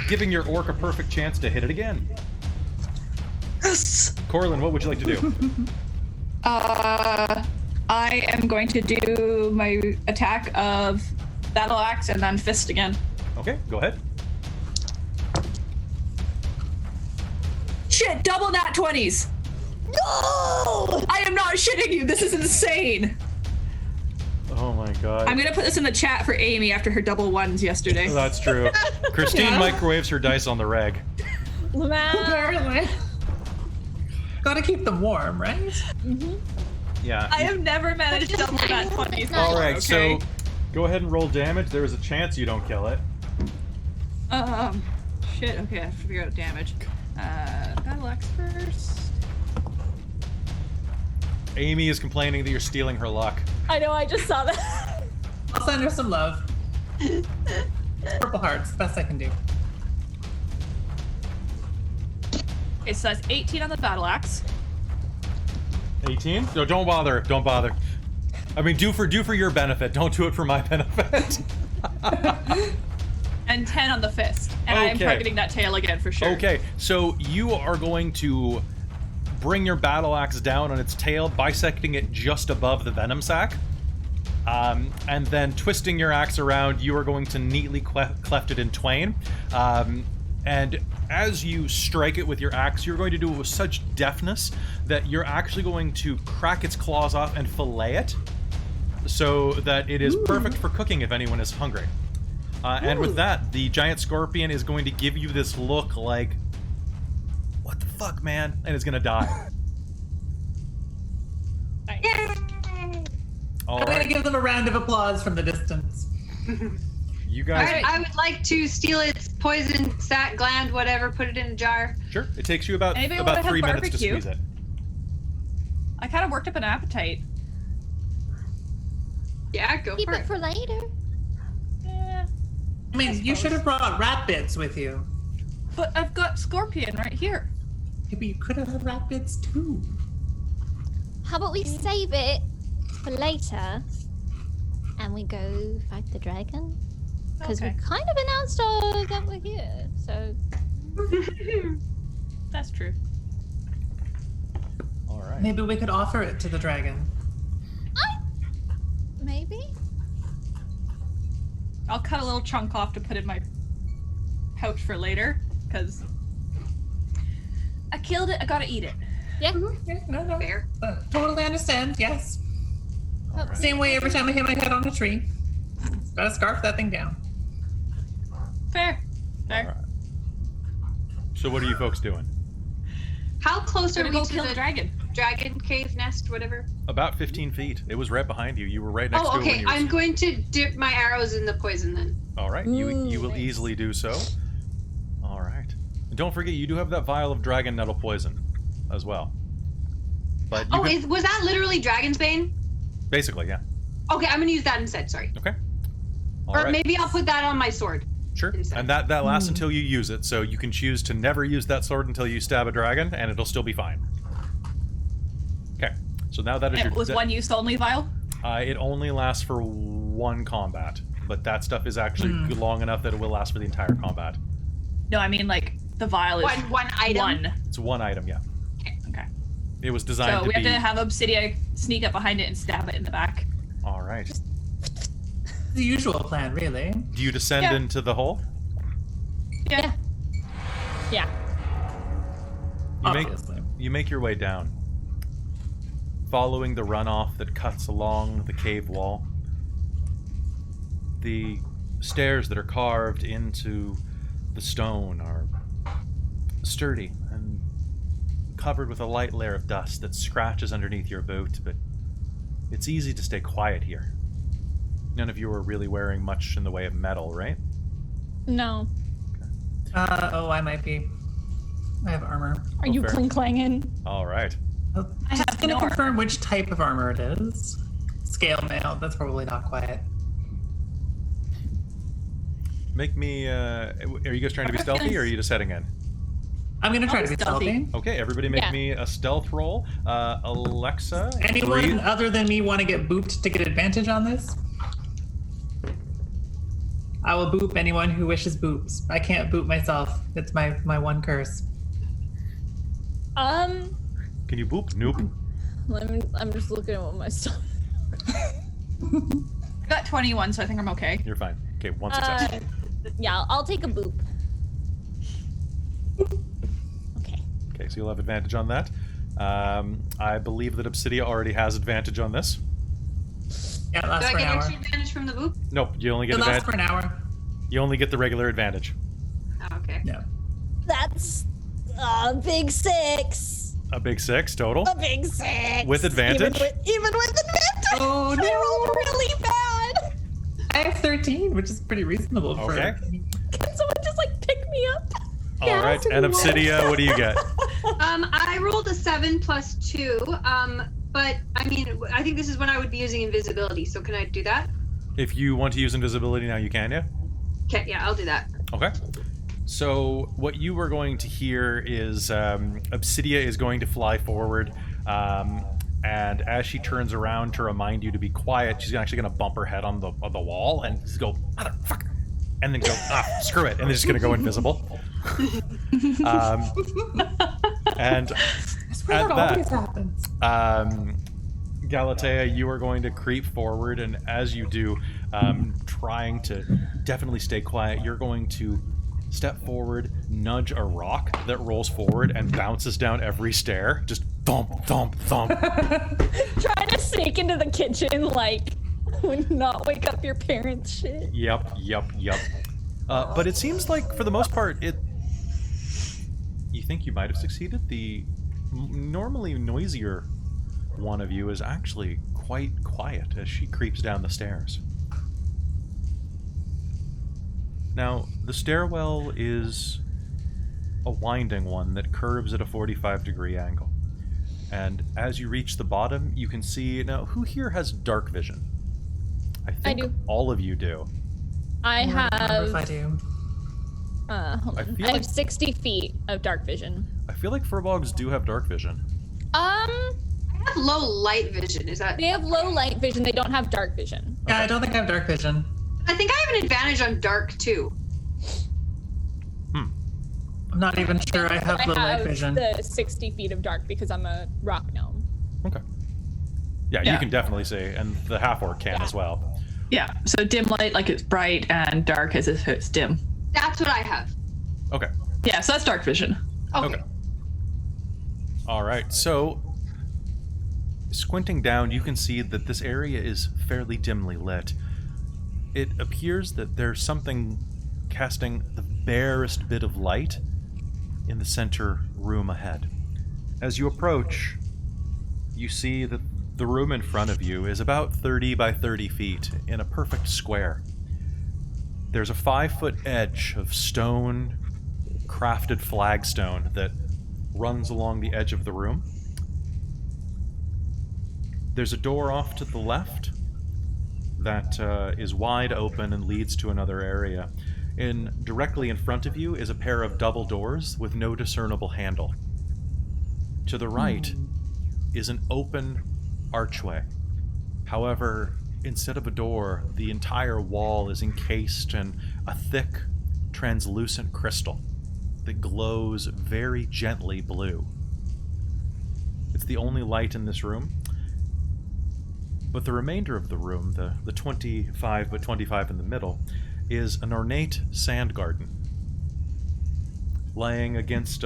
giving your orc a perfect chance to hit it again. Yes! Corlin, what would you like to do? I am going to do my attack of battle axe and then fist again. Okay, go ahead. Shit, double nat 20s! No! I am not shitting you, this is insane! Oh my god. I'm gonna put this in the chat for Amy after her double ones yesterday. That's true. Christine microwaves her dice on the reg. Apparently. Gotta keep them warm, right? Mm-hmm. Yeah. I have never managed to double nat 20s. All right, okay. so go ahead and roll damage. There is a chance you don't kill it. Shit, okay, I have to figure out damage. Battle axe first. Amy is complaining that you're stealing her luck. I know, I just saw that. I'll send her some love. Purple hearts, best I can do. Okay, so that's 18 on the battle axe. 18? No, don't bother. Don't bother. I mean, do for your benefit. Don't do it for my benefit. And 10 on the fist. And I am Okay. targeting that tail again for sure. Okay, so you are going to bring your battle axe down on its tail, bisecting it just above the venom sac. And then twisting your axe around, you are going to neatly cleft it in twain. And as you strike it with your axe, you're going to do it with such deftness that you're actually going to crack its claws off and fillet it, so that it is perfect for cooking if anyone is hungry. And with that, the giant scorpion is going to give you this look like, what the fuck, man? And it's going to die. All I'm gonna right. give them a round of applause from the distance. You guys... I would like to steal its poison, sac, gland, whatever, put it in a jar. Sure. It takes you about Anybody wanna have 3 minutes to barbecue? squeeze it. I kind of worked up an appetite. Yeah, go Keep for it it. for later. Yeah. I mean, you should have brought rat bits with you. But I've got scorpion right here. Maybe you could have had rat bits too. How about we save it for later and we go fight the dragon? Because Okay. we kind of announced that we're here, so... That's true. All right. Maybe we could offer it to the dragon. Maybe? I'll cut a little chunk off to put in my pouch for later, because I killed it, I gotta eat it. Yeah. Yeah, no. Fair. Totally understand, yes. All right. Same way every time I hit my head on a tree. Gotta scarf that thing down. Fair. All Fair. right. So what are you folks doing? How close are Gonna we go to kill the dragon. dragon cave nest, whatever? About 15 feet. It was right behind you. You were right next Oh, to it when okay. you were... I'm going to dip my arrows in the poison then. All right, you will nice. easily do so. All right. And don't forget, you do have that vial of dragon nettle poison as well. But you can- Was that literally Dragon's Bane? basically, yeah. Okay, I'm gonna use that instead, sorry. Okay. All Or right. maybe I'll put that on my sword. Sure. instead. And that lasts until you use it, so you can choose to never use that sword until you stab a dragon, and it'll still be fine. Okay. So now that is It your... was one use only vial. It only lasts for one combat, but that stuff is actually long enough that it will last for the entire combat. No, I mean like the vial is One item? one. It's one item, yeah. Okay. It was designed So to we be... have to have Obsidian sneak up behind it and stab it in the back. All right. the usual plan, really. Do you descend Yeah. into the hole? Yeah. Yeah. Obviously. You make your way down, following the runoff that cuts along the cave wall. The stairs that are carved into the stone are sturdy and covered with a light layer of dust that scratches underneath your boot, but it's easy to stay quiet here. None of you are really wearing much in the way of metal, right? No. I might be. I have armor. Are you fair. cling-clanging? All right. I Just have gonna no armor. confirm which type of armor it is. Scale mail. That's probably not quiet. Make me, are you guys trying to be stealthy, or are you just heading in? I'm gonna try I'll to be be stealthy. stealthy. Okay, everybody make Yeah. me a stealth roll. Alexa, Anyone breathe. other than me want to get booped to get advantage on this? I will boop anyone who wishes boops. I can't boop myself. It's my one curse. Can you boop? Nope. I'm just looking at what my stuff. I got 21, so I think I'm okay. You're fine. Okay, one success. Yeah, I'll take a boop. Okay. Okay, so you'll have advantage on that. I believe that Obsidia already has advantage on this. Yeah, it Do lasts I for an get hour. extra advantage from the boop? Nope, you only get It lasts for advantage. an hour. You only get the regular advantage. Oh, okay. Yeah. That's a big 6. A big 6 total. A big 6. With advantage? Even with advantage. Oh, I no. rolled really bad. I have 13, which is pretty reasonable for. Okay. Can someone just like pick me up? All right, and Obsidia, what do you get? I rolled a 7 plus 2. But I mean, I think this is when I would be using invisibility. So can I do that? If you want to use invisibility now, you can, yeah? Okay, yeah, I'll do that. Okay. So what you are going to hear is Obsidia is going to fly forward, and as she turns around to remind you to be quiet, she's actually going to bump her head on the wall and just go, motherfucker, and then go, screw it, and they're just going to go invisible. And at always that, happens. Galatea, you are going to creep forward, and as you do, trying to definitely stay quiet, you're going to step forward, nudge a rock that rolls forward and bounces down every stair. Just thump, thump, thump. Trying to sneak into the kitchen, like, would not wake up your parents shit. Yep. But it seems like, for the most part, you think you might have succeeded. The normally noisier one of you is actually quite quiet as she creeps down the stairs. Now, the stairwell is a winding one that curves at a 45-degree angle. And as you reach the bottom, you can see... Now, who here has dark vision? I think do. all of you do. I If have I do. hold I on. feel I like- have 60 feet of dark vision. I feel like firbolgs do have dark vision. I have low light vision. Is that? They have low light vision. They don't have dark vision. Yeah, I don't think I have dark vision. I think I have an advantage on dark too. I'm not even sure I have I low light have vision. the 60 feet of dark because I'm a rock gnome. Okay. Yeah, you Yeah. can definitely see, and the half-orc can as well. Yeah, so dim light like it's bright and dark as if it's dim. That's what I have. Okay. Yeah, so that's dark vision. Okay. All right, so squinting down, you can see that this area is fairly dimly lit. It appears that there's something casting the barest bit of light in the center room ahead. As you approach, you see that the room in front of you is about 30 by 30 feet in a perfect square. There's a 5-foot edge of stone, crafted flagstone that runs along the edge of the room. There's a door off to the left that is wide open and leads to another area. Directly in front of you is a pair of double doors with no discernible handle. To the right is an open archway. However, instead of a door, the entire wall is encased in a thick, translucent crystal that glows very gently blue. It's the only light in this room, But the remainder of the room, the 25 by 25 in the middle, is an ornate sand garden. Laying against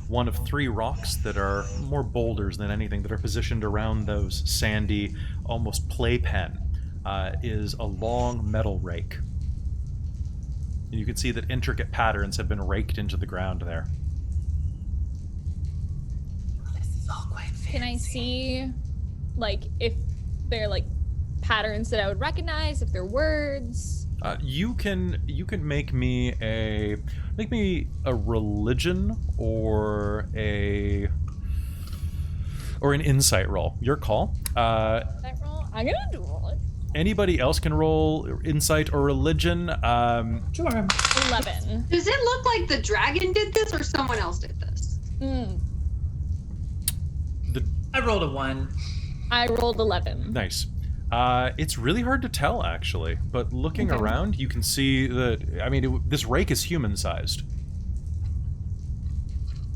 one of 3 rocks that are more boulders than anything, that are positioned around those sandy, almost playpen, is a long metal rake. And you can see that intricate patterns have been raked into the ground there. This is all quite fancy. Can I see, like, if they're like patterns that I would recognize, if they're words? You can make me a religion or an insight roll. Your call. That roll? I'm gonna do it. Anybody else can roll insight or religion. Sure. 11. Does it look like the dragon did this or someone else did this? I rolled a 1. I rolled 11. Nice. It's really hard to tell, actually, but looking around, you can see that, I mean, this rake is human-sized.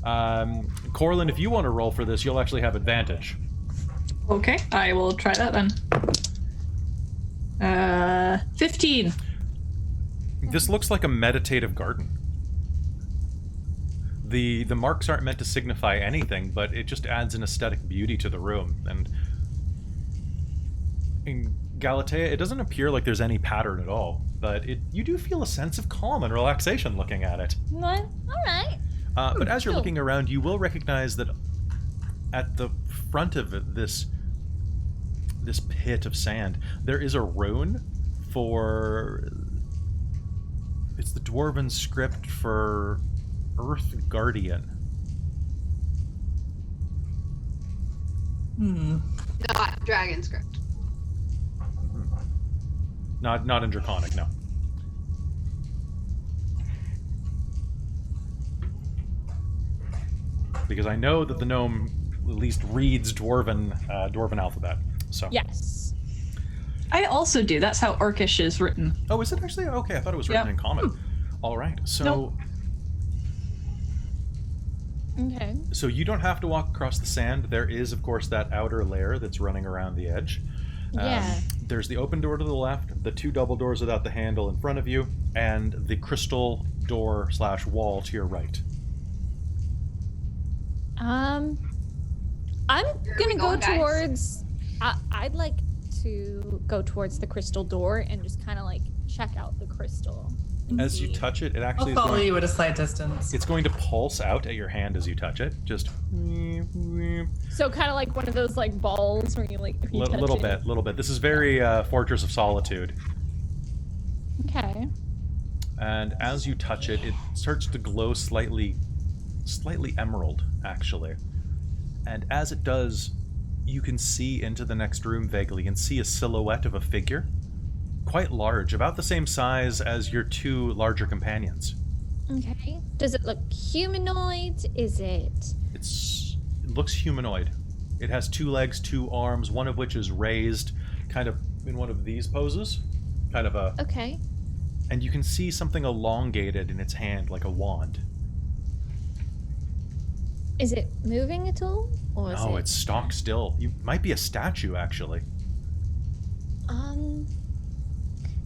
Corlin, if you want to roll for this, you'll actually have advantage. Okay, I will try that then. 15. This looks like a meditative garden. The marks aren't meant to signify anything, but it just adds an aesthetic beauty to the room. And in Galatea, it doesn't appear like there's any pattern at all, but you do feel a sense of calm and relaxation looking at it. What? All right. But as you're Cool. looking around, you will recognize that at the front of this pit of sand, there is a rune for... It's the Dwarven script for Earth Guardian. Not dragon script. Not in Draconic, no. Because I know that the gnome at least reads Dwarven alphabet. So. Yes. I also do. That's how Orcish is written. Oh, is it actually? Okay, I thought it was written in common. All right, so. Nope. Okay. So you don't have to walk across the sand. There is, of course, that outer layer that's running around the edge. Yeah. There's the open door to the left, the 2 double doors without the handle in front of you, and the crystal door / wall to your right. I'm gonna go going, guys? towards. I'd like to go towards the crystal door and just kind of like check out the crystal. and As you see. touch it, it I'll actually is follow going, you at a slight distance. it's going to pulse out at your hand as you touch it. Just So kind of like one of those like balls where you like if you touch it. little bit. This is very Fortress of Solitude. Okay. And as you touch it, it starts to glow slightly emerald, actually. And as it does, you can see into the next room vaguely and see a silhouette of a figure. Quite large, about the same size as your 2 larger companions. Okay. Does it look humanoid? Is it? It looks humanoid. It has 2 legs, 2 arms, one of which is raised, kind of in one of these poses. Kind of a... Okay. And you can see something elongated in its hand, like a wand. Is it moving at all? Or is No, it... it's stock still. You might be a statue, actually.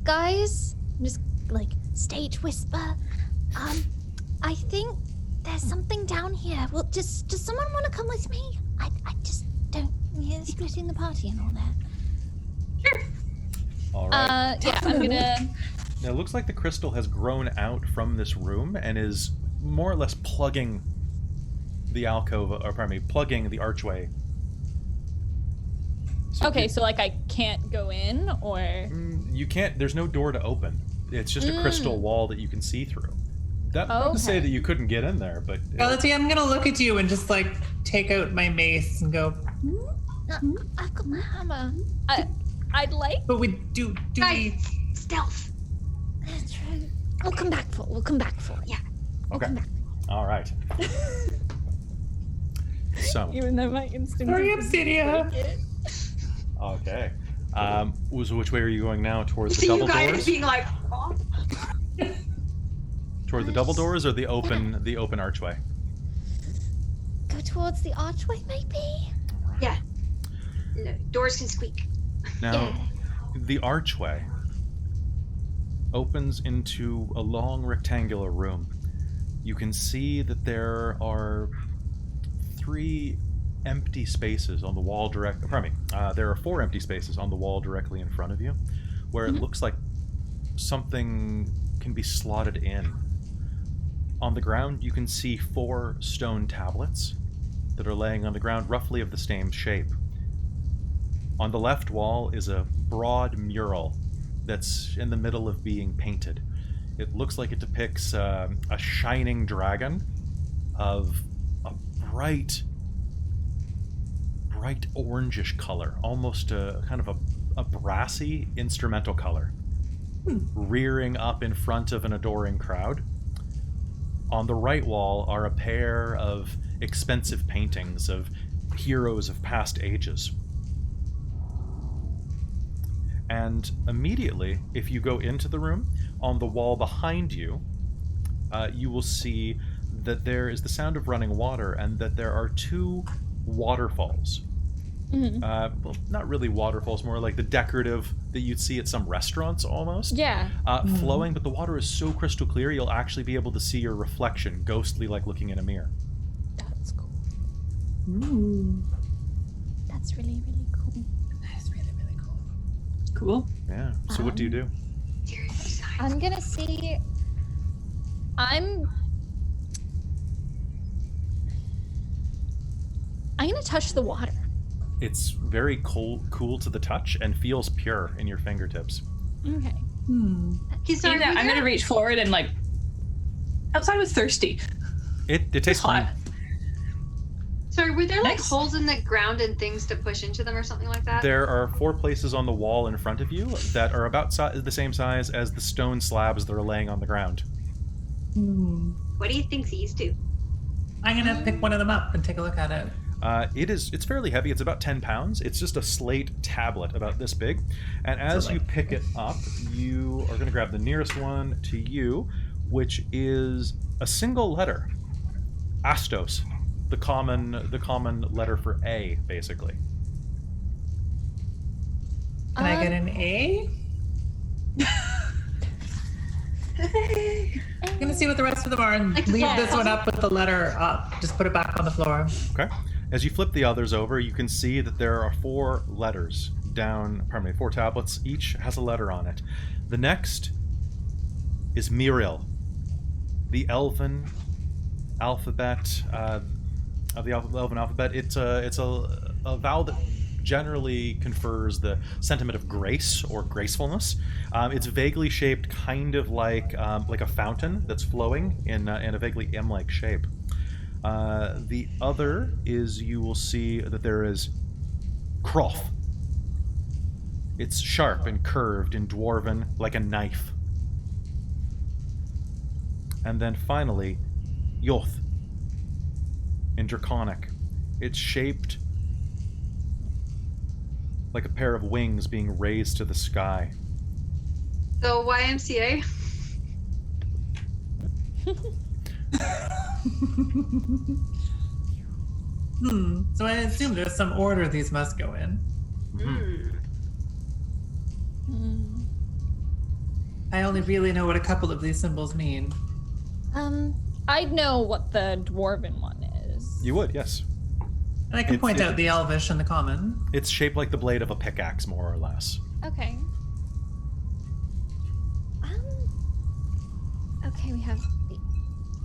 Guys, I'm just like stage whisper. I think there's something down here. Well, does someone want to come with me? I just don't. Yeah, splitting the party and all that. Sure. All right. Yeah, I'm gonna. Now, it looks like the crystal has grown out from this room and is more or less plugging the alcove, or pardon me, plugging the archway. Okay, so like I can't go in, or You can't. There's no door to open. It's just a crystal wall that you can see through. Not to say that you couldn't get in there, but Galatea, I'm gonna look at you and just like take out my mace and go. I've got my hammer. I'd like. But we do we? Guys, stealth. That's true. We'll come back for it. Yeah. okay. All right. So Even though my instinct. Hurry is up, to Cydia. break it. okay. So which way are you going now? Towards the See double you guys doors? being like, oh. Toward the double doors or the open archway? Go towards the archway, maybe. Yeah. No, doors can squeak. Now, the archway opens into a long rectangular room. You can see that there are 3 empty spaces on the wall there are 4 empty spaces on the wall directly in front of you, where it looks like something can be slotted in. On the ground, you can see 4 stone tablets that are laying on the ground, roughly of the same shape. On the left wall is a broad mural that's in the middle of being painted. It looks like it depicts a shining dragon of a bright orangish color, almost a kind of a brassy instrumental color, rearing up in front of an adoring crowd. On the right wall are a pair of expensive paintings of heroes of past ages. And immediately, if you go into the room, on the wall behind you, you will see that there is the sound of running water and that there are 2 waterfalls. Well, not really waterfalls, more like the decorative that you'd see at some restaurants almost. Yeah. Flowing, but the water is so crystal clear you'll actually be able to see your reflection, ghostly like looking in a mirror. That's cool. Ooh. That's really, really cool. That's really, really cool. Cool. Yeah. So what do you do? I'm gonna see. I'm gonna touch the water. It's very cool to the touch and feels pure in your fingertips. Okay. Okay, sorry, I'm gonna reach forward and like. Outside was thirsty. It tastes hot. fine. Sorry, were there like Nice. holes in the ground and things to push into them or something like that? There are 4 places on the wall in front of you that are about the same size as the stone slabs that are laying on the ground. What do you think these do? I'm gonna pick one of them up and take a look at it. It's fairly heavy. It's about 10 pounds. It's just a slate tablet about this big. And as you pick it up, you are going to grab the nearest one to you, which is a single letter. Astos. The common letter for A, basically. Can I get an A? I'm gonna see what the rest of them are and Like, leave yeah. this one up with the letter up. Just put it back on the floor. Okay. As you flip the others over, you can see that there are 4 letters down, 4 tablets. Each has a letter on it. The next is Miriel, the elven alphabet of the elven alphabet. It's a vowel that generally confers the sentiment of grace or gracefulness. It's vaguely shaped, kind of like a fountain that's flowing in a vaguely M-like shape. The other is, you will see that there is Kroth. It's sharp and curved in Dwarven, like a knife. And then finally, Yoth in Draconic. It's shaped like a pair of wings being raised to the sky. So YMCA? So I assume there's some order these must go in. I only really know what a couple of these symbols mean. I'd know what the dwarven one is. You would, yes. And I can point out the elvish and the common. It's shaped like the blade of a pickaxe, more or less. Okay. Okay, we have the.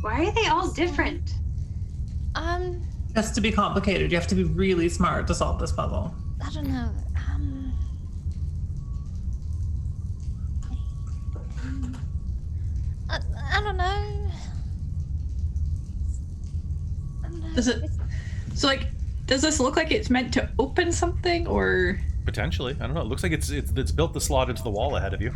Why are they all different? Just to be complicated, you have to be really smart to solve this puzzle. I don't know. I don't know. Does it? So like, does this look like it's meant to open something, or? Potentially. I don't know. It looks like it's built the slot into the wall ahead of you.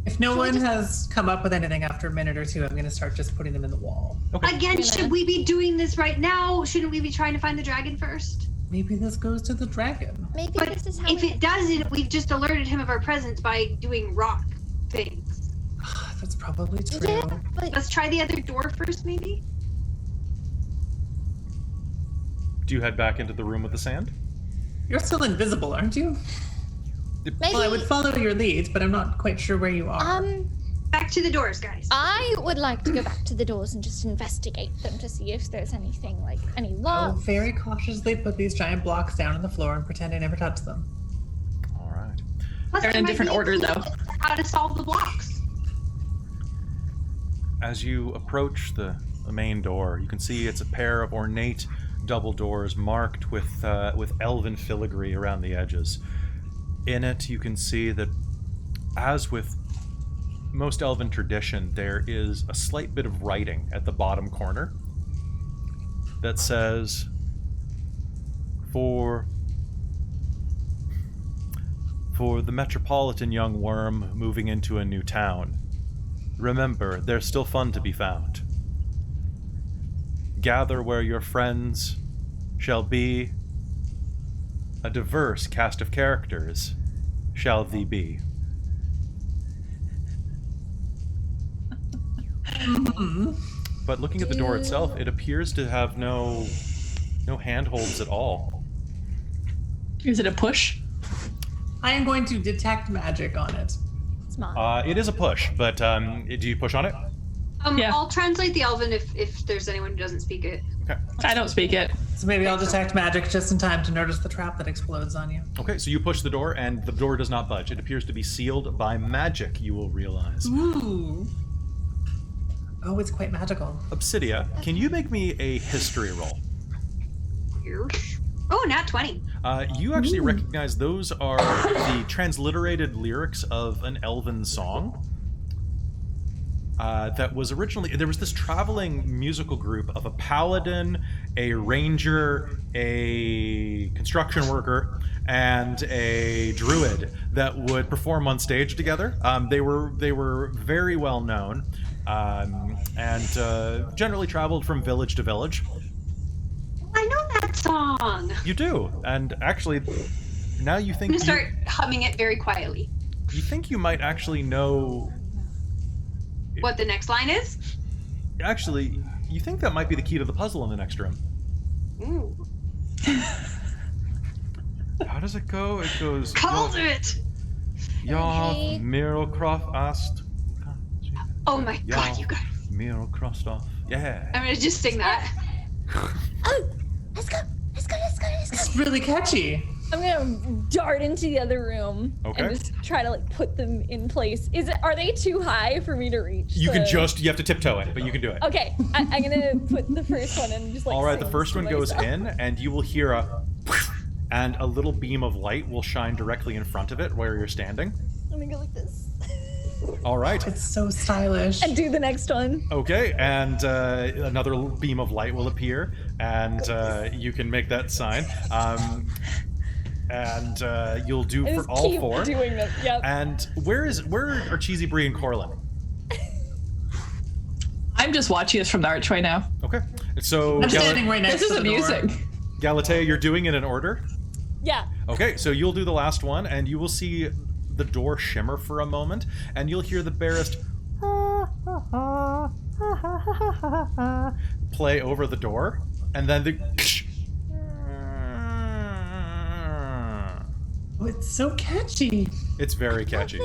If no one has come up with anything after a minute or two, I'm going to start just putting them in the wall. Okay. Again, should we be doing this right now? Shouldn't we be trying to find the dragon first? Maybe this goes to the dragon. Maybe But this is how. if it doesn't, we've just alerted him of our presence by doing rock things. That's probably true. Yeah, but Let's try the other door first, maybe? Do you head back into the room with the sand? You're still invisible, aren't you? Maybe. Well, I would follow your leads, but I'm not quite sure where you are. Back to the doors, guys. I would like to go back to the doors and just investigate them to see if there's anything like any I'll locks. very cautiously put these giant blocks down on the floor and pretend I never touched them. All right. Plus, They're in there a might different be order, key though. to How to solve the blocks. As you approach the main door, you can see it's a pair of ornate double doors marked with elven filigree around the edges. In it, you can see that, as with most elven tradition, there is a slight bit of writing at the bottom corner that says, for the metropolitan young worm moving into a new town, remember, there's still fun to be found. Gather where your friends shall be. A diverse cast of characters shall thee be. But looking at the door itself, it appears to have no handholds at all. Is it a push? I am going to detect magic on it. Smart. It is a push, but do you push on it? Yeah. I'll translate the Elven if there's anyone who doesn't speak it. Okay. I don't speak it. So maybe I'll detect magic just in time to notice the trap that explodes on you. Okay, so you push the door, and the door does not budge. It appears to be sealed by magic, you will realize. Ooh. Oh, it's quite magical. Obsidia, can you make me a history roll? Oh, nat 20. You actually recognize those are the transliterated lyrics of an elven song. That was originally, there was this traveling musical group of a paladin, a ranger, a construction worker, and a druid that would perform on stage together. They were very well known, and generally traveled from village to village. I know that song. You do, and actually, now you think I'm gonna start humming it very quietly. you think you might actually know. What the next line is? Actually, you think that might be the key to the puzzle in the next room. Ooh. How does it go? It goes. Called it! Ja, Okay. Miro Croft asked. Oh my god, you guys. Miro crossed off. Yeah. I'm gonna just sing that. Oh, let's go. Let's go. Let's go. Let's go. It's really catchy. I'm gonna dart into the other room Okay. and just try to like put them in place. Are they too high for me to reach? You can you have to tiptoe it, but you can do it. Okay, I'm gonna put the first one in and just like. All right, the sing first to one goes myself. in, and you will hear and a little beam of light will shine directly in front of it where you're standing. I'm gonna go like this. All right. It's so stylish. And do the next one. Okay, and another beam of light will appear, and you can make that sign. And you'll do I for just all keep four. doing them. Yep. And where are Cheesy Brie and Corlin? I'm just watching this from the archway now. Okay, so I'm standing right next This to is the door. amusing. Galatea, you're doing it in order. Yeah. Okay, so you'll do the last one, and you will see the door shimmer for a moment, and you'll hear the barest play over the door, and then the Oh, it's so catchy. it's very catchy.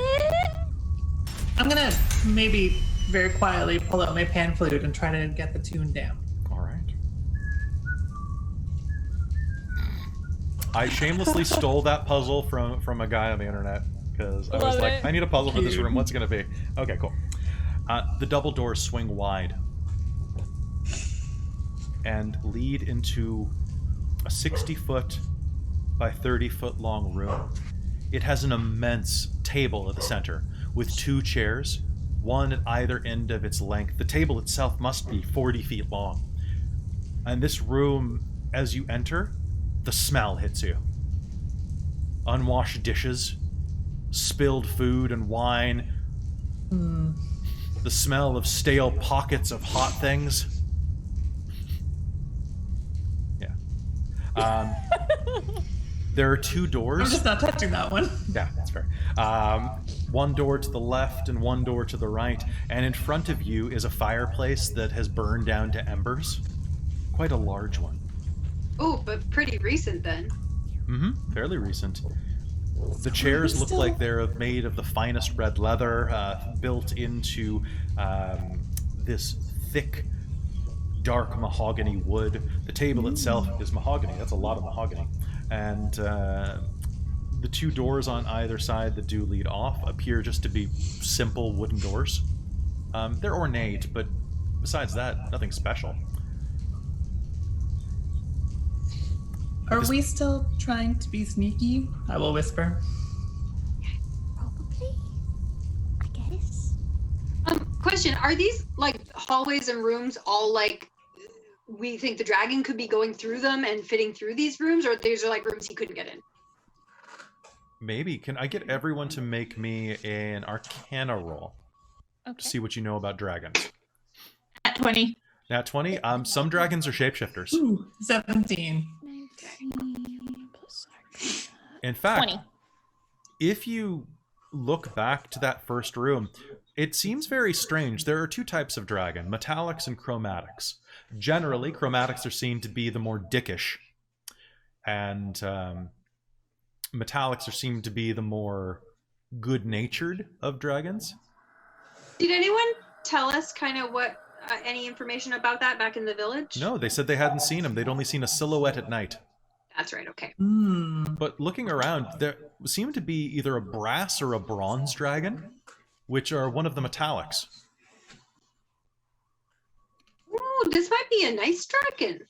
I'm gonna maybe very quietly pull out my pan flute and try to get the tune down. All right. I shamelessly stole that puzzle from a guy on the internet because I was Love like, it. I need a puzzle for this room. What's it gonna be? Okay, cool. The double doors swing wide and lead into a 60-foot by 30-foot long room. It has an immense table at the center with 2 chairs, one at either end of its length. The table itself must be 40 feet long. And this room, as you enter, the smell hits you. Unwashed dishes, spilled food and wine, the smell of stale pockets of hot things. Yeah. There are 2 doors. I'm just not touching that one. Yeah, that's fair. One door to the left and one door to the right, and in front of you is a fireplace that has burned down to embers. Quite a large one. Oh, but pretty recent then. Mm-hmm. Fairly recent. The chairs look like they're made of the finest red leather, built into this thick, dark mahogany wood. The table itself is mahogany. That's a lot of mahogany. And the two doors on either side that do lead off appear just to be simple wooden doors. They're ornate, but besides that, nothing special. Are we still trying to be sneaky? I will whisper. Probably. I guess. Question, are these like hallways and rooms all like we think the dragon could be going through them and fitting through these rooms, or these are like rooms he couldn't get in? Maybe. Can I get everyone to make me an Arcana roll? Okay. See what you know about dragons. At 20. Nat 20. Some dragons are shapeshifters. Ooh, 17. 19 plus In fact, 20. if you look back to that first room, it seems very strange. There are two types of dragon, metallics and chromatics. Generally, chromatics are seen to be the more dickish, and metallics are seen to be the more good-natured of dragons. Did anyone tell us kind of what any information about that back in the village? No, they said they hadn't seen him. They'd only seen a silhouette at night. That's right. Okay. But looking around, there seemed to be either a brass or a bronze dragon, which are one of the metallics. Ooh, this might be a nice dragon.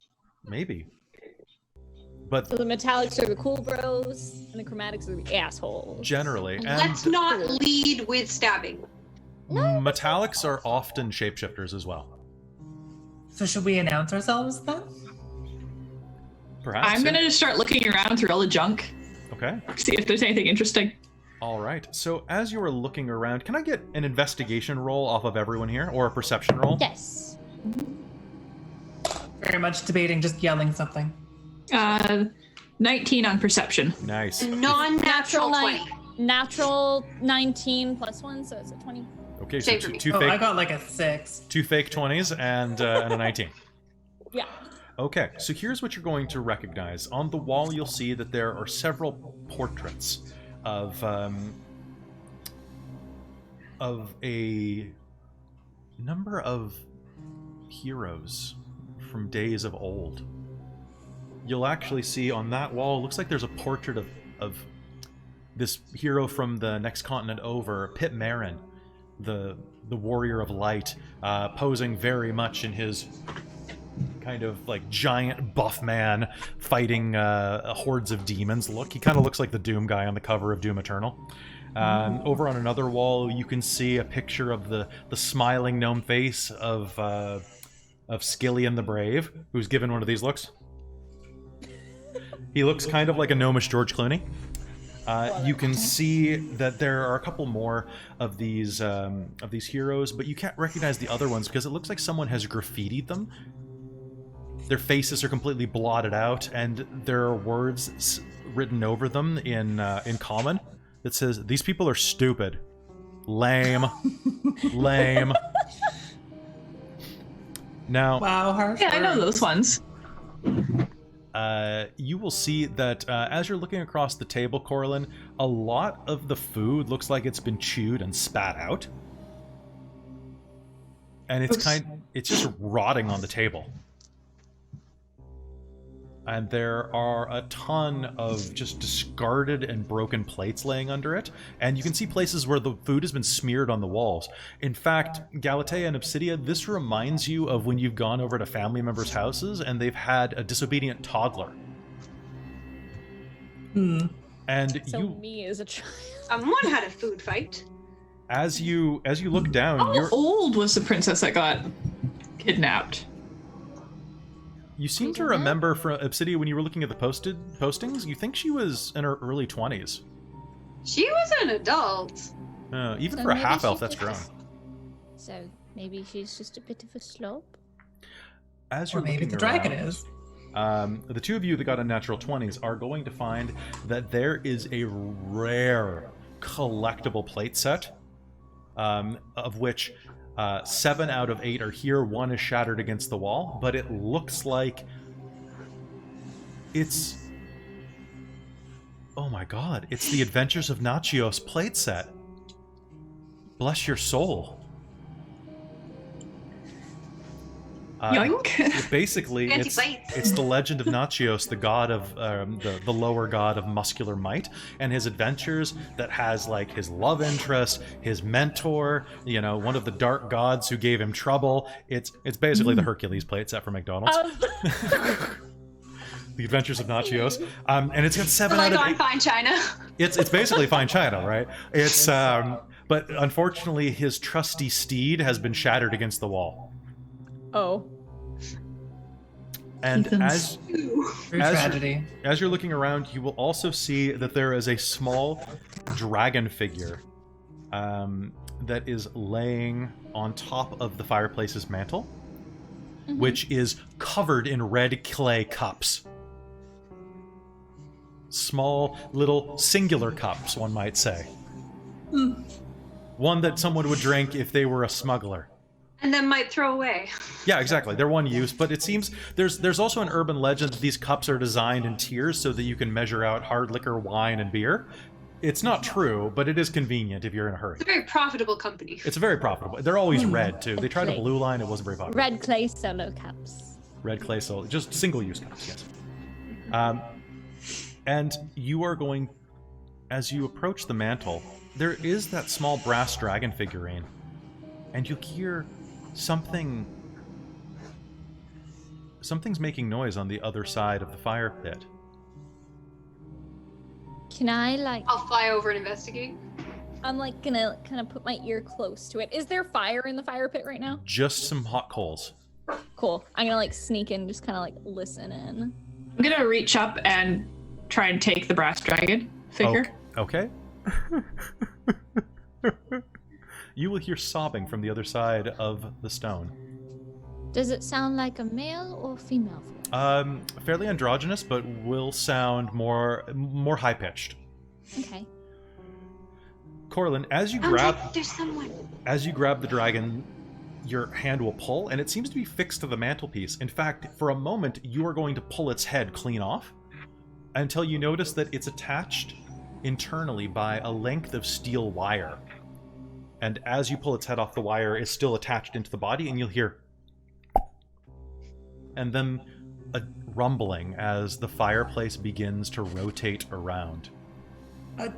Maybe. But So the metallics are the cool bros, and the chromatics are the assholes. generally, and Let's not lead with stabbing. metallics are often shapeshifters as well. So should we announce ourselves then? Perhaps. I'm gonna just start looking around through all the junk, Okay. see if there's anything interesting. All right. So as you are looking around, can I get an investigation roll off of everyone here, or a perception roll? Yes. Very much debating, just yelling something. 19 on perception. Nice. Non-natural 20. Natural 19 plus 1, so it's a 20. Okay, so Same for me. two Oh, I fake, got like a 6. two fake 20s and a 19. Yeah. Okay, so here's what you're going to recognize. On the wall, you'll see that there are several portraits of a number of heroes from days of old. You'll actually see on that wall, looks like there's a portrait of this hero from the next continent over, Pit Marin, the warrior of light, posing very much in his kind of like giant buff man fighting hordes of demons look. He kind of looks like the Doom guy on the cover of Doom Eternal. Over on another wall, you can see a picture of the smiling gnome face of Skillian the Brave, who's given one of these looks. He looks kind of like a gnomish George Clooney. You can see that there are a couple more of these heroes, but you can't recognize the other ones because it looks like someone has graffitied them. Their faces are completely blotted out, and there are words written over them in common that says, "These people are stupid, lame, lame." Now, Wow, harsh. Yeah, I know those ones. you will see that as you're looking across the table, Corlin, a lot of the food looks like it's been chewed and spat out. And it's just rotting on the table. And there are a ton of just discarded and broken plates laying under it. And you can see places where the food has been smeared on the walls. In fact, Galatea and Obsidia, this reminds you of when you've gone over to family members' houses and they've had a disobedient toddler. And So you, me as a child. Someone had a food fight. as you look down, How you're, old was the princess that got kidnapped? you seem to remember from Obsidia when you were looking at the postings, you think she was in her early 20s. She was an adult. Even So for a maybe half-elf, she's that's just- grown. So maybe she's just a bit of a slob. As Or you're maybe looking the dragon around, is. The two of you that got a natural 20s are going to find that there is a rare collectible plate set, of which 7 out of 8 are here. 1 is shattered against the wall, but it looks like it's Oh my god, it's the Adventures of Nachios plate set. Bless your soul. Yoink. Basically, Fancy it's plates. the legend of Nachios, the god of the lower god of muscular might, and his adventures. That has like his love interest, his mentor, you know, one of the dark gods who gave him trouble. It's basically the Hercules plate set from McDonald's. The Adventures of Nachios, and it's got 7 Like out of on 8. Fine China. It's basically Fine China, right? It's but unfortunately, his trusty steed has been shattered against the wall. Oh. And Heathens. as you're looking around, you will also see that there is a small dragon figure that is laying on top of the fireplace's mantle, which is covered in red clay cups. Small, little, singular cups, one might say. One that someone would drink if they were a smuggler. And then might throw away. Yeah, exactly. They're one use, but it seems there's also an urban legend that these cups are designed in tiers so that you can measure out hard liquor, wine, and beer. It's not true, but it is convenient if you're in a hurry. It's a very profitable company. It's very profitable. They're always red, too. They tried a blue line, it wasn't very popular. Red clay solo cups. Red clay solo, just single-use cups, yes. And you are going, as you approach the mantle, there is that small brass dragon figurine, and you hear something's making noise on the other side of the fire pit. Can I, like... I'll fly over and investigate. I'm, like, gonna kind of put my ear close to it. Is there fire in the fire pit right now? Just some hot coals. Cool. I'm gonna, like, sneak in, just kind of, like, listen in. I'm gonna reach up and try and take the brass dragon figure. Okay. You will hear sobbing from the other side of the stone. Does it sound like a male or female voice? Fairly androgynous, but will sound more high-pitched. Okay. Corlin, as you I'm grab like, there's someone. As you grab the dragon, your hand will pull, and it seems to be fixed to the mantelpiece. In fact, for a moment, you are going to pull its head clean off, until you notice that it's attached internally by a length of steel wire. And as you pull its head off, the wire is still attached into the body, and you'll hear... And then a rumbling as the fireplace begins to rotate around. I'm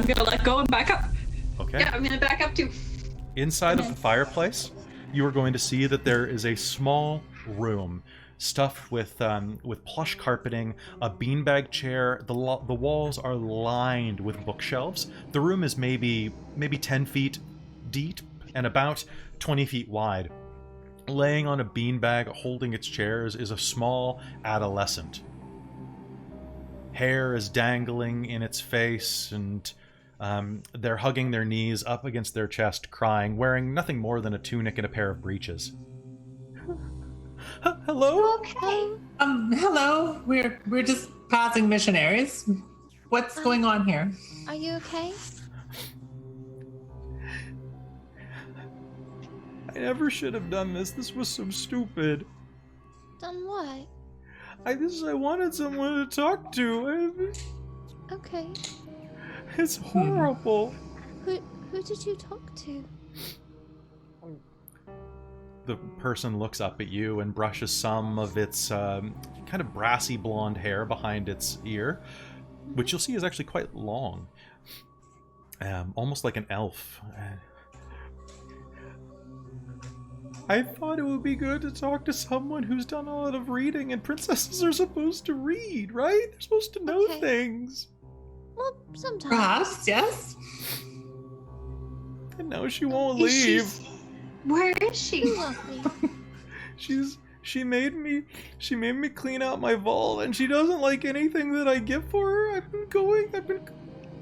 gonna let go and back up. Okay? Yeah, I'm gonna back up too. Inside of the fireplace, you are going to see that there is a small room stuffed with plush carpeting, a beanbag chair. The walls are lined with bookshelves. The room is maybe 10 feet deep and about 20 feet wide. Laying on a beanbag, holding its chairs, is a small adolescent. Hair is dangling in its face, and they're hugging their knees up against their chest, crying, wearing nothing more than a tunic and a pair of breeches. Hello? Okay. Hello. We're just passing missionaries. What's going on here? Are you okay? I never should have done this. This was so stupid. Done what? I wanted someone to talk to. Okay. It's horrible. Who did you talk to? The person looks up at you and brushes some of its kind of brassy blonde hair behind its ear, which you'll see is actually quite long. Almost like an elf. I thought it would be good to talk to someone who's done a lot of reading, and princesses are supposed to read, right? They're supposed to know Okay. things. Well, sometimes. Perhaps, yes. And now she won't Is she- leave. Where is she? Lovely. She made me clean out my vault, and she doesn't like anything that I get for her. I've been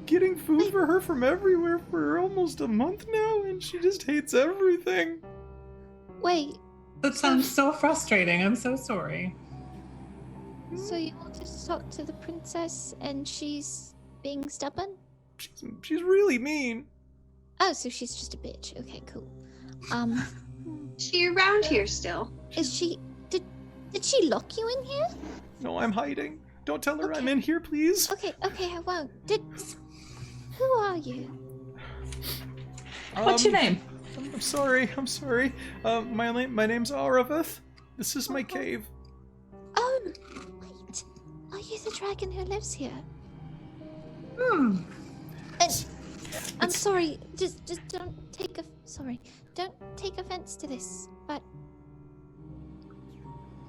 getting food for her from everywhere for almost a month now, and she just hates everything. Wait, That sounds so frustrating. I'm so sorry. so you wanted to talk to the princess and she's being stubborn? She's really mean. Oh, so she's just a bitch. Okay, cool. Is she around here still? Is she... Did she lock you in here? No, I'm hiding. Don't tell her Okay. I'm in here, please. Okay, I won't. Who are you? What's your name? I'm sorry. My name's Araveth. This is my cave. Oh, wait. Are you the dragon who lives here? And I'm sorry. Just don't take Don't take offense to this, but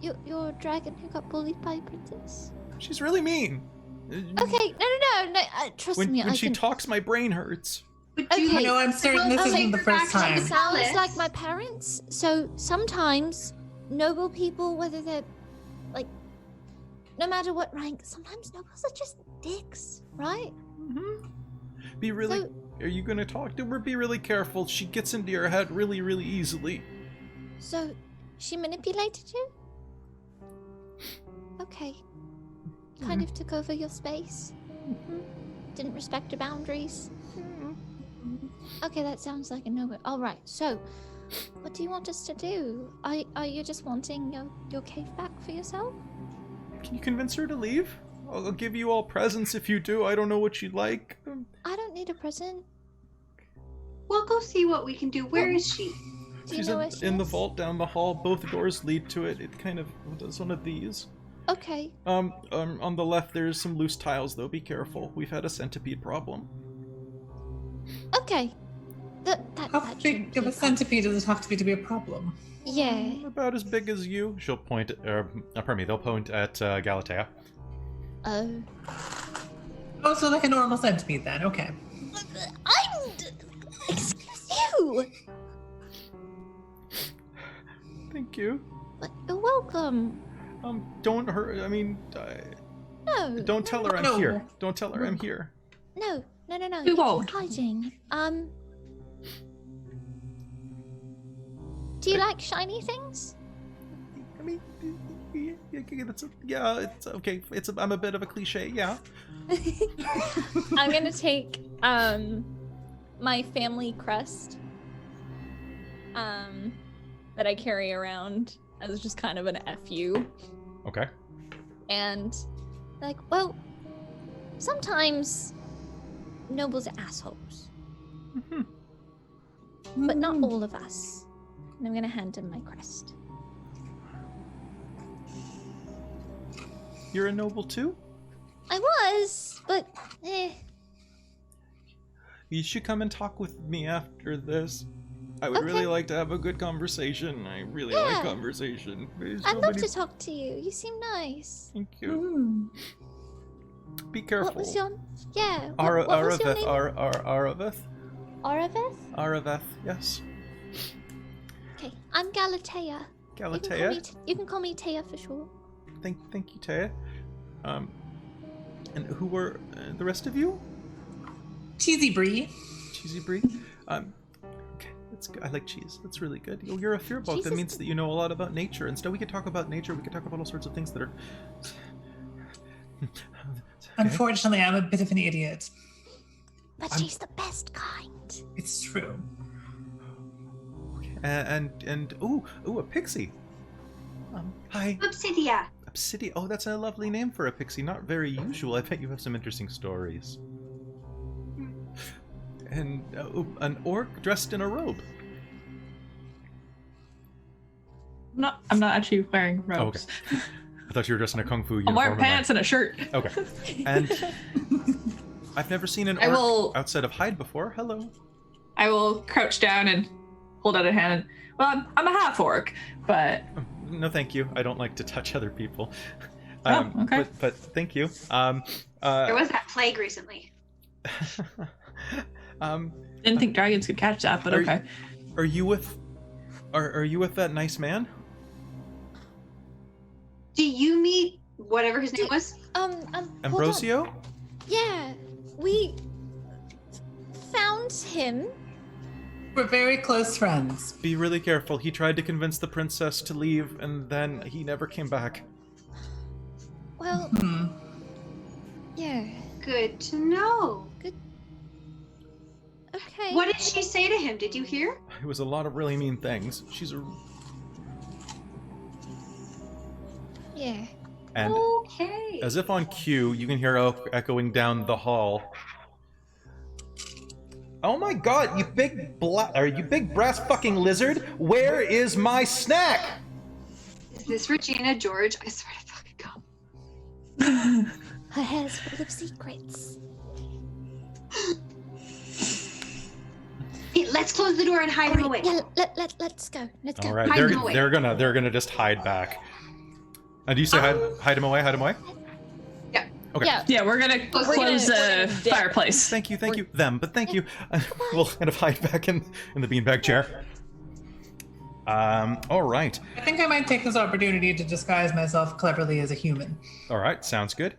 you're a dragon who got bullied by a princess. She's really mean. Okay, no. Trust me. When I she can... talks, my brain hurts. Would Okay. you No, I'm certain this isn't the first time. It sounds like my parents. So sometimes noble people, whether they're like, no matter what rank, sometimes nobles are just dicks, right? Mm-hmm. Be really. So- Are you gonna talk to her? Be really careful. She gets into your head really, really easily. So she manipulated you? Okay. Kind of took over your space. Didn't respect your boundaries. Okay, that sounds like a no. All right. So, what do you want us to do? Are you just wanting your cave back for yourself? Can you convince her to leave? I'll give you all presents if you do. I don't know what you'd like. I don't need a present. We'll go see what we can do. Where is she? Do you She's know where she in the is? vault down the hall. Both doors lead to it. It kind of does one of these. Okay. On the left there's some loose tiles though. Be careful. We've had a centipede problem. Okay. That How shouldn't big be of a problem. centipede does it have to be a problem? Yeah. About as big as you. She'll point. Pardon me. They'll point at Galatea. Oh. Oh, so like a normal centipede then? Okay. Excuse you. Thank you. But you're welcome. Don't hurt. I mean, No. don't tell her I'm No. here. Don't tell her I'm here. No. We You're won't. hiding. Do you like shiny things? I mean, it's okay. I'm a bit of a cliche. Yeah. I'm gonna take my family crest that I carry around as just kind of an FU. Okay. And Like, well, sometimes nobles are assholes, but not all of us. And I'm gonna hand him my crest. You're a noble too? I was, but You should come and talk with me after this. I would really Okay. like to have a good conversation. I really like Yeah. conversation. There's I'd so love many- to talk to you. You seem nice. Thank you. Be careful. What was your? Yeah. What was your name? Araveth. Araveth? Araveth, yes. Okay, I'm Galatea. Galatea. You can call me Taya for short. Thank you, Taya. And who were the rest of you? Cheesy brie. Cheesy Brie. Okay, that's good. I like cheese. That's really good. Oh, you're a firbolg. Cheese That is means that you know a lot about nature and stuff. We could talk about nature. We could talk about all sorts of things that are. Unfortunately, I'm a bit of an idiot. But she's the best kind. It's true. And a pixie. Hi. Obsidia. Obsidian. Oh, that's a lovely name for a pixie. Not very usual. I bet you have some interesting stories. And an orc dressed in a robe. I'm not actually wearing Oh, robes. okay. I thought you were dressed in a kung fu I'm uniform. wearing pants and a shirt. Okay. And I've never seen an I orc will- outside of hide before. Hello. I will crouch down and hold out a hand. And, well, I'm a half orc, but No, thank you. I don't like to touch other people. Okay. But thank you. There was that plague recently. didn't think dragons could catch that. But Are- okay. Are you with? Are you with that nice man? Do you meet whatever his name was? Hold on. Ambrosio? Yeah, we found him. We're very close friends. Be really careful. He tried to convince the princess to leave, and then he never came back. Well, yeah. Good to know. Okay. What did she say to him? Did you hear? It was a lot of really mean things. She's a. here. And Okay. as if on cue, you can hear echoing down the hall. Oh my god, you big brass fucking lizard! Where is my snack? Is this Regina George? I swear to fucking God. Her hair's full of secrets. Hey, let's close the door and hide him away. Yeah, let's go. Let's go. All right, Hide him away. they're gonna just hide back. And do you say hide him away? Hide him away? Yeah. Okay. Yeah, we're gonna close we're gonna the dip. fireplace. Thank you, them, but thank you. We'll kind of hide back in the beanbag chair. All right. I think I might take this opportunity to disguise myself cleverly as a human. All right, sounds good.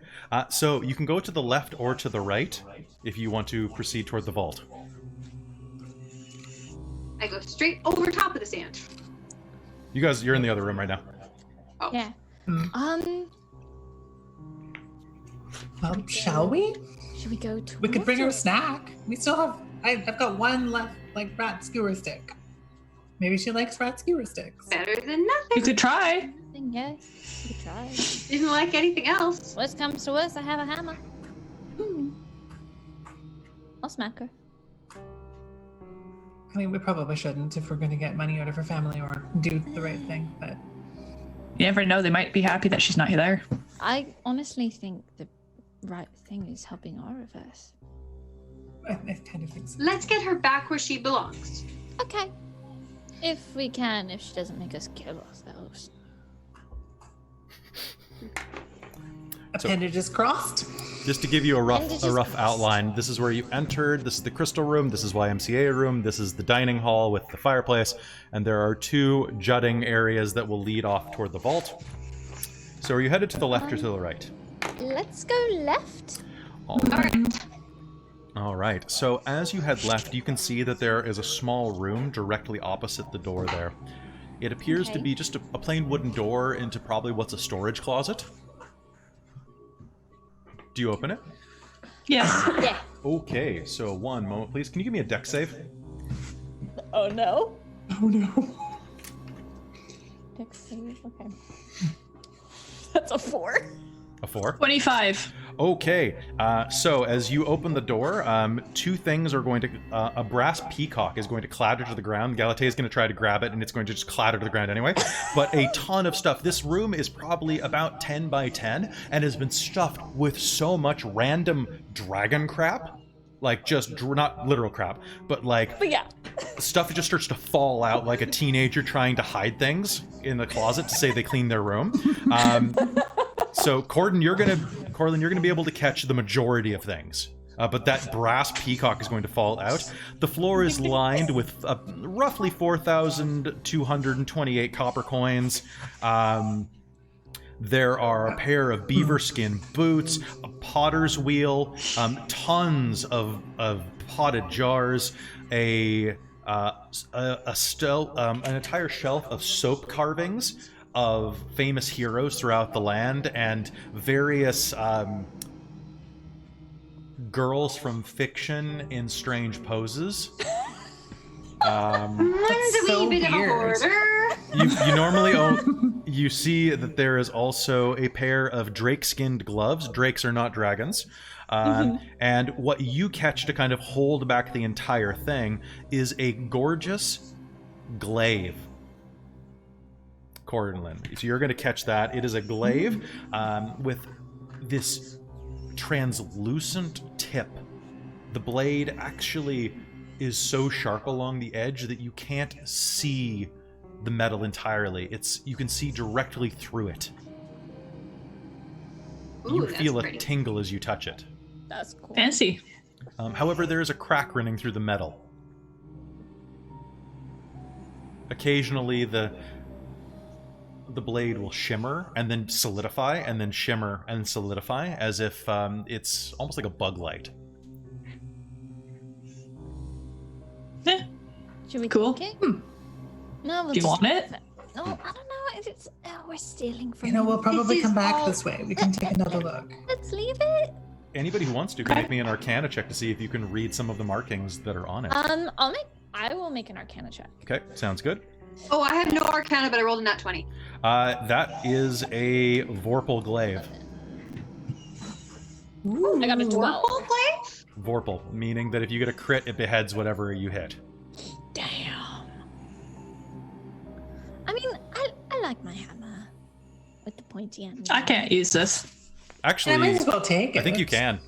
So you can go to the left or to the right if you want to proceed toward the vault. I go straight over top of the sand. You guys, you're in the other room right now. Oh. Yeah. Well, shall we? Should we go to? We could bring her a snack. We still have. I've got one left, like rat skewer stick. Maybe she likes rat skewer sticks. Better than You nothing. could try. Yeah, we could try. Didn't like anything else. Worst comes to worst, I have a hammer. I'll smack her. I mean, we probably shouldn't if we're going to get money out of her family or do the right thing. But You never know, they might be happy that she's not there. I honestly think the right thing is helping all of us. I kind of think so. Let's get her back where she belongs. Okay. If we can, if she doesn't make us kill ourselves. Appendages crossed. Just to give you a Appendages rough crossed. outline, this is where you entered, this is the crystal room, this is YMCA room, this is the dining hall with the fireplace, and there are two jutting areas that will lead off toward the vault. So are you headed to the left or to the right? Let's go left. All right, so as you head left, you can see that there is a small room directly opposite the door there. It appears to Okay. be just a plain wooden door into probably what's a storage closet. Do you open it? Yes. Yeah. Okay, so one moment, please. Can you give me a deck save? Oh no. Oh no. Dex save. Okay. That's a 4. A 4? 25. Okay, so as you open the door, two things are going to... a brass peacock is going to clatter to the ground. Galate is going to try to grab it, and it's going to just clatter to the ground anyway. But a ton of stuff. This room is probably about 10 by 10, and has been stuffed with so much random dragon crap. Like, just... not literal crap, but like... But yeah. Stuff just starts to fall out like a teenager trying to hide things in the closet to say they cleaned their room. So, Corlin, you're gonna be able to catch the majority of things. But that brass peacock is going to fall out. The floor is lined with roughly 4,228 copper coins. There are a pair of beaver skin boots, a potter's wheel, tons of potted jars, an entire shelf of soap carvings of famous heroes throughout the land, and various girls from fiction in strange poses. Mine's a so wee bit weird. of a hoarder. You normally own... You see that there is also a pair of drake-skinned gloves. Drakes are not dragons. And what you catch to kind of hold back the entire thing is a gorgeous glaive. Corlin. So you're going to catch that. It is a glaive with this translucent tip. The blade actually is so sharp along the edge that you can't see the metal entirely. You can see directly through it. Ooh, You that's feel a pretty. tingle as you touch it. That's cool. Fancy. However, there is a crack running through the metal. Occasionally, the blade will shimmer and then solidify, and then shimmer and solidify, as if it's almost like a bug light. Should we Cool. take it? No, we'll Do you just... want it? No, I don't know. It's we're stealing from You know, we'll him. probably This come is back all- this way. We can take another look. Let's leave it. Anybody who wants to can make me an Arcana check to see if you can read some of the markings that are on it. I will make an Arcana check. Okay, sounds good. Oh, I have no arcana, but I rolled a nat 20. That is a Vorpal glaive. I got a 12. Glaive? Vorpal, meaning that if you get a crit, it beheads whatever you hit. Damn. I mean, I like my hammer with the pointy end. I can't use this. Actually, I might as well take it. I think you can.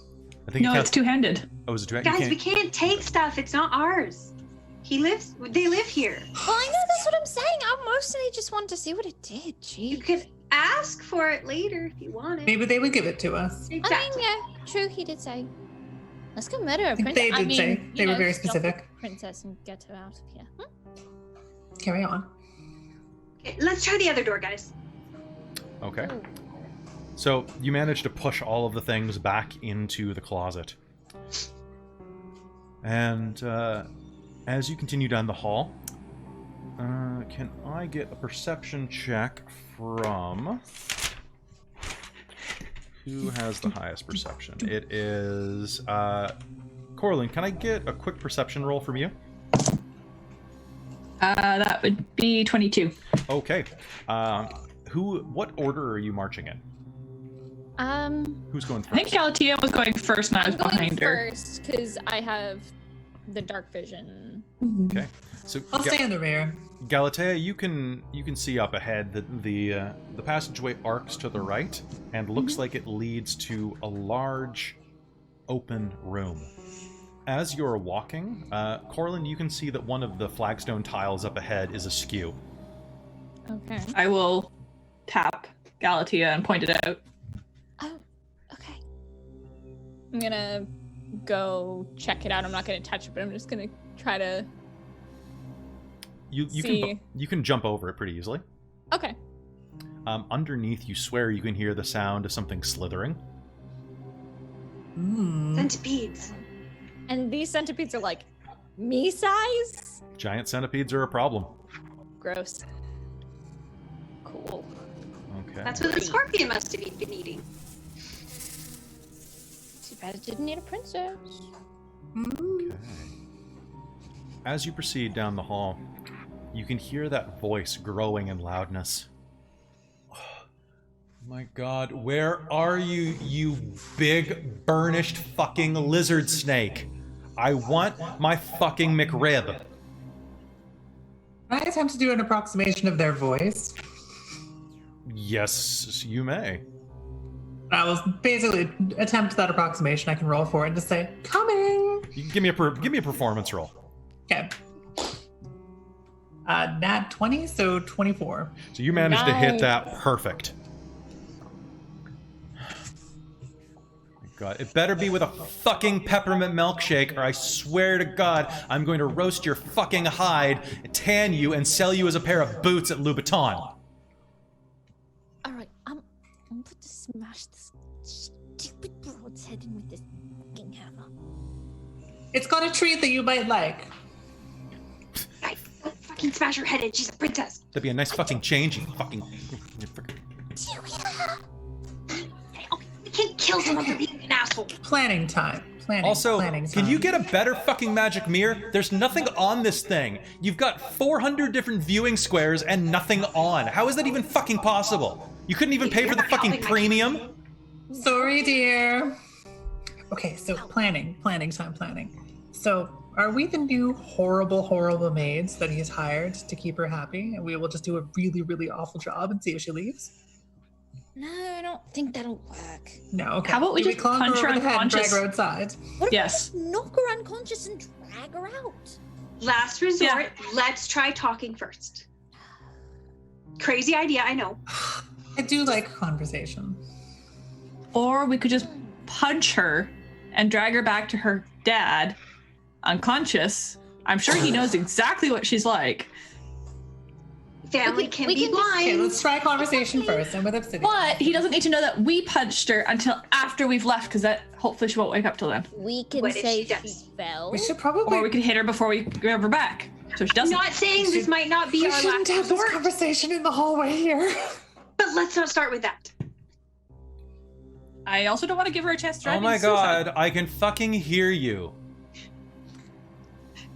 I think No, you it's two-handed. Oh, is it two? Guys, we can't take stuff. It's not ours. They live here. Well, I know that's what I'm saying. I mostly just wanted to see what it did. You Gee. could ask for it later if you want it. Maybe they would give it to us. Exactly. I mean, yeah, true. He did say, "Let's go murder a think princess." they did say. They were very stop the specific. Princess and get her out of here. Carry on. Okay, let's try the other door, guys. Okay. So you manage to push all of the things back into the closet. And as you continue down the hall, can I get a perception check from... Who has the highest perception? It is... Corlin, can I get a quick perception roll from you? That would be 22. Okay. What order are you marching in? Who's going first? I think Galatea was going first and I was I'm going behind her. first because I have the dark vision. Okay. So I'll stay in the rear. Galatea, you can see up ahead that the passageway arcs to the right and looks like it leads to a large open room. As you're walking, Corlin, you can see that one of the flagstone tiles up ahead is askew. Okay. I will tap Galatea and point it out. Oh, okay. I'm gonna go check it out. I'm not gonna touch it, but I'm just gonna try to. You can jump over it pretty easily. Okay. Underneath, you swear you can hear the sound of something slithering. Centipedes. And these centipedes are like me size? Giant centipedes are a problem. Gross. Cool. Okay. That's what the scorpion must have been eating. Too bad it didn't need a princess. Okay. As you proceed down the hall, you can hear that voice growing in loudness. Oh my god, where are you, you big, burnished fucking lizard snake? I want my fucking McRib. Can I attempt to do an approximation of their voice? Yes, you may. I will basically attempt that approximation. I can roll for it and just say, coming! You can give me a performance roll. Okay. Nat 20, so 24. So you managed to hit that perfect. God, it better be with a fucking peppermint milkshake, or I swear to God, I'm going to roast your fucking hide, tan you, and sell you as a pair of boots at Louboutin. Alright, I'm going to smash this stupid broad's head in with this fucking hammer. It's got a treat that you might like. Guys, don't fucking smash her head in. She's a princess. That'd be a nice fucking change, you fucking... Do you hear her? We can't kill someone for being an asshole. Planning time. Also, Planning can time. you get a better fucking magic mirror? There's nothing on this thing. You've got 400 different viewing squares and nothing on. How is that even fucking possible? You couldn't even pay for the fucking premium? Sorry, dear. Okay, so planning time. So, are we the new horrible maids that he's hired to keep her happy? And we will just do a really, really awful job and see if she leaves? No, I don't think that'll work. No, okay. How about we Do just clunk punch her over the head and drag unconscious? her outside? What if Yes. we just knock her unconscious and drag her out? Last resort, let's try talking first. Crazy idea, I know. I do like conversation. Or we could just punch her and drag her back to her dad, unconscious. I'm sure he knows exactly what she's like. Family can be Okay, blind. let's try conversation first. And with Obsidian. But he doesn't need to know that we punched her until after we've left, because that hopefully she won't wake up till then. We can What if say she she does? fell. We should probably. Or we could hit her before we grab her back, so she I'm doesn't. not saying this might not be we our shouldn't last have this resort, conversation in the hallway here. but let's not start with that. I also don't want to give her a chance to try Oh my suicide. god, I can fucking hear you.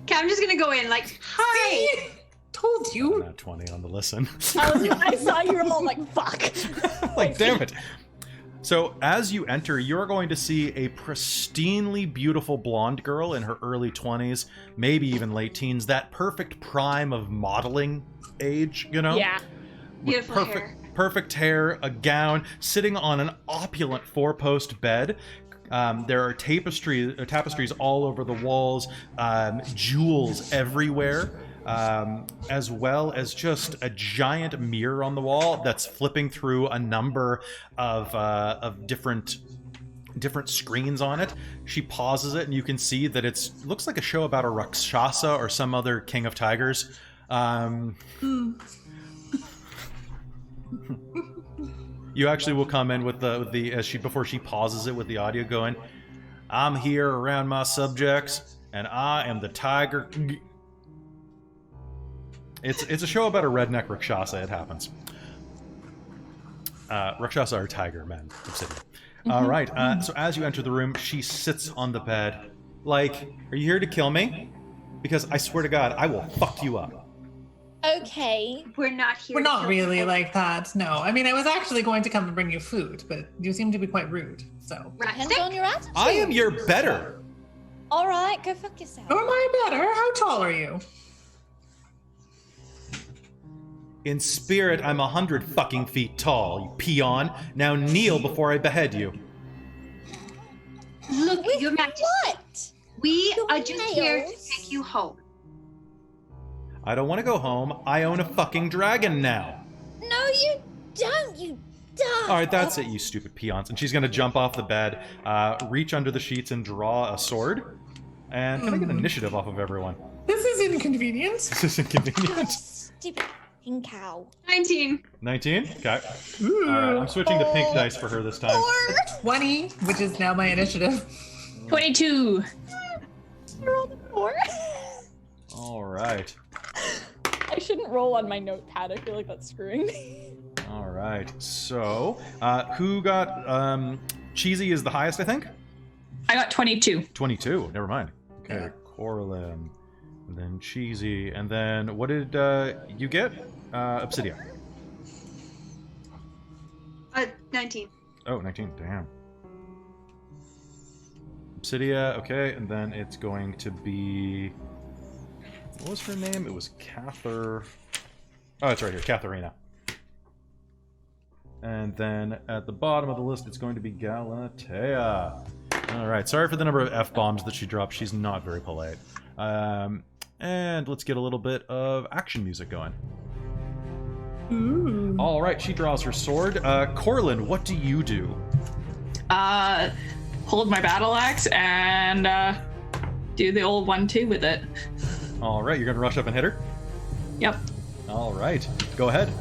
Okay, I'm just gonna go in like, hi. told you. Not 20 on the listen. I saw you all like, fuck. Like, damn it. So as you enter, you're going to see a pristinely beautiful blonde girl in her early 20s, maybe even late teens, that perfect prime of modeling age, you know? Yeah. Beautiful hair. Perfect hair, a gown, sitting on an opulent 4-post bed. There are tapestries all over the walls, jewels everywhere. As well as just a giant mirror on the wall that's flipping through a number of different screens on it. She pauses it, and you can see that looks like a show about a Rakshasa or some other king of tigers. You actually will come in with before she pauses it with the audio going, "I'm here around my subjects, and I am the tiger." It's a show about a redneck Rakshasa. It happens. Rakshasa are tiger men. Obsidian. All right. So as you enter the room, she sits on the bed. Like, are you here to kill me? Because I swear to God, I will fuck you up. Okay. We're not here. We're to not kill really people. like that. No, I mean, I was actually going to come and bring you food, but you seem to be quite rude. So. Depends on your attitude. I am your better. All right, go fuck yourself. Who am I better? How tall are you? In spirit, I'm 100 fucking feet tall, you peon. Now kneel before I behead you. Look, With Your Majesty, what? we Your are just here to nails? take you home. I don't want to go home. I own a fucking dragon now. No, you don't, you dumb. All right, that's it, you stupid peons. And she's going to jump off the bed, reach under the sheets and draw a sword. And can I get initiative off of everyone? This is inconvenient. This is inconvenient. Stupid fucking cow. 19. 19? Okay. All right, I'm switching to pink dice for her this time. 20, which is now my initiative. 22. Roll the 4. All right. I shouldn't roll on my notepad. I feel like that's screwing me. All right. So, who got... Cheesy is the highest, I think? I got 22. 22. Never mind. Okay, Yeah. Corlin. And then Cheesy. And then what did you get? Obsidia. 19. Oh, 19. Damn. Obsidia. Okay, and then it's going to be... What was her name? It was Cather... Oh, it's right here. Katharina. And then at the bottom of the list, it's going to be Galatea. All right. Sorry for the number of F-bombs that she dropped. She's not very polite. And let's get a little bit of action music going. Ooh. All right. She draws her sword. Corlin, what do you do? Hold my battle axe and do the old 1-2 with it. All right. You're going to rush up and hit her? Yep. All right. Go ahead.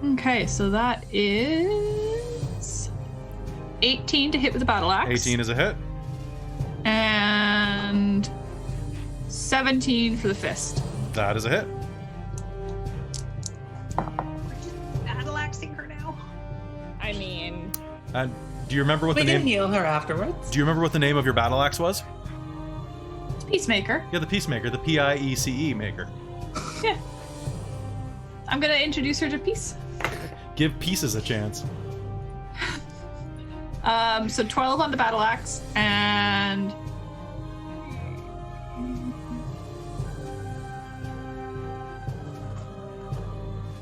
Okay, so that is 18 to hit with the battle axe. 18 is a hit. And 17 for the fist. That is a hit. Battle axing her now. I mean, And do you remember what We the can name... heal her afterwards. Do you remember what the name of your battle axe was? Peacemaker. Yeah, the Peacemaker. The P-I-E-C-E maker. Yeah. I'm gonna introduce her to peace. Give pieces a chance. So 12 on the battle axe and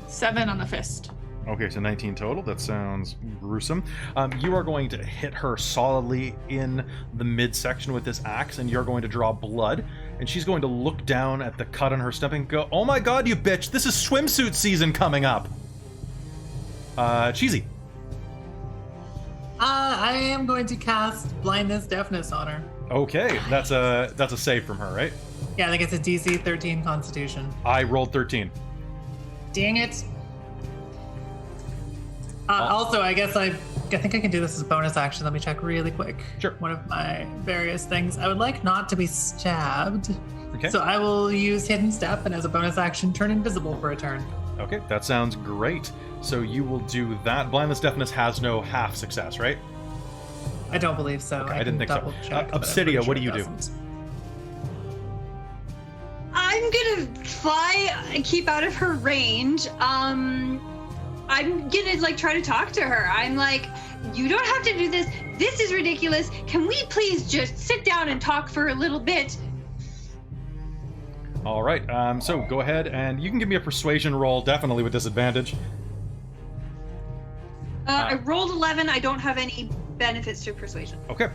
7 on the fist. Okay, so 19 total. That sounds gruesome. You are going to hit her solidly in the midsection with this axe, and you're going to draw blood. And she's going to look down at the cut on her stomach and go, "Oh my god, you bitch! This is swimsuit season coming up." Cheesy. I am going to cast blindness deafness on her. Okay, that's a save from her, right? Yeah, I think it's a DC 13 Constitution. I rolled 13. Dang it. Also, I guess I think I can do this as a bonus action. Let me check really quick. Sure. One of my various things. I would like not to be stabbed. Okay. So I will use Hidden Step and as a bonus action, turn invisible for a turn. Okay, that sounds great. So you will do that. Blindness deafness has no half success, right? I don't believe so. Okay, I didn't think so. Check, Obsidia, what do you do? I'm gonna fly and keep out of her range. I'm gonna like try to talk to her. I'm like, you don't have to do this. This is ridiculous. Can we please just sit down and talk for a little bit? All right. So go ahead and you can give me a persuasion roll, definitely with disadvantage. I rolled 11. I don't have any benefits to persuasion. Okay.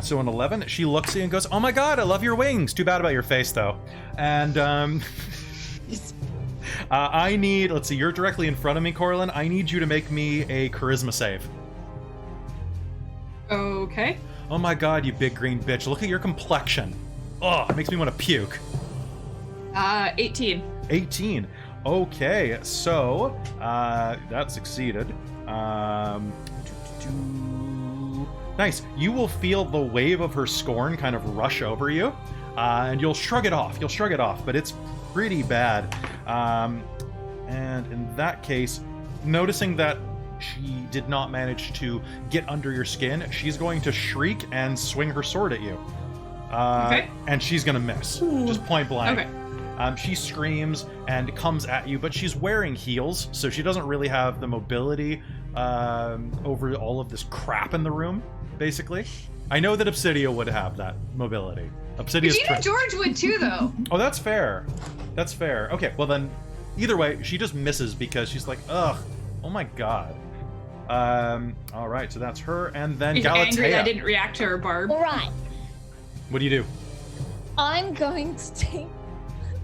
So an 11, she looks at you and goes, "Oh my God, I love your wings. Too bad about your face, though." And I need. Let's see. You're directly in front of me, Corlin. I need you to make me a charisma save. Okay. Oh my God, you big green bitch! Look at your complexion. Oh, it makes me want to puke. 18. 18. Okay, so that succeeded. Nice. You will feel the wave of her scorn kind of rush over you, and you'll shrug it off. But it's pretty bad. And in that case, noticing that she did not manage to get under your skin, she's going to shriek and swing her sword at you. Okay. And she's going to miss, just point blank. Okay. She screams and comes at you, but she's wearing heels, so she doesn't really have the mobility over all of this crap in the room, basically. I know that Obsidia would have that mobility. Obsidia's Regina George would too, though. Oh, that's fair. That's fair. Okay, well then, either way, she just misses because she's like, ugh, oh my God. All right, so that's her, and then She's Galatea. angry I didn't react to her barb. All right. What do you do? I'm going to take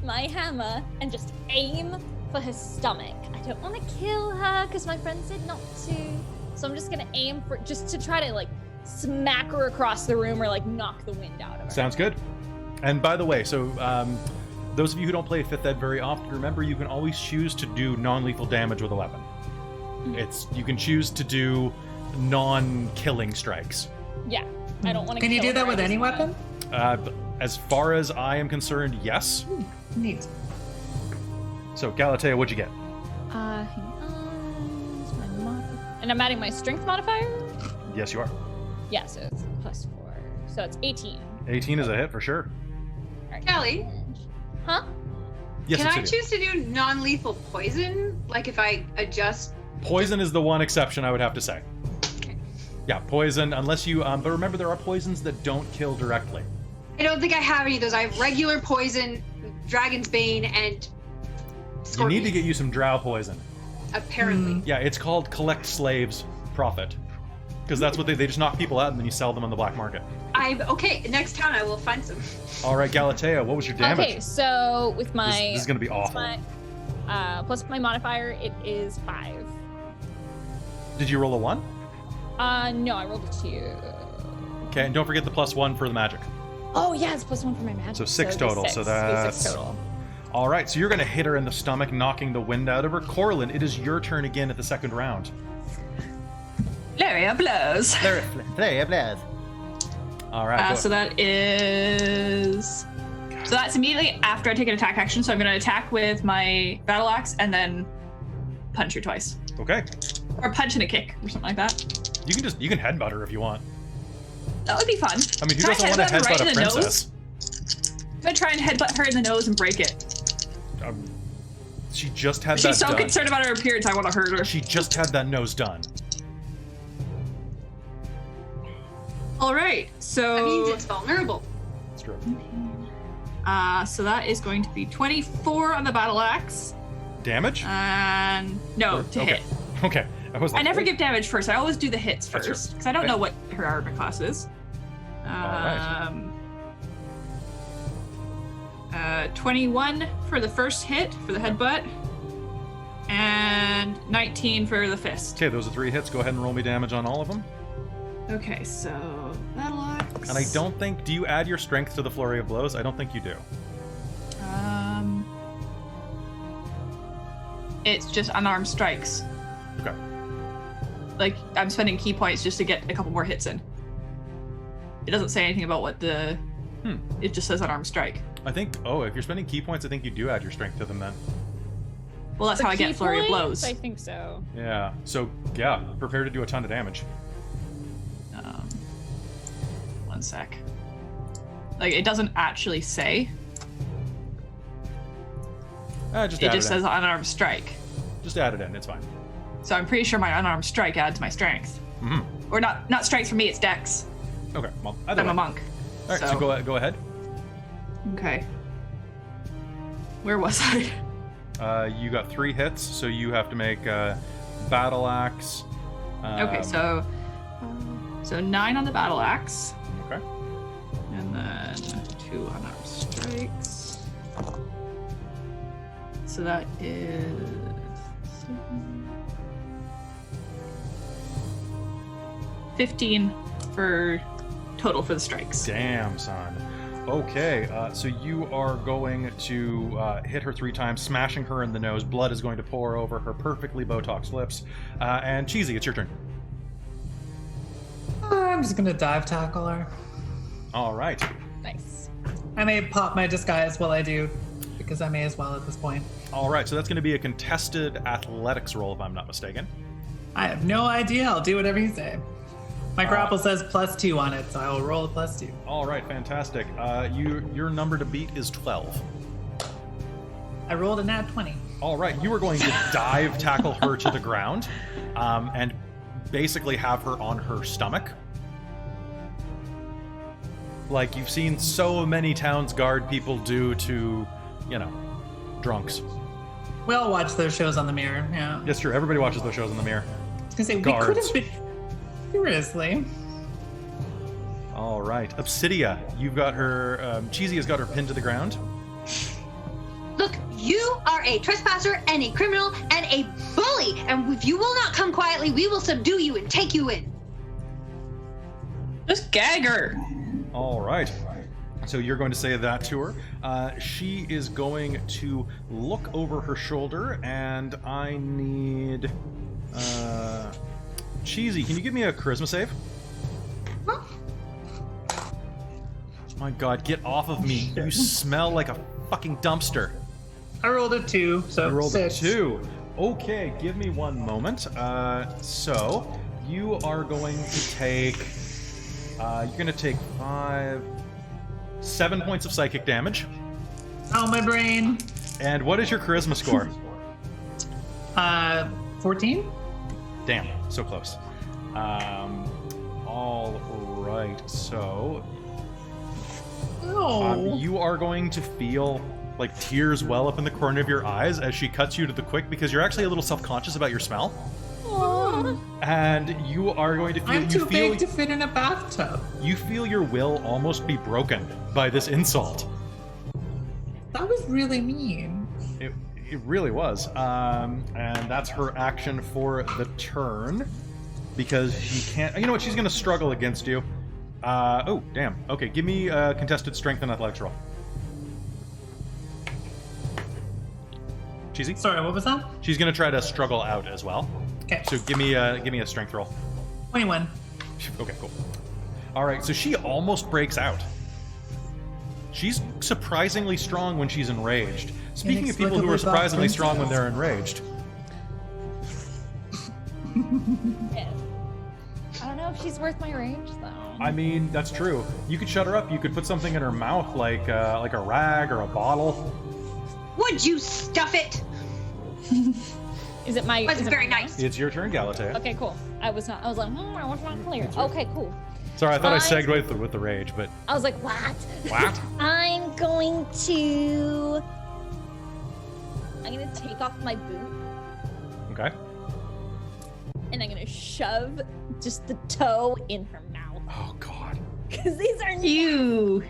my hammer and just aim for her stomach. I don't want to kill her because my friend said not to. So I'm just going to aim for just to try to like smack her across the room or like knock the wind out of her. Sounds good. And by the way, so those of you who don't play 5th Ed very often, remember you can always choose to do non-lethal damage with a weapon. You can choose to do non-killing strikes. Yeah, I don't want to. Can you do that with any weapon? As far as I am concerned, yes. Neat. So Galatea, what'd you get? Hang on. It's my and I'm adding my strength modifier. Yes, you are. Yeah, so it's +4. So it's 18. 18 is a hit for sure. All right. Kelly? Huh? Yes, Can I Obsidia. choose to do non-lethal poison? Like if I adjust? Poison is the one exception I would have to say. Yeah, poison, unless you, but remember there are poisons that don't kill directly. I don't think I have any of those. I have regular poison, Dragon's Bane, and Scorpion. You need to get you some drow poison. Apparently. Yeah, it's called collect slaves profit. Because that's what they just knock people out and then you sell them on the black market. Okay, next time I will find some. All right, Galatea, what was your damage? Okay, so with my This is going to be awful. Plus my modifier, it is 5. Did you roll a 1? No, I rolled a 2. Okay, and don't forget the +1 for the magic. Oh yeah, it's +1 for my magic. So 6 it'd be total, 6. so It'd be that's... 6 total. All right, so you're going to hit her in the stomach, knocking the wind out of her. Corlin, it is your turn again at the second round. Flurry of blows. All right. So that is. So that's immediately after I take an attack action. So I'm going to attack with my battle axe and then punch her twice, Okay. or punch and a kick, or something like that. You can headbutt her if you want. That would be fun. I mean, who Can doesn't want to her headbutt in a the princess? Nose? I'm gonna try and headbutt her in the nose and break it. She just had that She's so done. concerned about her appearance, I want to hurt her. She just had that nose done. All right, so That means it's vulnerable. That's true. so that is going to be 24 on the battle axe, Damage? and no to okay. hit. Okay. I never give damage first. I always do the hits That's first true. because I don't Okay. know what her armor class is. right. 21 for the first hit for the headbutt, and 19 for the fist. Okay, those are 3 hits. Go ahead and roll me damage on all of them. Okay, so battle axe. And I don't think... Do you add your strength to the flurry of blows? I don't think you do. It's just unarmed strikes. Okay. Like, I'm spending key points just to get a couple more hits in. It doesn't say anything about what the... It just says unarmed strike. I think... Oh, if you're spending key points, I think you do add your strength to them then. Well, that's For how I get key flurry of points? blows. I think so. Yeah. So, yeah, prepare to do a ton of damage. one sec. Like, it doesn't actually say. Just It add just it in. says unarmed strike. Just add it in. It's fine. So I'm pretty sure my unarmed strike adds my strength. Mm-hmm. Or not strength for me, it's dex. Okay. Well, either I'm way. a monk. All right. So go ahead. Okay. Where was I? You got 3 hits, so you have to make battle axe. Okay, so 9 on the battle axe. Okay. And then 2 unarmed strikes. So that is 15 for total for the strikes. Damn, son. Okay, so you are going to hit her 3 times, smashing her in the nose. Blood is going to pour over her perfectly Botox lips. And Cheesy, it's your turn. I'm just gonna dive tackle her. All right. Nice. I may pop my disguise while I do, because I may as well at this point. All right, so that's going to be a contested athletics roll, if I'm not mistaken. I have no idea. I'll do whatever you say. My grapple says +2 on it, so I will roll a +2. All right, fantastic. Your number to beat is 12. I rolled a nat 20. All right, you are going to dive tackle her to the ground, and basically have her on her stomach. Like you've seen so many Towns Guard people do to, drunks. We all watch those shows on the mirror, yeah. It's true, everybody watches those shows in the mirror. I was gonna say, we Guards. could have been... Seriously. All right, Obsidia, you've got her, Cheesy has got her pinned to the ground. Look, you are a trespasser and a criminal and a bully, and if you will not come quietly, we will subdue you and take you in. Just gag her. All right. So you're going to say that to her. She is going to look over her shoulder, and I need... Cheesy, can you give me a charisma save? Huh? My god, get off of me. You smell like a fucking dumpster. I rolled a 2, so You rolled 6. a 2. Okay, give me one moment. So you are going to take... you're going to take 7 points of psychic damage. Oh, my brain. And what is your charisma score? 14? Damn, so close. All right, so No. you are going to feel like tears well up in the corner of your eyes as she cuts you to the quick because you're actually a little self-conscious about your smell. Aww. And you are going to feel I'm too feel big to fit in a bathtub. you feel your will almost be broken by this insult. That was really mean. It really was. And that's her action for the turn. Because she can't... You know what? She's going to struggle against you. Oh, damn. Okay, give me a contested strength and athletics roll. Cheesy? Sorry, what was that? She's going to try to struggle out as well. Okay. So give me a strength roll. 21. Okay, cool. All right, so she almost breaks out. She's surprisingly strong when she's enraged. Speaking of people who are surprisingly strong when they're enraged. Yeah. I don't know if she's worth my rage, though. I mean, that's true. You could shut her up. You could put something in her mouth, like a rag or a bottle. Would you stuff it? Is it my? That's is it very my nice. It's your turn, Galatea. Okay, cool. I was like, I was not clear. Okay, cool. Sorry, I thought I Fine. segued with the rage, but I was like, what? what? I'm going to take off my boot Okay. and I'm gonna shove just the toe in her mouth. Oh God, Because these are You.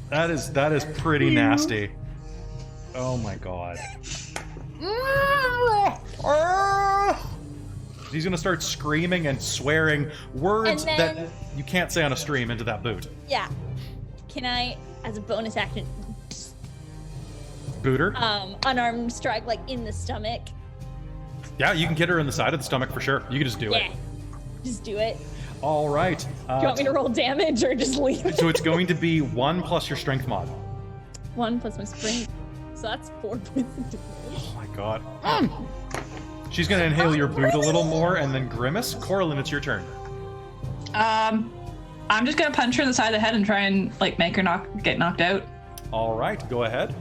that is pretty nasty. Oh my God. He's gonna start screaming and swearing words And that then- you can't say on a stream into that boot. Yeah. Can I, as a bonus action, Booter? unarmed strike like in the stomach? Yeah, you can get her in the side of the stomach for sure. You can just do Yeah. it. Just do it. All right. Do you want me to roll damage or just leave it? So it's going to be 1 plus your strength mod. 1 plus my strength. So that's 4 points of damage. Oh my God. She's gonna inhale your boot a little more and then grimace. Coraline, it's your turn. I'm just gonna punch her in the side of the head and try and like make her get knocked out. All right, go ahead.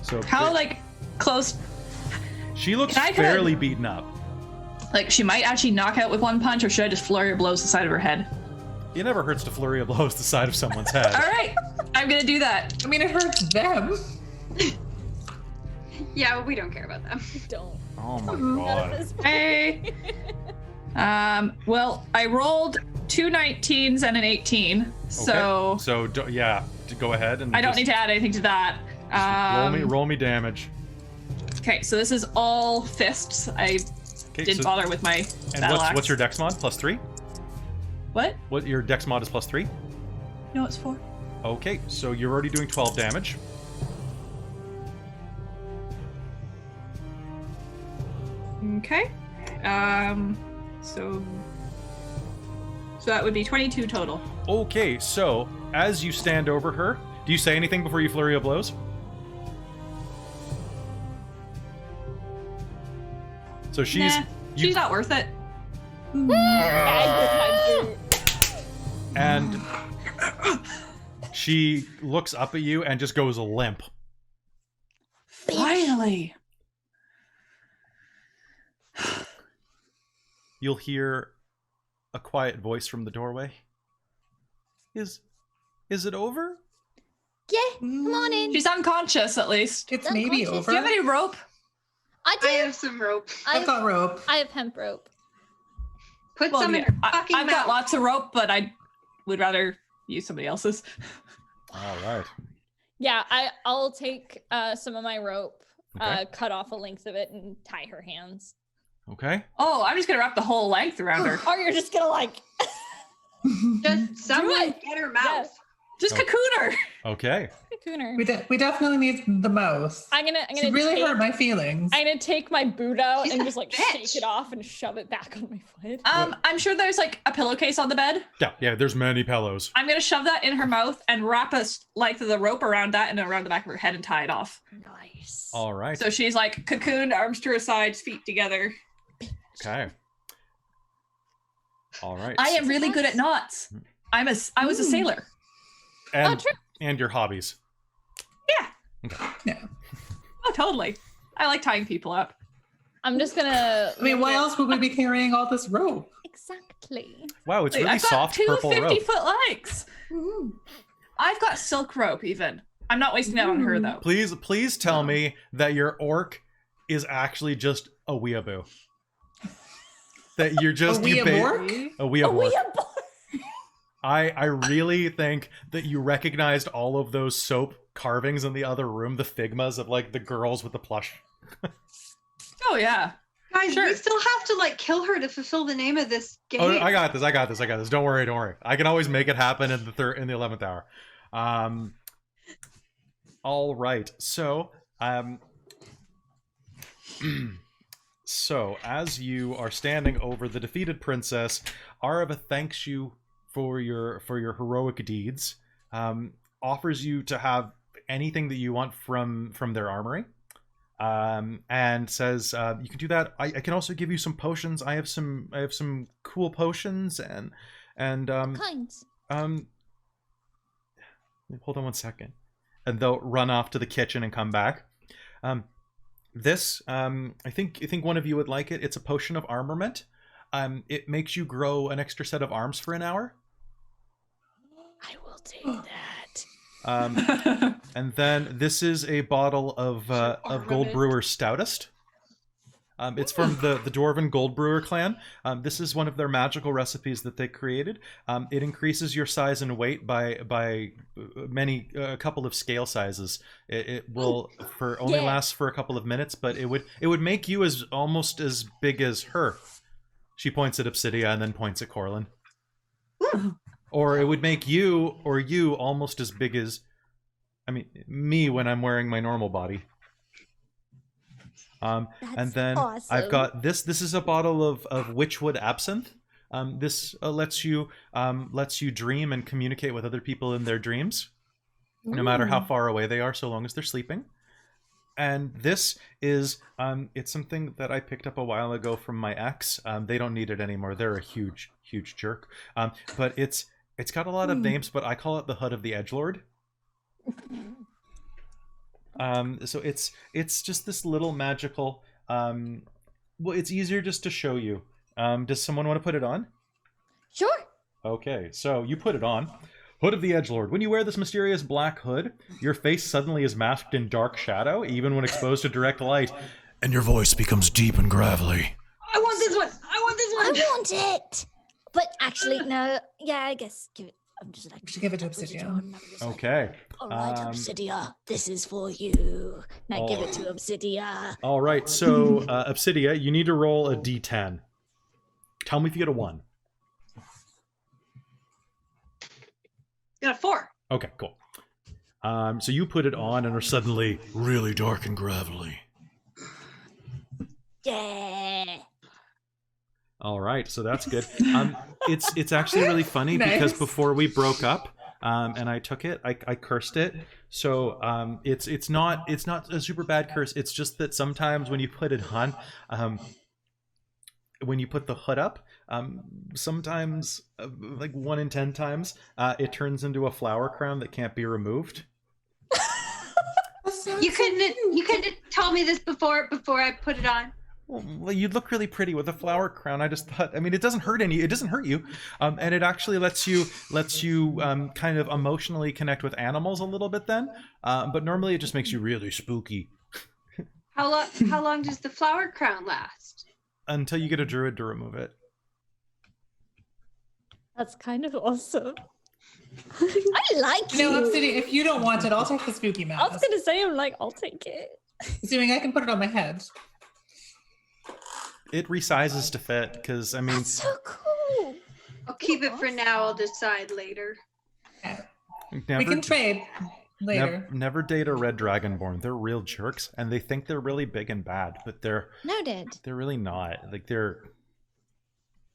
So How like close? she looks Can I fairly beaten up. Like she might actually knock out with one punch, or should I just flurry of blows the side of her head? It never hurts to flurry of blows the side of someone's head. All right, I'm gonna do that. I mean, it hurts them. Yeah, well, we don't care about them. Don't. Oh my None of god. this. Hey. Well, I rolled 2 19s and an 18, so Okay. So yeah, go ahead and I don't just need to add anything to that. roll me damage. Okay, so this is all fists. I Okay, didn't so, bother with my and battle what's axe. your dex mod? +3? What? What your dex mod is +3? No, it's 4. Okay, so you're already doing 12 damage. Okay. So that would be 22 total. Okay, so as you stand over her, do you say anything before you flurry of blows? So she's Nah, she's not worth it. and she looks up at you and just goes limp. Finally. You'll hear a quiet voice from the doorway. Is it over? Yeah, come on in. She's unconscious at least. It's maybe Unconscious. over. Do you have any rope? I do. I have some rope. I've got rope. I have hemp rope. Put Well, some in yeah, your fucking I've mouth. got lots of rope, but I would rather use somebody else's. All right. Yeah, I'll take some of my rope, Okay. cut off a length of it, and tie her hands. Okay. Oh, I'm just gonna wrap the whole length around her. Or you're just gonna like Just someone it. get her mouth. Just Oh. cocoon her. Okay. cocooner. We definitely need the mouse. I'm gonna It really hurt my feelings. I'm gonna take my boot out She's and a just like bitch. shake it off and shove it back on my foot. I'm sure there's like a pillowcase on the bed. Yeah, there's many pillows. I'm gonna shove that in her mouth and wrap a length of the rope around that and around the back of her head and tie it off. Nice. All right. So she's like cocooned, arms to her sides, feet together. Okay. All right. I am really good at knots. I was a sailor. and, true. and your hobbies. Yeah. Oh, totally. I like tying people up. I'm just gonna. I mean, why else would we be carrying all this rope? Exactly. Wow, it's Wait, really I've got soft two purple rope. 50-foot legs. I've got silk rope even. I'm not wasting that on her though. Please tell me that your orc is actually just a weeaboo. That you're just A you weeabork? a weeaboo. I really think that you recognized all of those soap carvings in the other room, the figmas of like the girls with the plush. Oh yeah. Guys, Sure. we still have to like kill her to fulfill the name of this game. Oh, I got this. Don't worry. I can always make it happen in the 11th hour. All right. So, so as you are standing over the defeated princess, Arava thanks you for your heroic deeds. Offers you to have anything that you want from their armory. And says you can do that. I can also give you some potions. I have some cool potions and Kinds. hold on one second, and they'll run off to the kitchen and come back. This I think one of you would like it. It's a potion of armament. It makes you grow an extra set of arms for an hour. I will take that. And then this is a bottle of Gold Brewer Stoutest. It's from the Dwarven Gold Brewer clan. This is one of their magical recipes that they created. It increases your size and weight by a couple of scale sizes. It will only last for a couple of minutes, but it would make you almost as big as her. She points at Obsidia and then points at Corlin. Or it would make you almost as big as, me when I'm wearing my normal body. And then awesome. I've got this. This is a bottle of Witchwood absinthe. This lets you dream and communicate with other people in their dreams, no matter how far away they are, so long as they're sleeping. And this is it's something that I picked up a while ago from my ex. They don't need it anymore. They're a huge jerk. But it's got a lot of names, but I call it the Hood of the Edgelord. So it's just this little magical. Well, it's easier just to show you. Does someone want to put it on? Sure. Okay, so you put it on. Hood of the Edgelord. When you wear this mysterious black hood, your face suddenly is masked in dark shadow, even when exposed to direct light. And your voice becomes deep and gravelly. I want this one. I want this one. I want it. But actually, no. Yeah, I guess give it. I'm just like. We should give it to Obsidian. Okay. All right, Obsidia, this is for you. Now give it to Obsidia. All right, so Obsidia, you need to roll a d10. Tell me if you get a 1. Got a 4. Okay, cool. So you put it on and are suddenly Really dark and gravelly. Yeah. all right. So that's good. It's actually really funny Nice. because before we broke up, and I took it, I cursed it. So it's not a super bad curse. It's just that sometimes when you put it on, when you put the hood up, sometimes like 1 in 10 times, it turns into a flower crown that can't be removed. You couldn't tell me this before I put it on. Well, you'd look really pretty with a flower crown. I just thought, I mean, it doesn't hurt you, and it actually lets you kind of emotionally connect with animals a little bit then. But normally it just makes you really spooky How long does the flower crown last? until you get a druid to remove it. That's kind of awesome. I like you. No, Obsidian, if you don't want it, I'll take the spooky I was mask. gonna say, I'm like, I'll take it. Assuming I can put it on my head. It resizes to fit because I mean, That's so cool. I'll keep it for now. I'll decide later. Yeah. We never can trade later. never date a red dragonborn. They're real jerks, and they think they're really big and bad, but they're Noted. really not. Like they're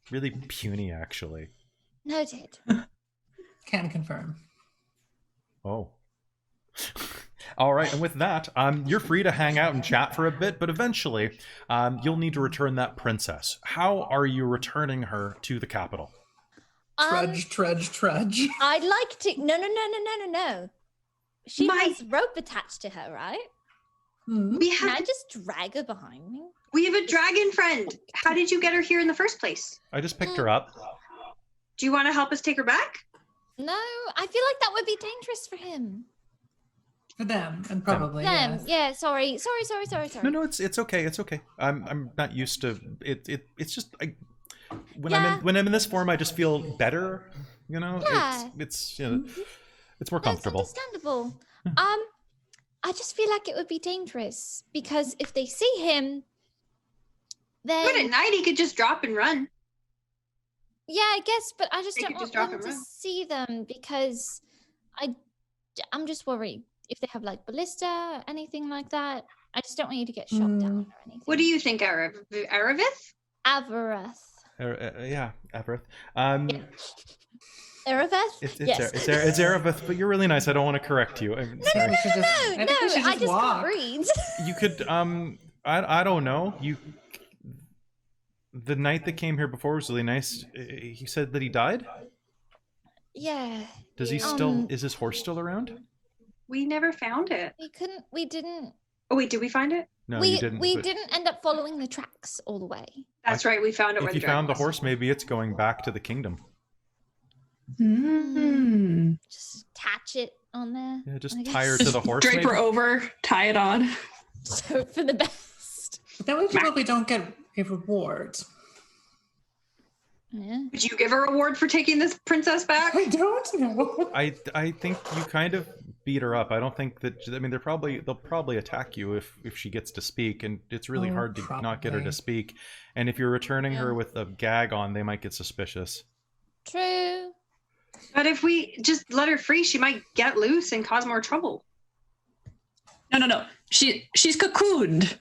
really puny, actually. Noted. Can confirm. Oh. All right, and with that, you're free to hang out and chat for a bit, but eventually, you'll need to return that princess. How are you returning her to the capital? Trudge. I'd like to. No. She has rope attached to her, right? Hmm. Can I just drag her behind me? We have a dragon friend. How did you get her here in the first place? I just picked her up. Do you want to help us take her back? No, I feel like that would be dangerous for him. For them, and probably. Them, yes. yeah. Sorry. No, it's okay. It's okay. I'm not used to it. It's just when I'm in this form, I just feel better. You know, Yeah. it's you know, it's more No, it's comfortable. understandable. I just feel like it would be dangerous because if they see him, then But at night he could just drop and run. yeah, I guess. But I just They don't could want just drop them and to run. see them because I'm just worried if they have like ballista or anything like that. I just don't want you to get shot down or anything. What do you think, Aravith? Avarath. Yeah, Aberth. Araveth? It's Erebeth, but you're really nice. I don't want to correct you. I'm I think we should just, No, I think we should I just just walk. can't read. You could I don't know. The knight that came here before was really nice. He said that he died. Yeah. Does he still? Is his horse still around? We never found it. We didn't. Oh wait, did we find it? No, we you didn't. we but didn't end up following the tracks all the way. That's right, we found it. If where you dragon found the was. horse, maybe it's going back to the kingdom. Mm. Just attach it on there. Yeah, just I tie her guess. to the horse. Drape her maybe? over, tie it on. Just hope for the best. But then we probably don't get a reward. Yeah. Would you give her a reward for taking this princess back? I don't know. I think you kind of beat her up. I don't think that. I mean, they'll probably attack you if she gets to speak, and it's really Oh, hard to not get her to probably. speak. And if you're returning her Yeah. with a gag on, they might get suspicious. True. But if we just let her free, she might get loose and cause more trouble. No. She's cocooned.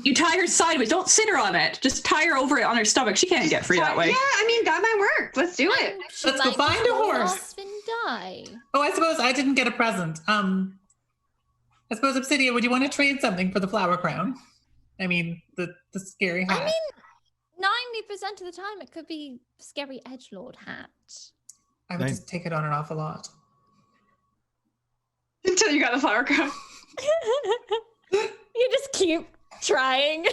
You tie her sideways. Don't sit her on it. Just tie her over it on her stomach. She can't get free that way. Yeah, I mean that might work. Let's do it. She Let's go might find a fall horse. off and die. Oh, I suppose I didn't get a present. I suppose, Obsidia, would you want to trade something for the flower crown? I mean, the scary hat. I mean, 90% of the time it could be scary edgelord hat. I would just take it on an awful lot. Until you got the flower crown. You just keep trying.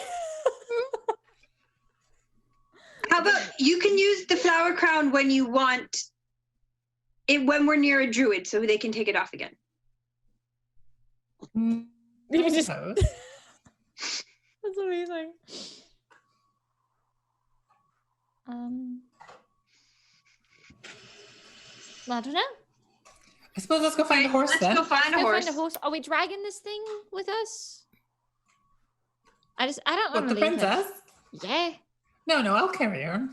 How about you can use the flower crown when you want it, when we're near a druid, so they can take it off again. You just. That's amazing. I don't know. I suppose let's go find a horse Let's then. go find a Go horse. find a horse. Are we dragging this thing with us? I don't What, want to the leave princess? it. Yeah. No, I'll carry her.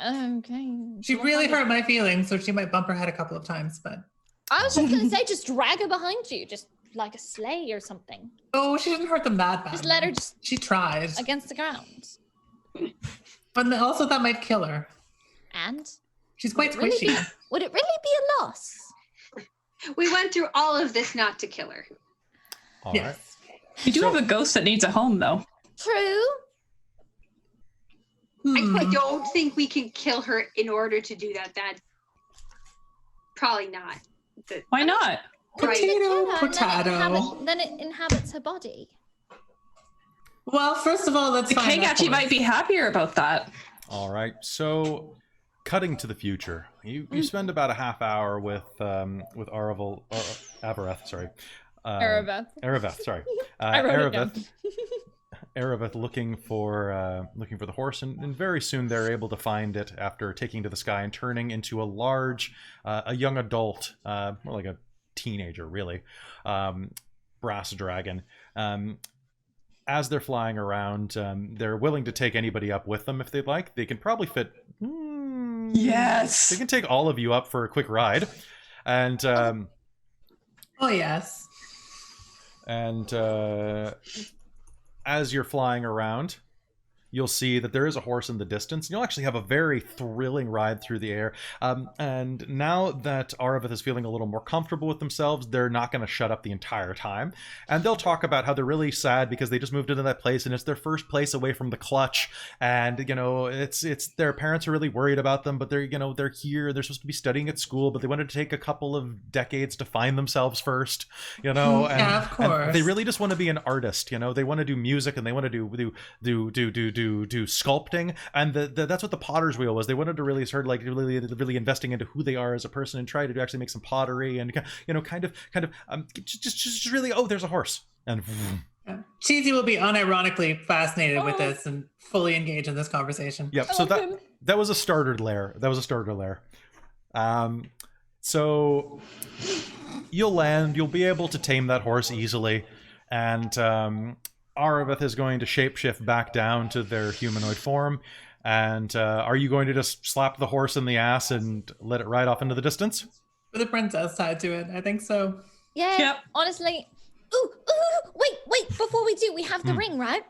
Okay. She really hurt my feelings, so she might bump her head a couple of times, but... I was just gonna say, just drag her behind you, just like a sleigh or something. Oh, she didn't hurt them that bad. Just let her She tried. against the ground. But also that might kill her. And? She's quite Would it squishy. really would it really be a loss? We went through all of this not to kill her. All right. Yes. You do have a ghost that needs a home, though. True. I don't think we can kill her in order to do that. That's probably not. Why not? Potato, potato. Then it inhabits her body. Well, first of all, let's The find that Kagachi horse. might be happier about that. All right. So, cutting to the future, you spend about a half hour with Avareth, sorry. Erebeth. Sorry. I wrote it down. Erebeth looking for the horse, and very soon they're able to find it after taking to the sky and turning into a large, a young adult, more like a teenager, really, brass dragon. As they're flying around, they're willing to take anybody up with them if they'd like. They can probably fit. Yes. They can take all of you up for a quick ride, and Oh, yes. and as you're flying around, you'll see that there is a horse in the distance. You'll actually have a very thrilling ride through the air. And now that Aravith is feeling a little more comfortable with themselves, they're not going to shut up the entire time. And they'll talk about how they're really sad because they just moved into that place and it's their first place away from the clutch. And, it's their parents are really worried about them, but they're here. They're supposed to be studying at school, but they wanted to take a couple of decades to find themselves first, and, Yeah, of course. and they really just want to be an artist. They want to do music and they want to do sculpting, and that's what the potter's wheel was. They wanted to really start really investing into who they are as a person and try to actually make some pottery and just really, oh, there's a horse, and Cheesy will be unironically fascinated with this and fully engage in this conversation. yep. So that was a starter layer. So you'll land. You'll be able to tame that horse easily, and Aravith is going to shapeshift back down to their humanoid form. And are you going to just slap the horse in the ass and let it ride off into the distance? With a princess tied to it, I think so. Yeah. Yep. Honestly. Ooh, wait, before we do, we have the ring, right?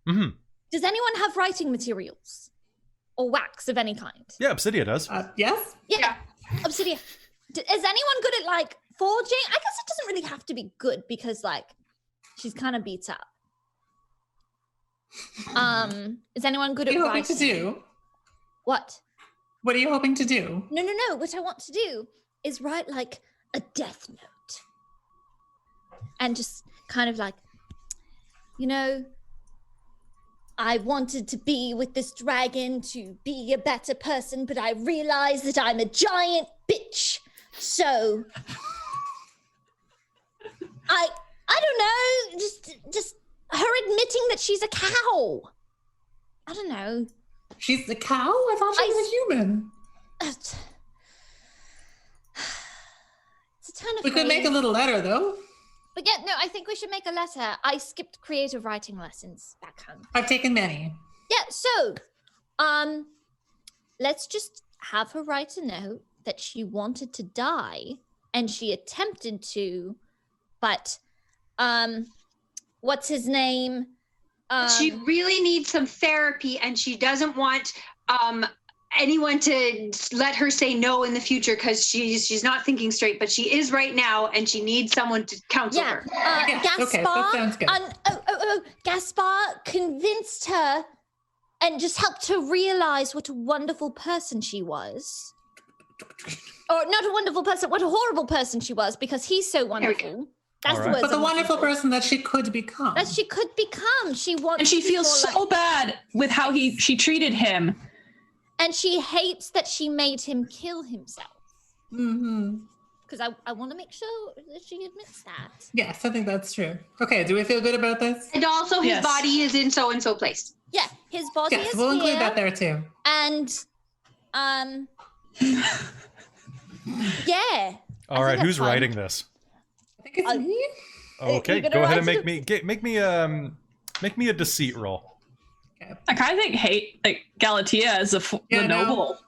Mm-hmm. Does anyone have writing materials? Or wax of any kind? Yeah, Obsidia does. Yes? Yeah. Obsidian. Is anyone good at, forging? I guess it doesn't really have to be good because, she's kind of beat up. Is anyone good What are at you writing? hoping to do? What? What are you hoping to do? No. What I want to do is write, a death note. And just kind of I wanted to be with this dragon to be a better person, but I realized that I'm a giant bitch. So I don't know, just her admitting that she's a cow. I don't know. She's a cow? I thought she was a human. It's a ton of We could make a little letter, though. But yeah, no, I think we should make a letter. I skipped creative writing lessons back home. I've taken many. Yeah, so, let's just have her write a note that she wanted to die, and she attempted to, but, what's his name? She really needs some therapy, and she doesn't want anyone to let her say no in the future because she's not thinking straight, but she is right now, and she needs someone to counsel her. Yes, okay, that sounds good. Gaspar convinced her and just helped her realize what a wonderful person she was. Or not a wonderful person, what a horrible person she was, because he's so wonderful. That's the All right. words. But the I'm wonderful looking for. person that she could become. That she could become. She wants, And she feels so bad with how she treated him. and she hates that she made him kill himself. Mm-hmm. Because I want to make sure that she admits that. Yes, I think that's true. Okay, do we feel good about this? And also, his Yes. body is in so-and-so place. Yeah, his body Yes, is we'll here. include that there too. And, yeah. All right, think who's that's fun. writing this? I think it's me. Okay, you gonna go ahead and write make me a deceit roll. I kind of hate Galatea as the noble.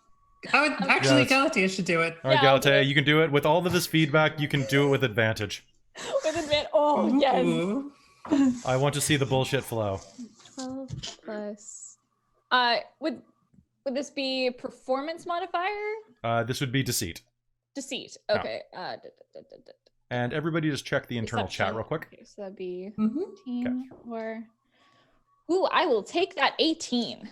I would actually, that's- Galatea should do it. All right, Yeah, I'll do Galatea, it. you can do it. With all of this feedback, you can do it with advantage. With advantage. Oh, yes. Ooh. I want to see the bullshit flow. 12 plus. Would this be performance modifier? This would be deceit. Deceit. Yeah. Okay. And everybody just check the internal chat real quick. Okay, so that'd be Mhm. 18 or. Ooh, I will take that 18.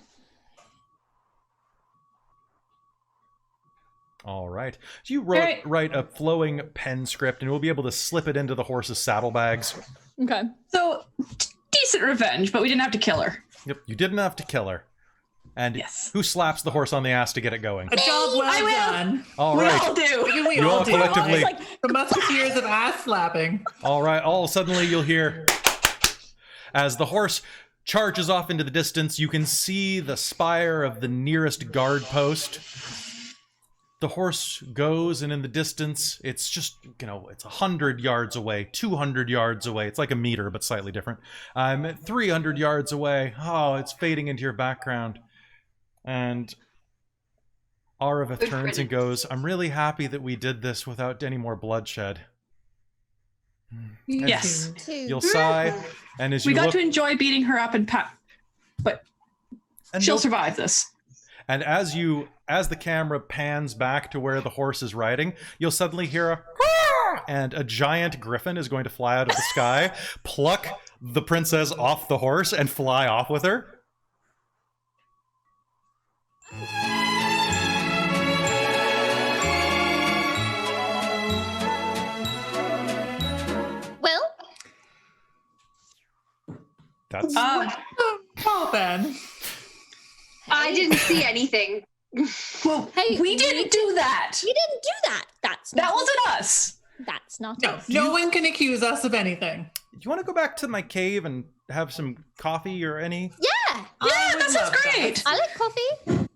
All right. So you write a flowing pen script, and we'll be able to slip it into the horse's saddlebags. Okay. So, decent revenge, but we didn't have to kill her. Yep, you didn't have to kill her. And Yes. who slaps the horse on the ass to get it going? A job well I will. done. All We right. all do. Maybe we You all do. collectively- It's like, The musketeers of ass slapping. All right. All suddenly you'll hear as the horse charges off into the distance. You can see the spire of the nearest guard post. The horse goes, and in the distance, it's just, it's 100 yards away, 200 yards away. It's like a meter, but slightly different. 300 yards away. Oh, it's fading into your background. And Arava turns and goes, I'm really happy that we did this without any more bloodshed. Yes. Two. You'll sigh, and as We you got look, to enjoy beating her up and but and she'll you'll- survive this. And as the camera pans back to where the horse is riding, you'll suddenly hear a and a giant griffin is going to fly out of the sky, pluck the princess off the horse, and fly off with her. Well, That's Well then. I didn't see anything. Well, Hey, we didn't do that. you didn't do that. That's That not wasn't us. That's not No, us. no one can accuse us of anything. Do you want to go back to my cave and have some coffee or any? Yeah, I Yeah, would that sounds love great. I like coffee.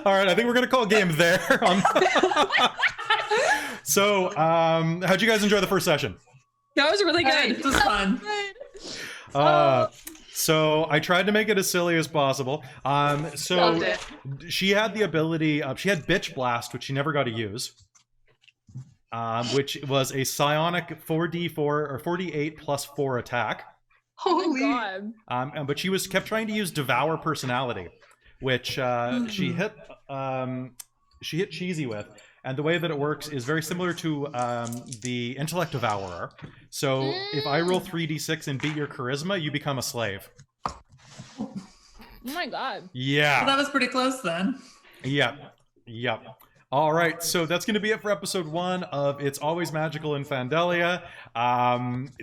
All right, I think we're gonna call game there. So, how'd you guys enjoy the first session? That was really Hey, good. this was fun. So I tried to make it as silly as possible. So Loved it. she had the ability. She had Bitch Blast, which she never got to use. Which was a psionic 4d4 or 4d8 plus 4 attack. Holy. God. But she kept trying to use Devour Personality, which she hit Cheesy with. And the way that it works is very similar to the Intellect Devourer. So if I roll 3d6 and beat your charisma, you become a slave. Oh my God. Yeah. Well, that was pretty close then. Yep. All right, so that's going to be it for episode 1 of It's Always Magical in Fandelia.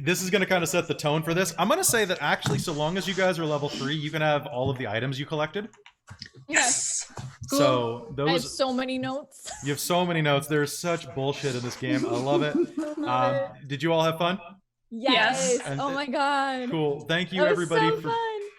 This is going to kind of set the tone for this. I'm going to say that actually, so long as you guys are level 3, you can have all of the items you collected. Yes. Cool. So I have those, so many notes. you have so many notes. There's such bullshit in this game. I love it. Did you all have fun? Yes. And- Oh my God. Cool. Thank you, That was everybody. so fun.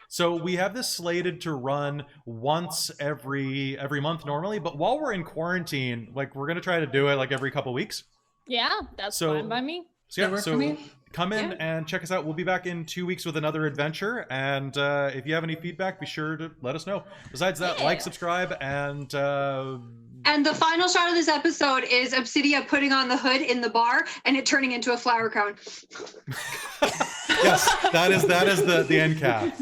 So we have this slated to run once every month normally, but while we're in quarantine, we're gonna try to do it every couple weeks. Yeah, that's So- fine by me. So yeah, That work so for me? come in Yeah. and check us out. We'll be back in 2 weeks with another adventure, and if you have any feedback, be sure to let us know. Besides that, like, subscribe, and And the final shot of this episode is Obsidia putting on the hood in the bar and it turning into a flower crown. yes, that is the end cap.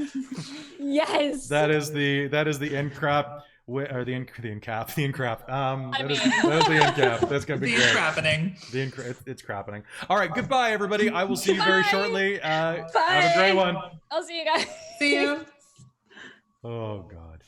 Yes. That is the end crap. Or the end crap. That is the end cap. That's gonna be The great. crappening. It's crappening. All right, goodbye, everybody. I will see you very shortly. Have a great one. I'll see you guys. See you. Oh God.